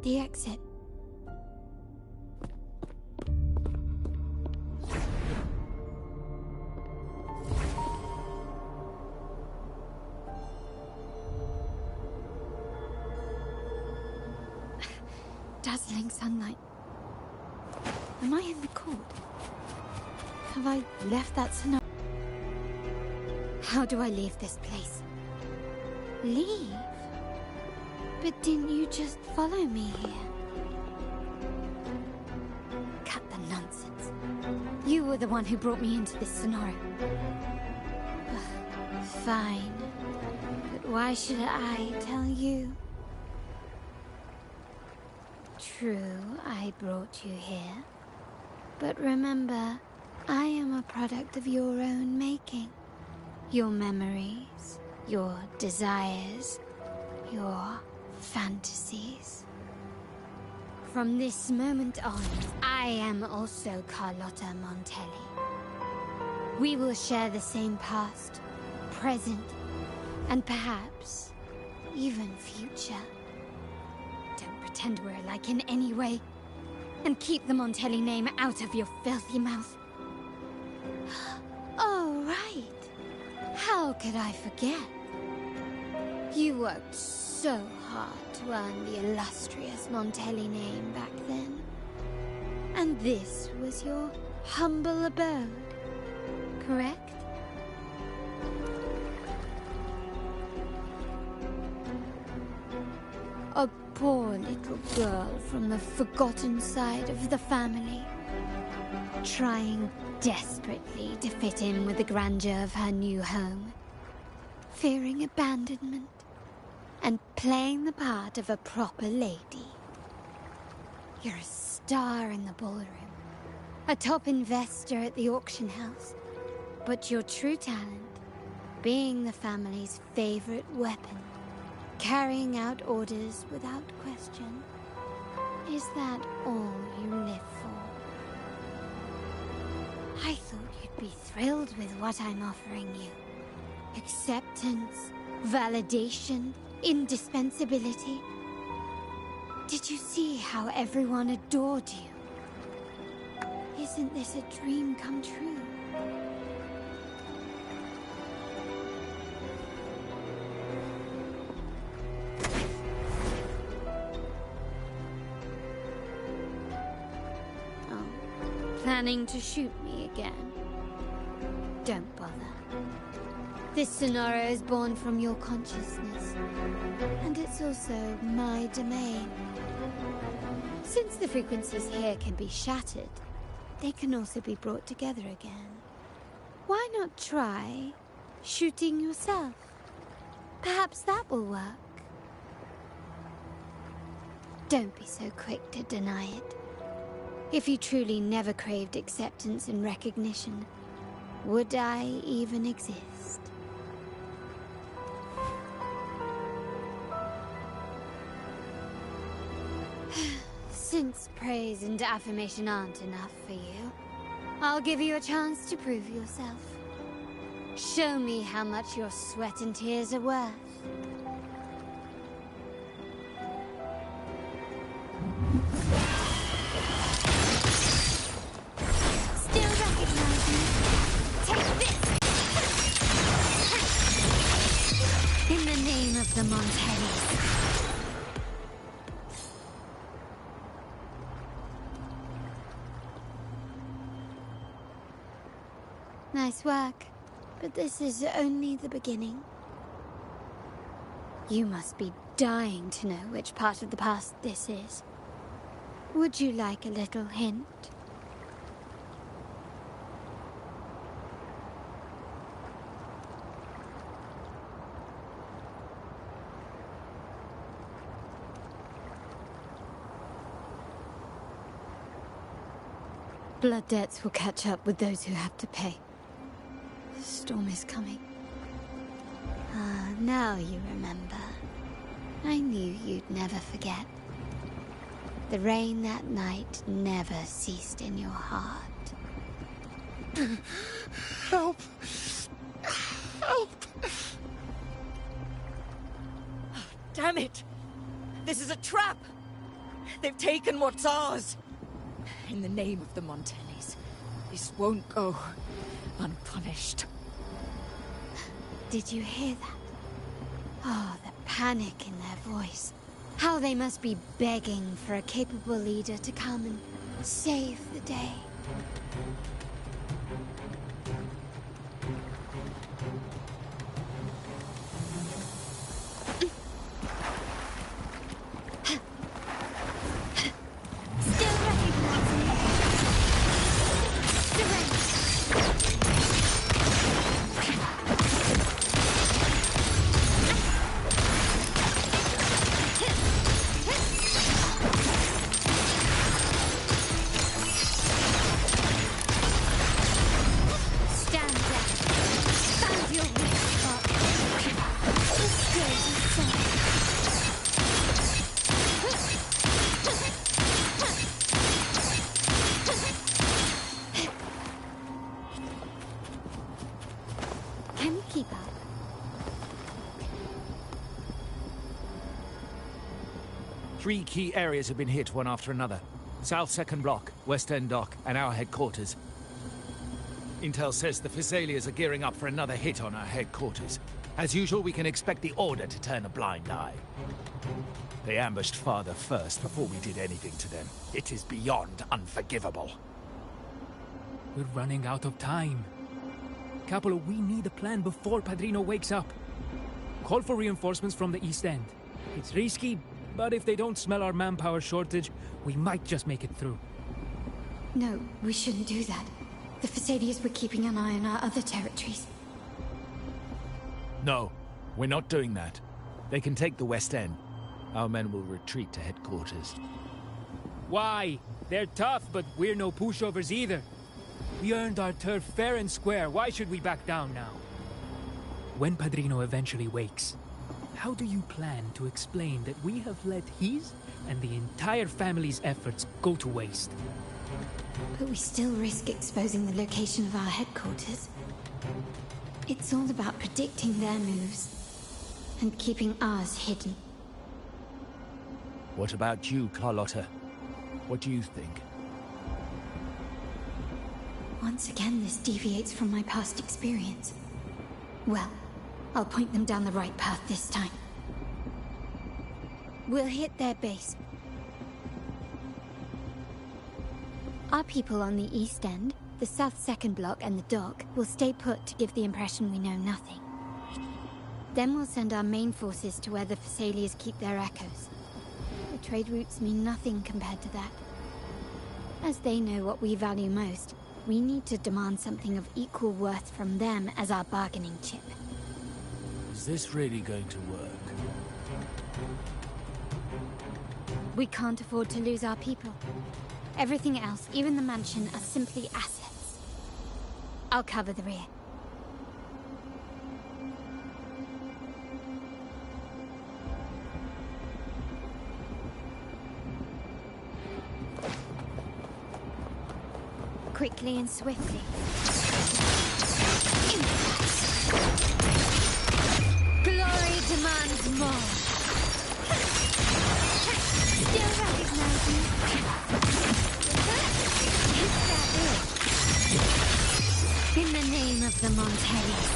The exit. Dazzling sunlight. Am I in the court? Have I left that scenario? How do I leave this place? Leave? But didn't you just follow me here? Cut the nonsense. You were the one who brought me into this scenario. Fine. But why should I tell you? True, I brought you here. But remember, I am a product of your own making. Your memories, your desires, your fantasies. From this moment on, I am also Carlotta Montelli. We will share the same past, present, and perhaps even future. Don't pretend we're alike in any way, and keep the Montelli name out of your filthy mouth. Oh, right. How could I forget? You worked so hard to earn the illustrious Montelli name back then. And this was your humble abode, correct? A poor little girl from the forgotten side of the family, trying desperately to fit in with the grandeur of her new home, fearing abandonment, and playing the part of a proper lady. You're a star in the ballroom, a top investor at the auction house, but your true talent, being the family's favorite weapon, carrying out orders without question. Is that all you live for? I thought you'd be thrilled with what I'm offering you. Acceptance, validation, indispensability. Did you see how everyone adored you? Isn't this a dream come true? Oh, planning to shoot me again? Don't bother. This scenario is born from your consciousness, and it's also my domain. Since the frequencies here can be shattered, they can also be brought together again. Why not try shooting yourself? Perhaps that will work. Don't be so quick to deny it. If you truly never craved acceptance and recognition, would I even exist? Since praise and affirmation aren't enough for you, I'll give you a chance to prove yourself. Show me how much your sweat and tears are worth. Still recognize me? Take this! In the name of the Montellis. Nice work, but this is only the beginning. You must be dying to know which part of the past this is. Would you like a little hint? Blood debts will catch up with those who have to pay. The storm is coming. Ah, now you remember. I knew you'd never forget. The rain that night never ceased in your heart.
Help! Help!
Damn it! This is a trap! They've taken what's ours! In the name of the Montellis, this won't go unpunished.
Did you hear that? Oh, the panic in their voice. How they must be begging for a capable leader to come and save the day.
Three key areas have been hit one after another. South Second Block, West End Dock, and our headquarters. Intel says the Thessalians are gearing up for another hit on our headquarters. As usual, we can expect the Order to turn a blind eye. They ambushed Father first before we did anything to them. It is beyond unforgivable.
We're running out of time. Capolo, we need a plan before Padrino wakes up. Call for reinforcements from the East End. It's risky, but if they don't smell our manpower shortage, we might just make it through.
No, we shouldn't do that. The Thessalians were keeping an eye on our other territories.
No, we're not doing that. They can take the West End. Our men will retreat to headquarters.
Why? They're tough, but we're no pushovers either. We earned our turf fair and square. Why should we back down now? When Padrino eventually wakes, how do you plan to explain that we have let his and the entire family's efforts go to waste?
But we still risk exposing the location of our headquarters. It's all about predicting their moves and keeping ours hidden.
What about you, Carlotta? What do you think?
Once again, this deviates from my past experience. Well, I'll point them down the right path this time. We'll hit their base. Our people on the East End, the South Second Block and the dock will stay put to give the impression we know nothing. Then we'll send our main forces to where the Thessalians keep their echoes. The trade routes mean nothing compared to that. As they know what we value most, we need to demand something of equal worth from them as our bargaining chip.
Is this really going to work?
We can't afford to lose our people. Everything else, even the mansion, are simply assets. I'll cover the rear. quickly and swiftly. Glory demands more. Still recognize me? Is that it? In the name of the Montellis.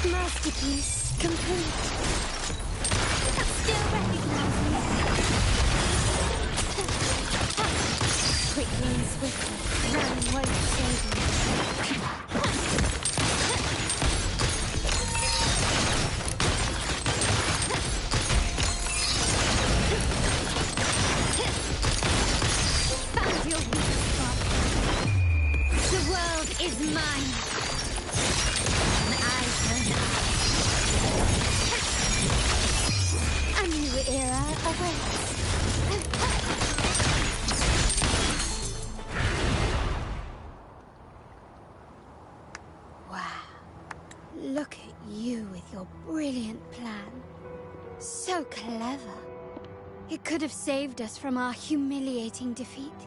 Masterpiece complete. Still recognize me. Quickly and swiftly, running won't save me. Found your weak spot. The world is mine. An eye for an eye. A new era awaits. Wow. Look at you with your brilliant plan. So clever. It could have saved us from our humiliating defeat.